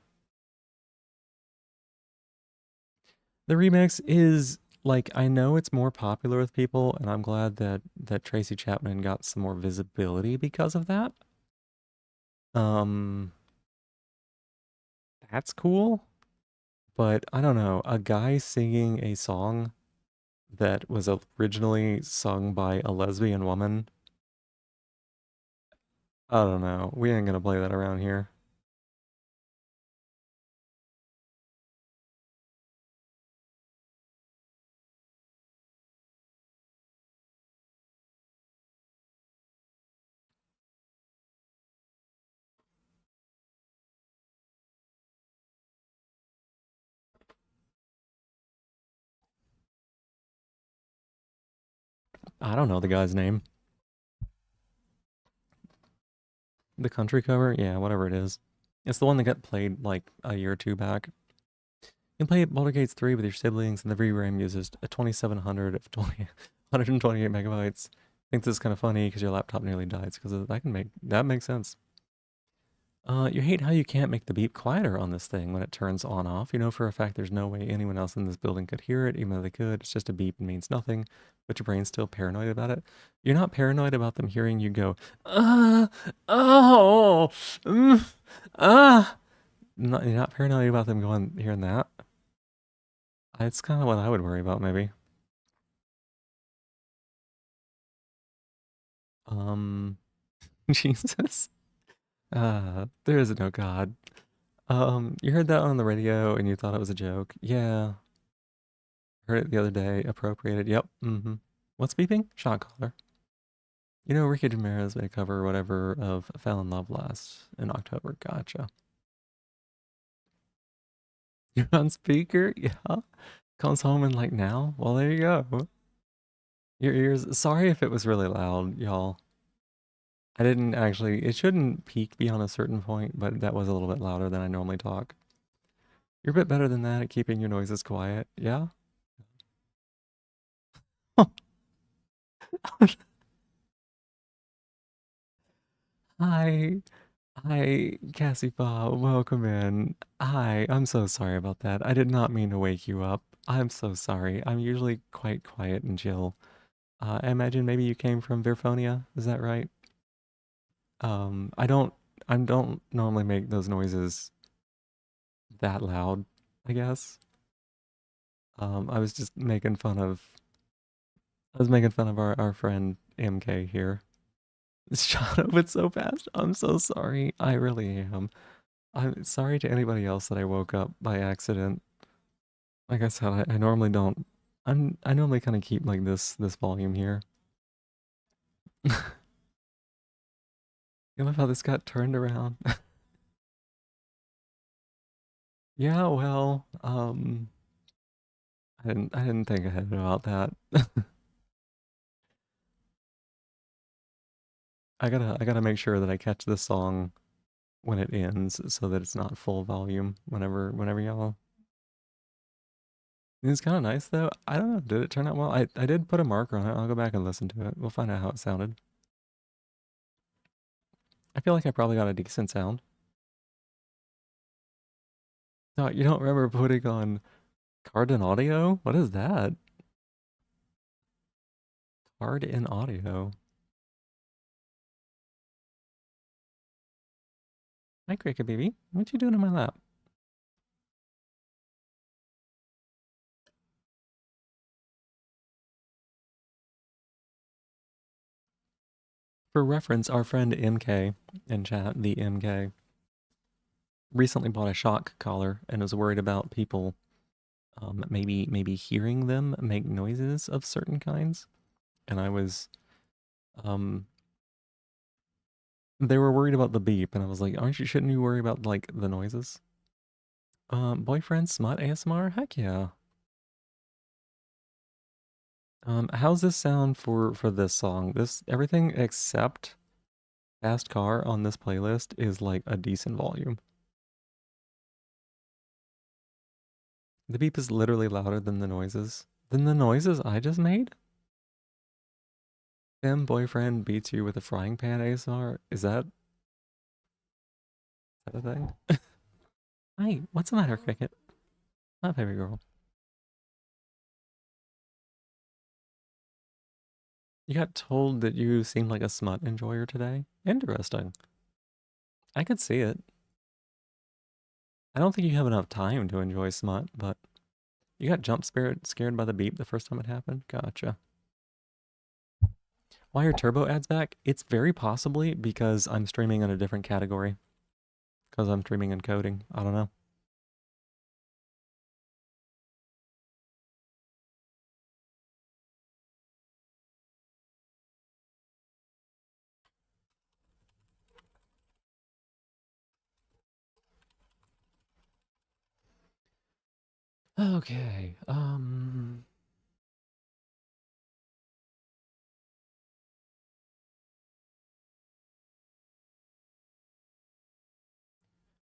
S2: The remix is like, I know it's more popular with people, and I'm glad that Tracy Chapman got some more visibility because of that. Um, that's cool, but I don't know, a guy singing a song that was originally sung by a lesbian woman. I don't know. We ain't gonna play that around here. I don't know the guy's name. The country cover? Yeah, whatever it is. It's the one that got played like a year or two back. You can play Baldur's Gate 3 with your siblings, and the VRAM uses a 2700 of 128 megabytes. I think this is kind of funny because your laptop nearly dies because that makes sense. You hate how you can't make the beep quieter on this thing when it turns on off. You know for a fact there's no way anyone else in this building could hear it, even though they could. It's just a beep and means nothing, but your brain's still paranoid about it. You're not paranoid about them hearing you go, oh, mm, ah. You're not paranoid about them hearing that. It's kind of what I would worry about, maybe. Um, Jesus. There is no God. You heard that on the radio and you thought it was a joke. Yeah, heard it the other day. Appropriated. Yep. What's beeping? Shot caller. You know, Ricky Ramirez made a cover or whatever of Fell in Love last in October. Gotcha. You're on speaker? Yeah. Comes home and like now? Well, there you go. Your ears. Sorry if it was really loud, y'all. I didn't actually, it shouldn't peak beyond a certain point, but that was a little bit louder than I normally talk. You're a bit better than that at keeping your noises quiet. Yeah? Hi. Hi, Cassiefa. Welcome in. Hi. I'm so sorry about that. I did not mean to wake you up. I'm so sorry. I'm usually quite quiet and chill. I imagine maybe you came from Virfonia. Is that right? I don't normally make those noises that loud, I guess. I was just making fun of I was making fun of our friend MK here. Shot up it so fast. I'm so sorry. I really am. I'm sorry to anybody else that I woke up by accident. Like I said, I normally don't. I normally kind of keep like this volume here. You love how this got turned around. Yeah, well, I didn't think ahead about that. I gotta make sure that I catch this song when it ends so that it's not full volume whenever y'all. It's kind of nice though. I don't know. Did it turn out well? I did put a marker on it. I'll go back and listen to it. We'll find out how it sounded. I feel like I probably got a decent sound. No, you don't remember putting on card in audio? What is that? Card in audio. Hi, Cricket Baby. What you doing in my lap? For reference, our friend MK in chat, the MK, recently bought a shock collar and was worried about people maybe hearing them make noises of certain kinds. And I was um they were worried about the beep, and I was like, shouldn't you worry about like the noises? Boyfriend smut ASMR? Heck yeah. How's this sound for this song? This everything except Fast Car on this playlist is like a decent volume. The beep is literally louder than the noises. Than the noises I just made? Fem boyfriend beats you with a frying pan ASMR? Is that a thing? Hi, what's the matter, Cricket? My baby girl. You got told that you seemed like a smut enjoyer today? Interesting. I could see it. I don't think you have enough time to enjoy smut, but you got scared by the beep the first time it happened? Gotcha. Why are turbo ads back? It's very possibly because I'm streaming in a different category. Because I'm streaming in coding. I don't know. Okay.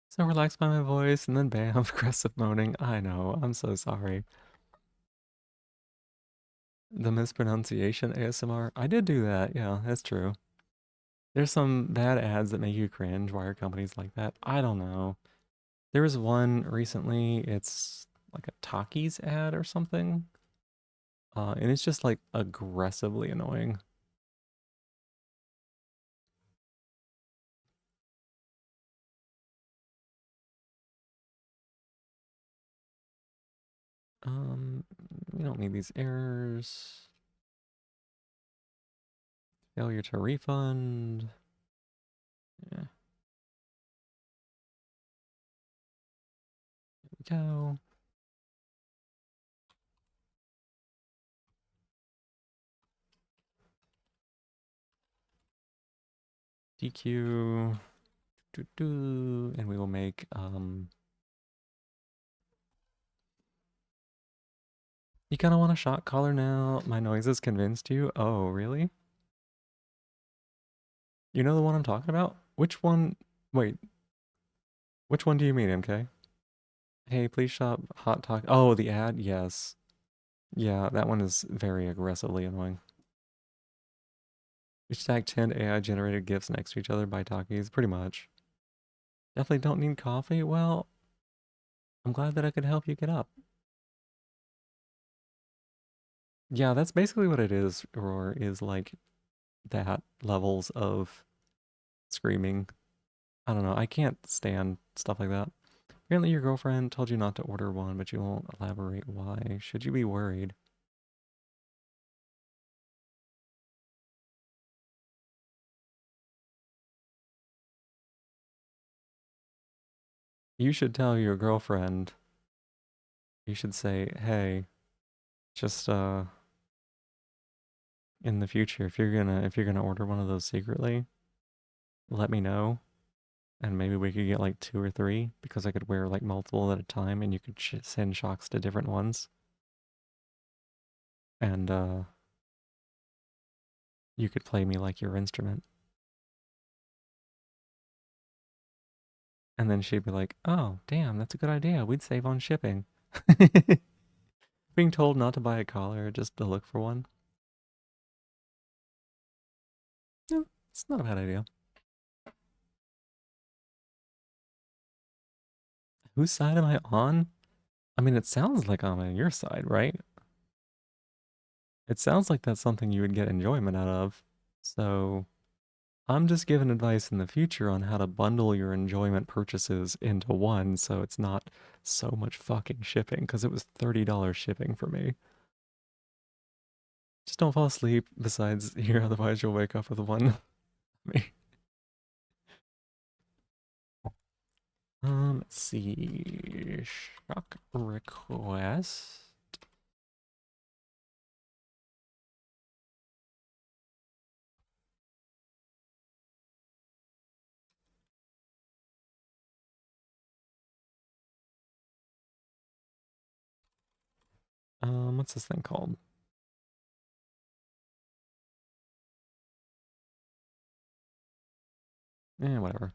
S2: So relaxed by my voice, and then bam, aggressive moaning. I know. I'm so sorry. The mispronunciation ASMR. I did do that. Yeah, that's true. There's some bad ads that make you cringe. Why are companies like that? I don't know. There was one recently. It's like a Takis ad or something. And it's just like aggressively annoying. Um, we don't need these errors. Failure to refund. Yeah, here we go. DQ. And we will make you kind of want a shot collar now? My noises convinced you? Oh, really? You know the one I'm talking about? Which one? Wait, which one do you mean, MK? Hey, please shop hot talk. Oh, the ad? Yes. Yeah, that one is very aggressively annoying. We should tag 10 AI generated GIFs next to each other by talkies, pretty much. Definitely don't need coffee. Well, I'm glad that I could help you get up. Yeah, that's basically what it is, Roar, is like that levels of screaming. I don't know. I can't stand stuff like that. Apparently your girlfriend told you not to order one, but you won't elaborate why. Should you be worried? You should tell your girlfriend. You should say, "Hey, just in the future, if you're gonna order one of those secretly, let me know, and maybe we could get like 2 or 3 because I could wear like multiple at a time, and you could send shocks to different ones." and you could play me like your instrument. And then she'd be like, oh, damn, that's a good idea. We'd save on shipping. Being told not to buy a collar, just to look for one. No, it's not a bad idea. Whose side am I on? I mean, it sounds like I'm on your side, right? It sounds like that's something you would get enjoyment out of. So I'm just giving advice in the future on how to bundle your enjoyment purchases into one so it's not so much fucking shipping, because it was $30 shipping for me. Just don't fall asleep besides here, otherwise you'll wake up with one. Let's see. Shock request. What's this thing called? Whatever.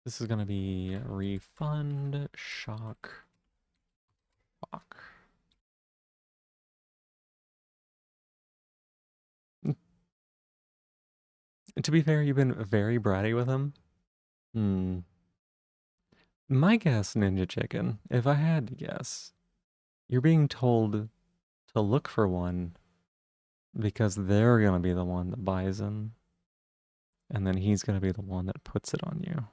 S2: This is gonna be refund shock. Fuck. To be fair, you've been very bratty with him. My guess, Ninja Chicken, if I had to guess, you're being told to look for one because they're gonna be the one that buys him, and then he's gonna be the one that puts it on you.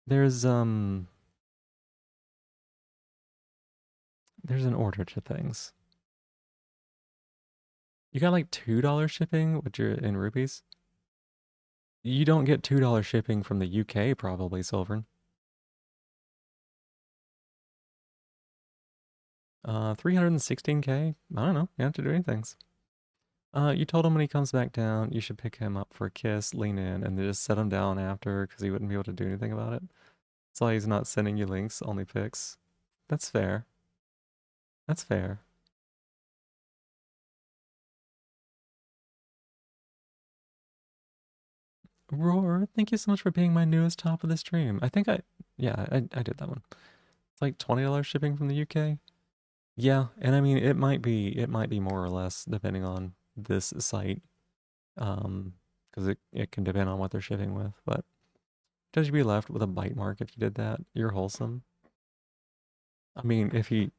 S2: There's an order to things. You got like $2 shipping, which are in rupees. You don't get $2 shipping from the UK, probably, Silvern. 316K. I don't know. You have to do anything. You told him when he comes back down, you should pick him up for a kiss, lean in, and then just set him down after because he wouldn't be able to do anything about it. That's why he's not sending you links, only pics. That's fair. That's fair. Roar, thank you so much for being my newest top of the stream. I think I did that one. It's like $20 shipping from the UK. Yeah, and I mean it might be more or less depending on this site. Because it can depend on what they're shipping with, but does you be left with a bite mark if you did that? You're wholesome. I mean, if he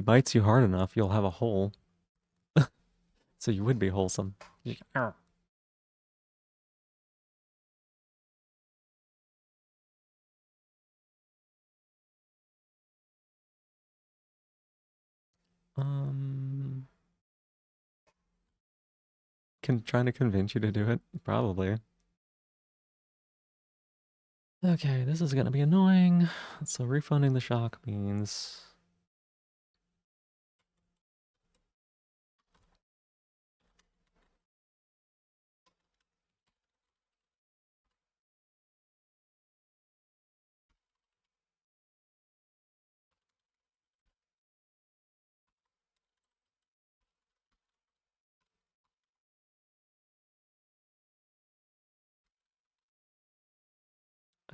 S2: bites you hard enough, you'll have a hole. So you would be wholesome. Um, trying to convince you to do it? Probably. Okay, this is gonna be annoying. So refunding the shock means...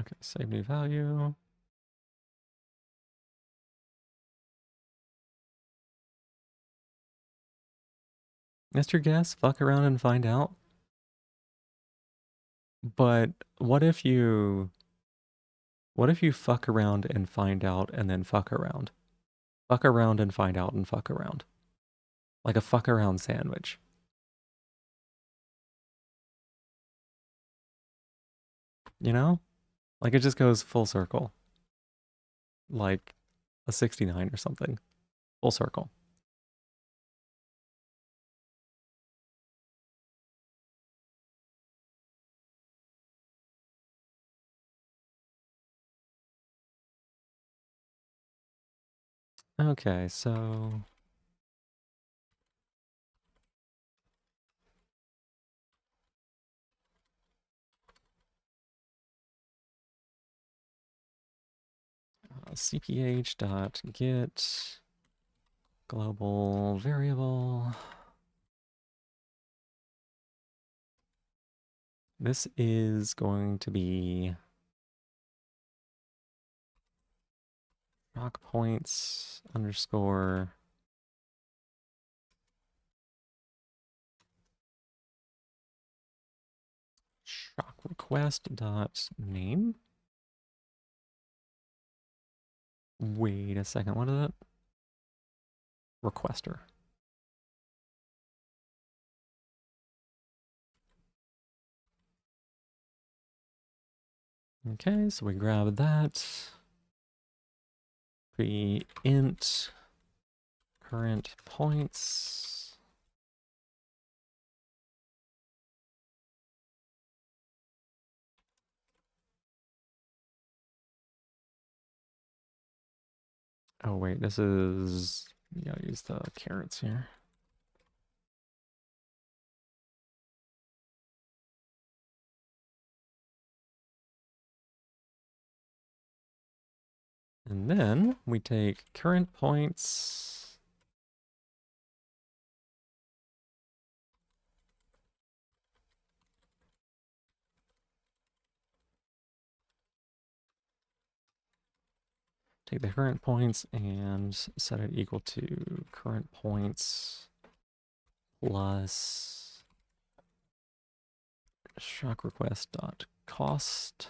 S2: Okay, save new value. That's your guess? Fuck around and find out? But what if you... What if you fuck around and find out and then fuck around? Fuck around and find out and fuck around. Like a fuck around sandwich. You know? Like it just goes full circle. Like a 69 or something. Full circle. Okay, so... cph dot get global variable. This is going to be rock points underscore shock request dot name. Wait a second, what is it? Requester. Okay, so we grab that. We int current points. Oh wait, this is, yeah, use the carrots here. And then we take current points. Take the current points and set it equal to current points plus shock request dot cost.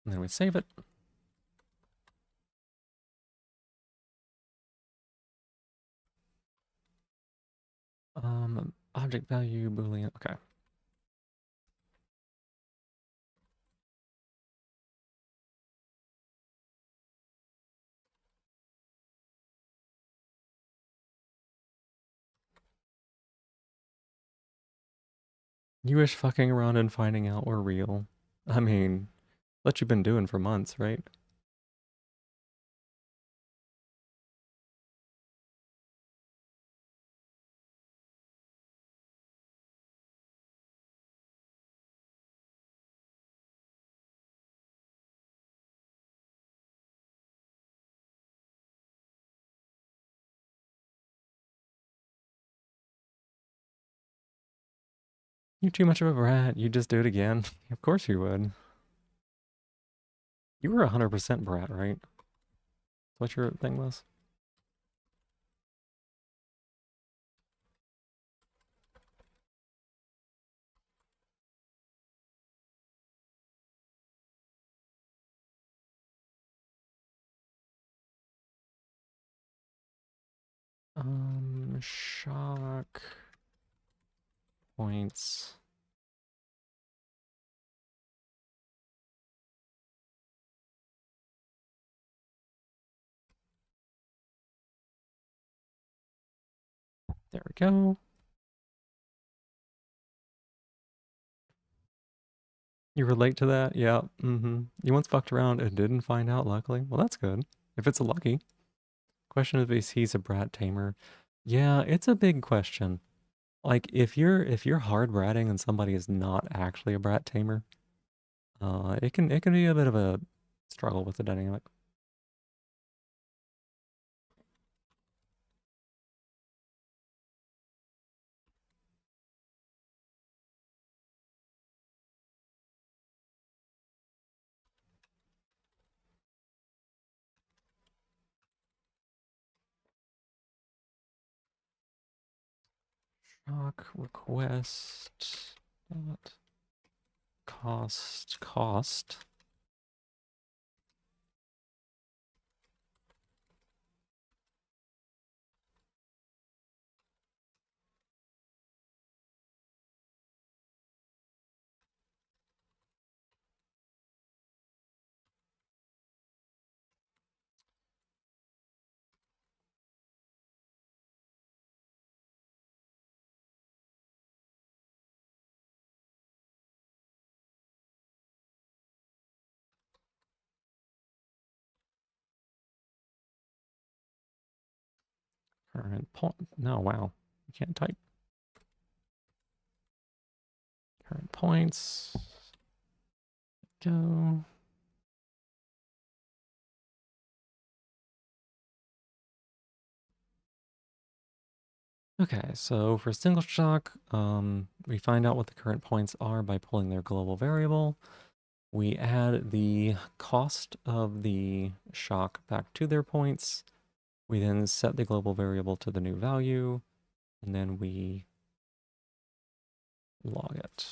S2: And then we save it. Object value boolean. Okay. You wish fucking around and finding out were real. I mean, what you've been doing for months, right? You're too much of a brat. You just do it again. Of course you would. You were 100% brat, right? What your thing was? Shock points. There we go. You relate to that? Yeah. You once fucked around and didn't find out, luckily. Well, that's good. If it's a lucky. Question is he's a brat tamer. Yeah, it's a big question. Like if you're hard bratting and somebody is not actually a brat tamer, it can be a bit of a struggle with the dynamic. Shock request dot cost. Current point. No, wow. You can't type. Current points. Go. Okay, so for single shock, we find out what the current points are by pulling their global variable. We add the cost of the shock back to their points. We then set the global variable to the new value, and then we log it.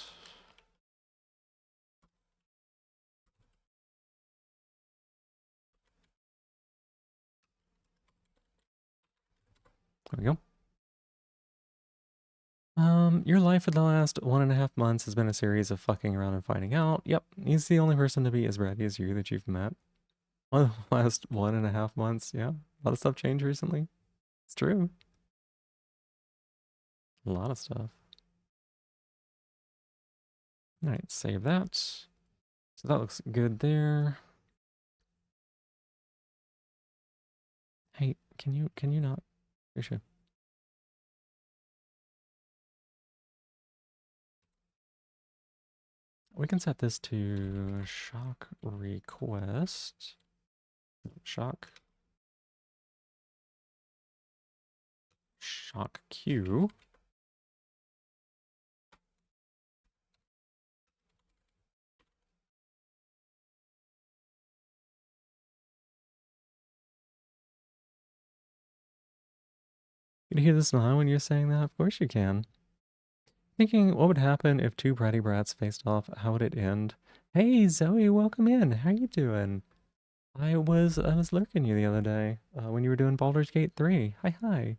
S2: There we go. Your life for the last 1.5 months has been a series of fucking around and finding out. Yep, he's the only person to be as ready as you that you've met. Well, the last 1.5 months, yeah. A lot of stuff changed recently. It's true. A lot of stuff. All right, save that. So that looks good there. Hey, can you not? You should. We can set this to shock request. Shock queue. Can you hear the smile when you're saying that? Of course you can. Thinking what would happen if two bratty brats faced off, how would it end? Hey Zoe, welcome in. How you doing? I was lurking you the other day when you were doing Baldur's Gate 3. Hi.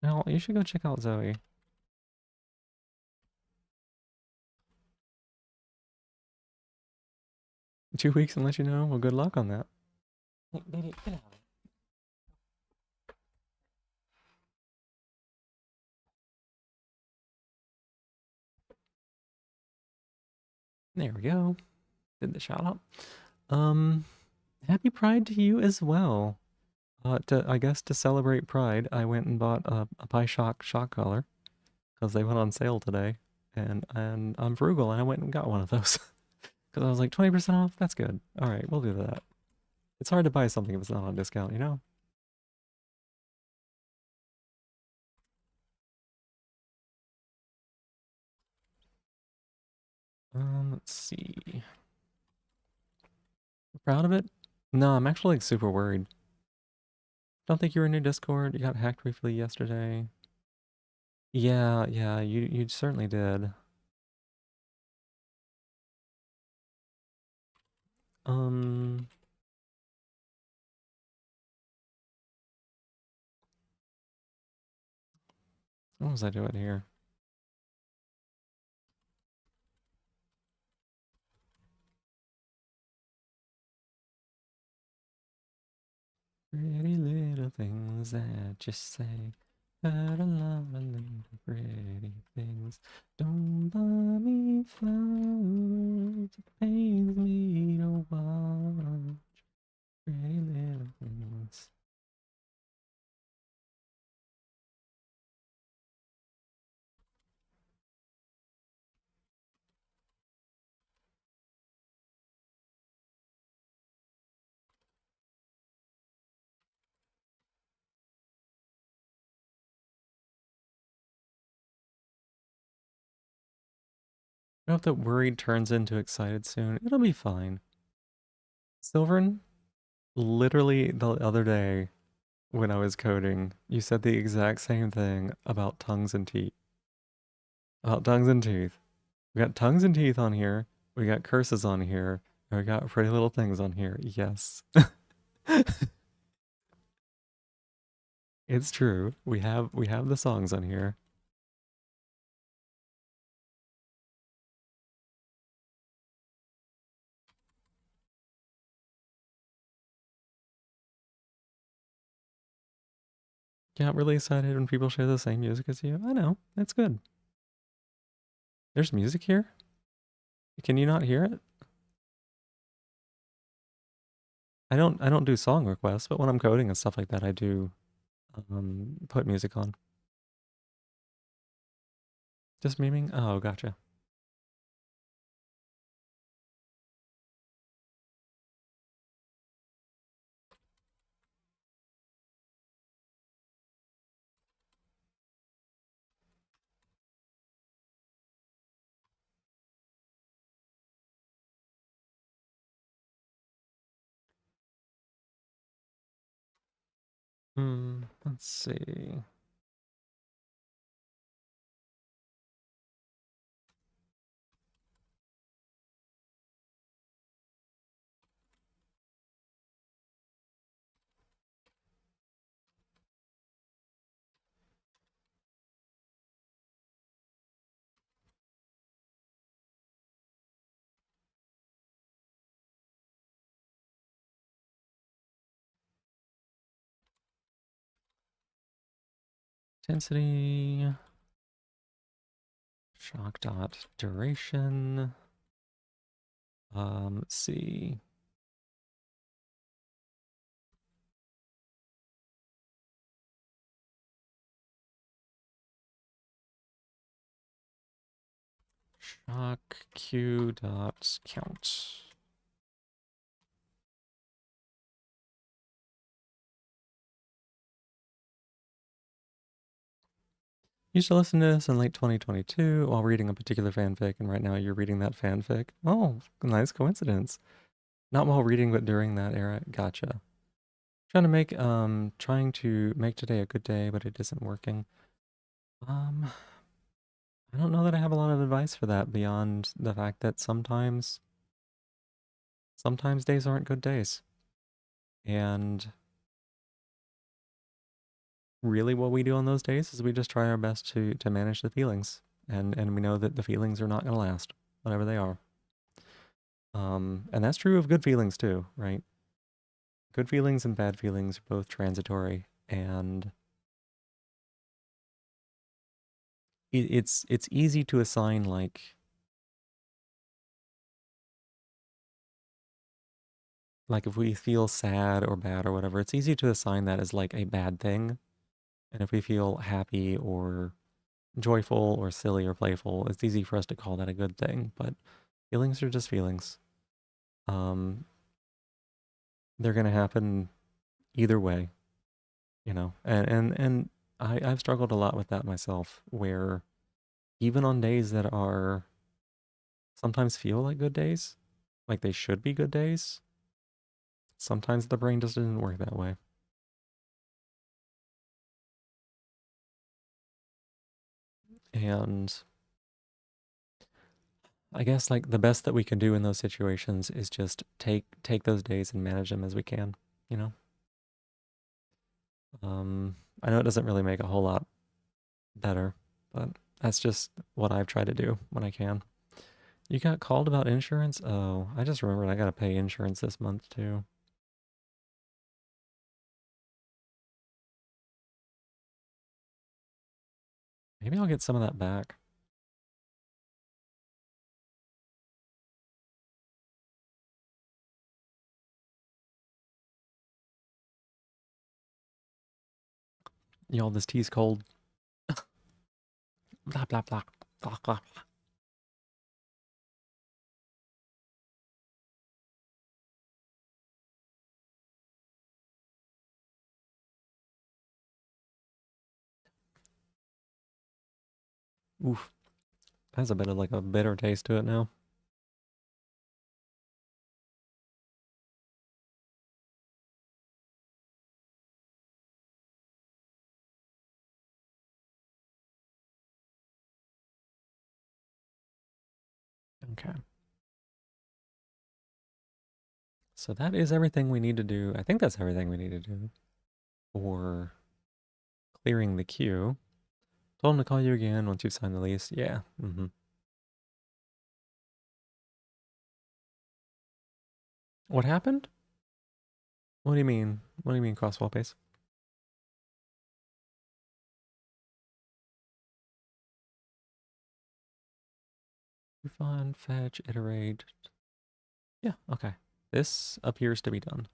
S2: Now you should go check out Zoe. 2 weeks and let you know. Well, good luck on that. Hey, baby, get out. There we go. Did the shout out. Happy Pride to you as well. I guess to celebrate Pride, I went and bought a PiShock shock collar because they went on sale today, and I'm frugal and I went and got one of those because I was like 20% off. That's good. All right, we'll do that. It's hard to buy something if it's not on discount, you know. Let's see. Proud of it? No, I'm actually like super worried. Don't think you were in your Discord. You got hacked briefly yesterday. Yeah, you certainly did. Um, what was I doing here? Pretty little things that you say. Got a lot of little pretty things. Don't buy me flowers. It pains me to watch. Pretty little things. I hope that worried turns into excited soon. It'll be fine. Silvern, literally the other day when I was coding, you said the exact same thing about tongues and teeth. About tongues and teeth. We got tongues and teeth on here. We got curses on here. And we got pretty little things on here. Yes. It's true. We have the songs on here. Get really excited when people share the same music as you. I know. That's good. There's music here? Can you not hear it? I don't do song requests, but when I'm coding and stuff like that, I do put music on. Just memeing? Oh, gotcha. Let's see. Intensity. Shock dot duration. Let's see. Shock Q dot count. Used to listen to this in late 2022 while reading a particular fanfic, and right now you're reading that fanfic. Oh, nice coincidence. Not while reading, but during that era. Gotcha. Trying to make today a good day, but it isn't working. I don't know that I have a lot of advice for that beyond the fact that sometimes days aren't good days. And really what we do on those days is we just try our best to manage the feelings. And we know that the feelings are not going to last, whatever they are. And that's true of good feelings too, right? Good feelings and bad feelings are both transitory, and it's easy to assign like if we feel sad or bad or whatever, it's easy to assign that as like a bad thing. And if we feel happy or joyful or silly or playful, it's easy for us to call that a good thing. But feelings are just feelings. Um, they're gonna happen either way, you know. And I've struggled a lot with that myself, where even on days that are sometimes feel like good days, like they should be good days, sometimes the brain just doesn't work that way. And I guess like the best that we can do in those situations is just take those days and manage them as we can, you know? I know it doesn't really make a whole lot better, but that's just what I've tried to do when I can. You got called about insurance? Oh, I just remembered I gotta pay insurance this month too. Maybe I'll get some of that back. Y'all, this tea's cold. Blah, blah, blah. Blah, blah. Oof. Has a bit of like a bitter taste to it now. Okay. So that is everything we need to do. I think that's everything we need to do for clearing the queue. Told him to call you again once you've signed the lease. Yeah. What happened? What do you mean? What do you mean cross wall pace? Refund, fetch, iterate. Yeah, okay. This appears to be done.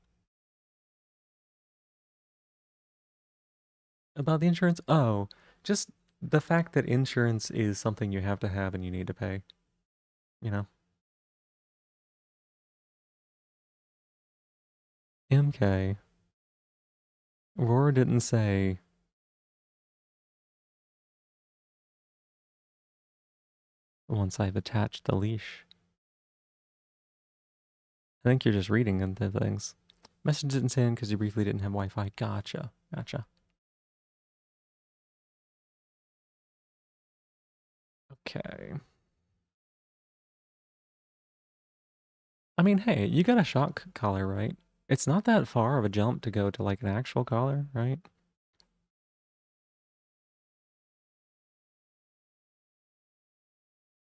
S2: About the insurance? Oh, just the fact that insurance is something you have to have and you need to pay, you know? MK. Aurora didn't say once I've attached the leash. I think you're just reading into things. Message didn't send because you briefly didn't have Wi-Fi. Gotcha. Gotcha. Okay. I mean, hey, you got a shock collar, right? It's not that far of a jump to go to like an actual collar, right?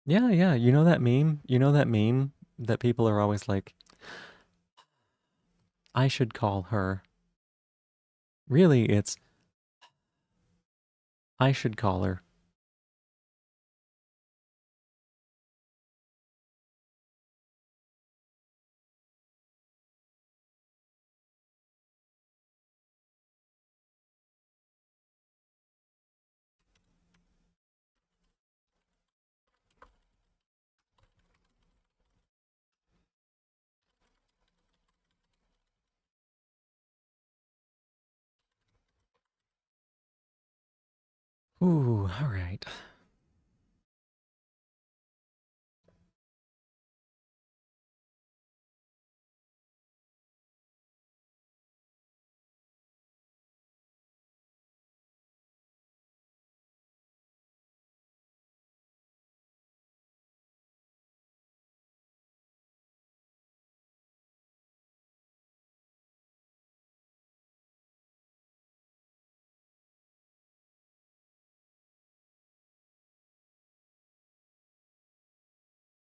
S2: Yeah, yeah. You know that meme? You know that meme that people are always like, I should call her. Really, it's I should call her. Ooh, all right.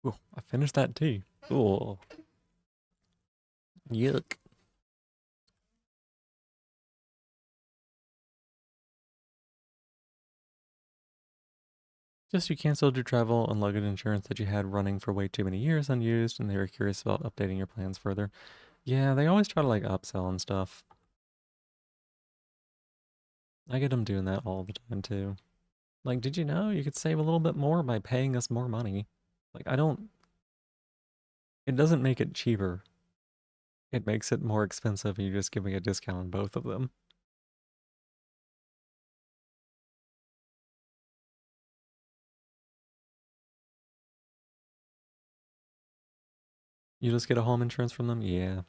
S2: Ooh, I finished that tea. Ooh, yuck. Just you canceled your travel and luggage insurance that you had running for way too many years unused, and they were curious about updating your plans further. Yeah, they always try to like upsell and stuff. I get them doing that all the time too. Like, did you know you could save a little bit more by paying us more money? Like, I don't, it doesn't make it cheaper. It makes it more expensive and you're just giving a discount on both of them. You just get a home insurance from them? Yeah.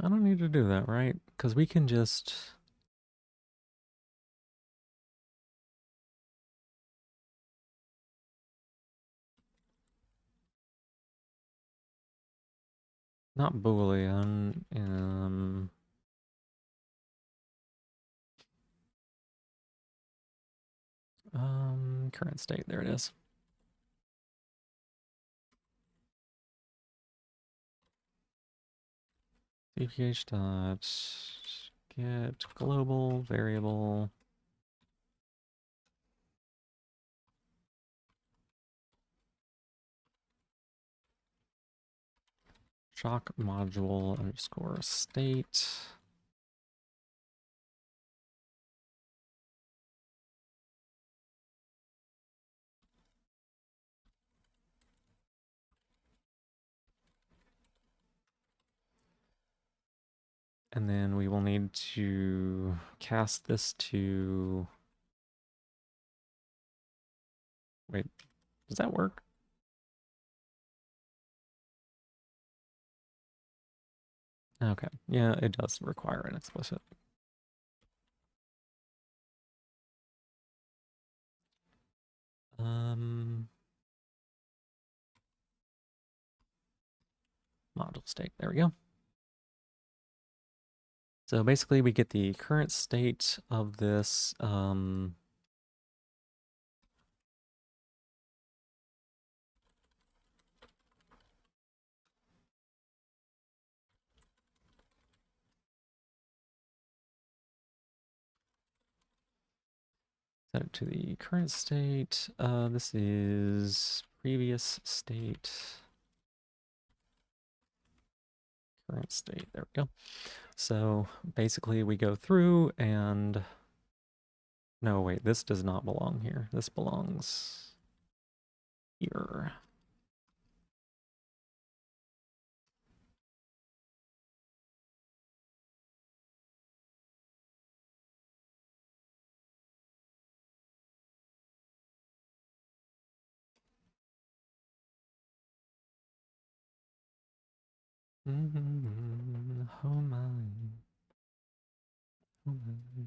S2: I don't need to do that, right? Because we can just... Not Boolean. Current state. There it is. CPH dot get global variable. Shock module underscore state. And then we will need to cast this to... Wait, does that work? Okay, yeah, it does require an explicit. Module state, there we go. So basically we get the current state of this, Set it to the current state. This is previous state. Current state, there we go. So basically we go through and, no wait, this does not belong here. This belongs here. Oh my. Oh my.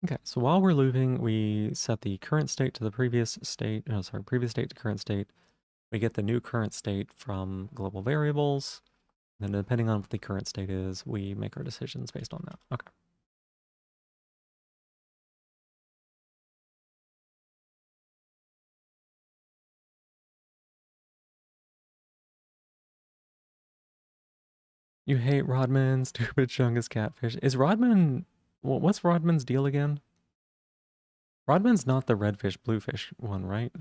S2: Okay, so while we're looping, we set the current state to the previous state. No, sorry, previous state to current state. We get the new current state from global variables. And then depending on what the current state is, we make our decisions based on that. Okay. You hate Rodman, stupid Chungus catfish. Is Rodman, what's Rodman's deal again? Rodman's not the redfish, bluefish one, right?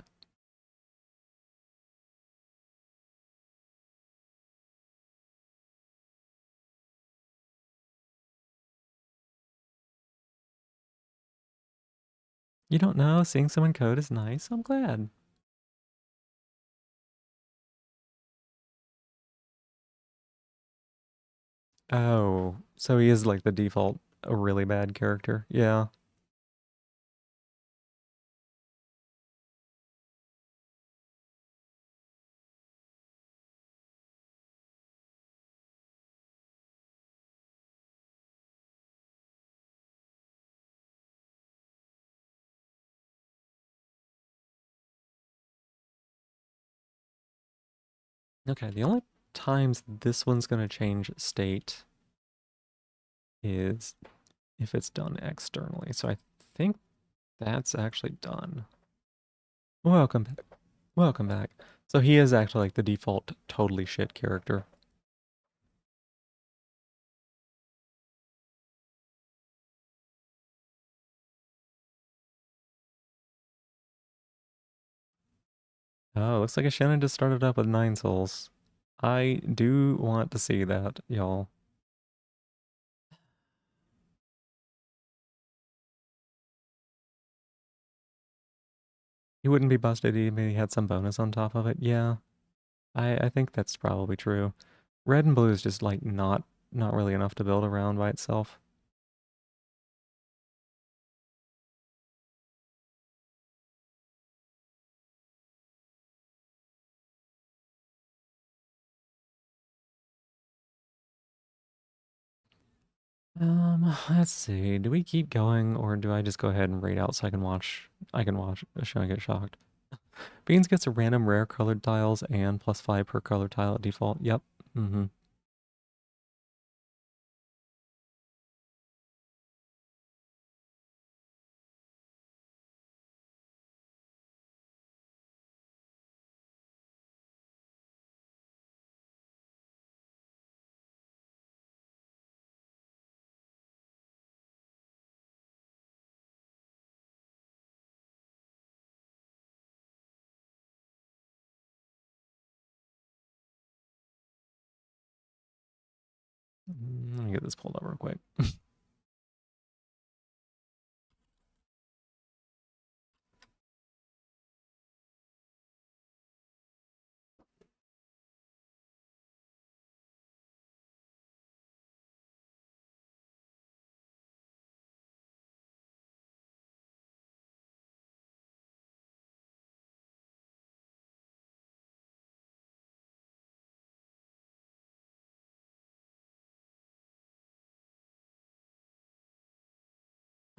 S2: You don't know? Seeing someone code is nice. I'm glad. Oh, so he is like the default, a really bad character. Yeah. Okay, the only times this one's going to change state is if it's done externally. So I think that's actually done. Welcome back. Welcome back. So he is actually like the default totally shit character. Oh, looks like a Shannon just started up with 9 souls. I do want to see that, y'all. He wouldn't be busted even if he had some bonus on top of it. Yeah, I think that's probably true. Red and blue is just like not really enough to build around by itself. Let's see. Do we keep going or do I just go ahead and raid out so I can watch a show and get shocked? Beans gets a random rare colored tiles and +5 per color tile at default. Yep. Mm-hmm. Let me get this pulled up real quick.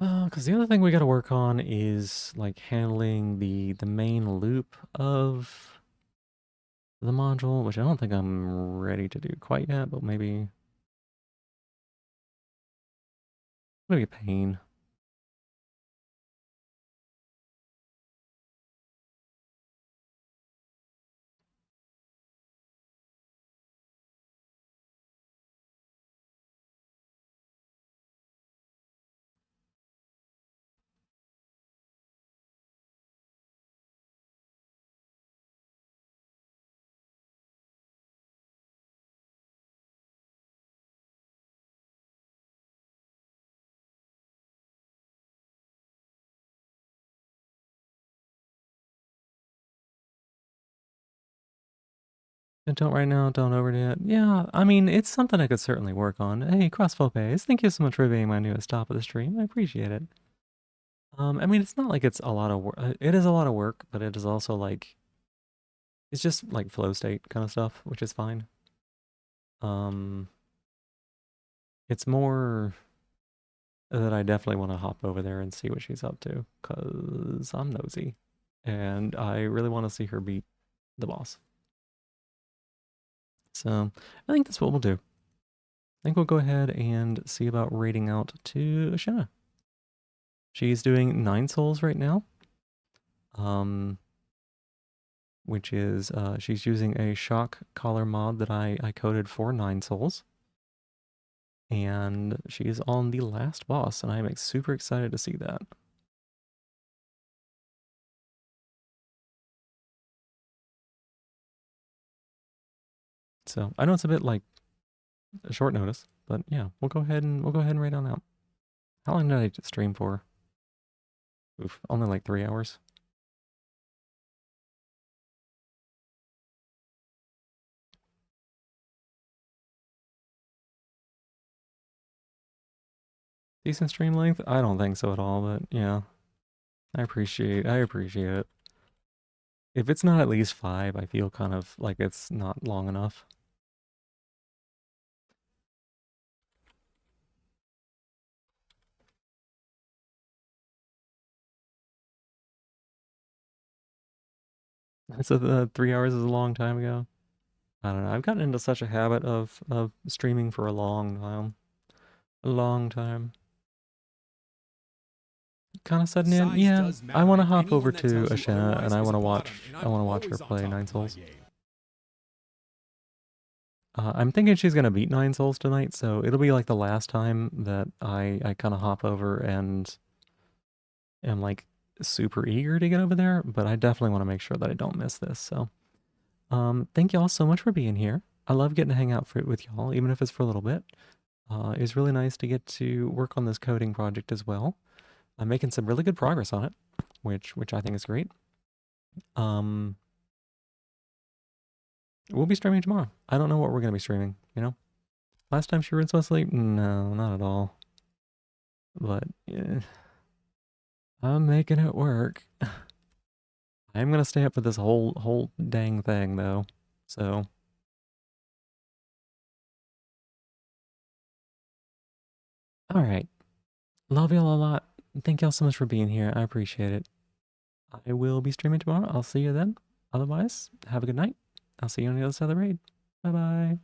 S2: Because the other thing we got to work on is like handling the main loop of the module, which I don't think I'm ready to do quite yet, but maybe a pain. Don't right now, don't overdo it. Yeah, I mean, it's something I could certainly work on. Hey, Crossflow Pays, thank you so much for being my newest top of the stream. I appreciate it. I mean, it's not like it's a lot of work. It is a lot of work, but it is also like, it's just like flow state kind of stuff, which is fine. It's more that I definitely want to hop over there and see what she's up to, because I'm nosy. And I really want to see her beat the boss. So I think that's what we'll do. I think we'll go ahead and see about raiding out to Ashena. She's doing 9 souls right now. Which is, she's using a shock collar mod that I coded for 9 souls. And she's on the last boss, and I'm super excited to see that. So I know it's a bit like a short notice, but yeah, we'll go ahead and raid on out. How long did I stream for? Oof, only like 3 hours. Decent stream length? I don't think so at all, but yeah. I appreciate it. If it's not at least 5, I feel kind of like it's not long enough. So the 3 hours is a long time ago. I don't know. I've gotten into such a habit of streaming for a long time. A long time. Kind of sudden in. Yeah, I want to hop over to Ashena and I want to watch her play 9 Souls. I'm thinking she's gonna beat 9 Souls tonight, so it'll be like the last time that I kind of hop over and am like super eager to get over there, but I definitely want to make sure that I don't miss this. So, thank y'all so much for being here. I love getting to hang out with y'all, even if it's for a little bit. It's really nice to get to work on this coding project as well. I'm making some really good progress on it, which I think is great. We'll be streaming tomorrow. I don't know what we're gonna be streaming, you know? Last time she rinsed my sleep? No, not at all. But yeah, I'm making it work. I'm gonna stay up for this whole dang thing though. So all right. Love y'all a lot. Thank y'all so much for being here. I appreciate it. I will be streaming tomorrow. I'll see you then. Otherwise, have a good night. I'll see you on the other side of the raid. Bye bye.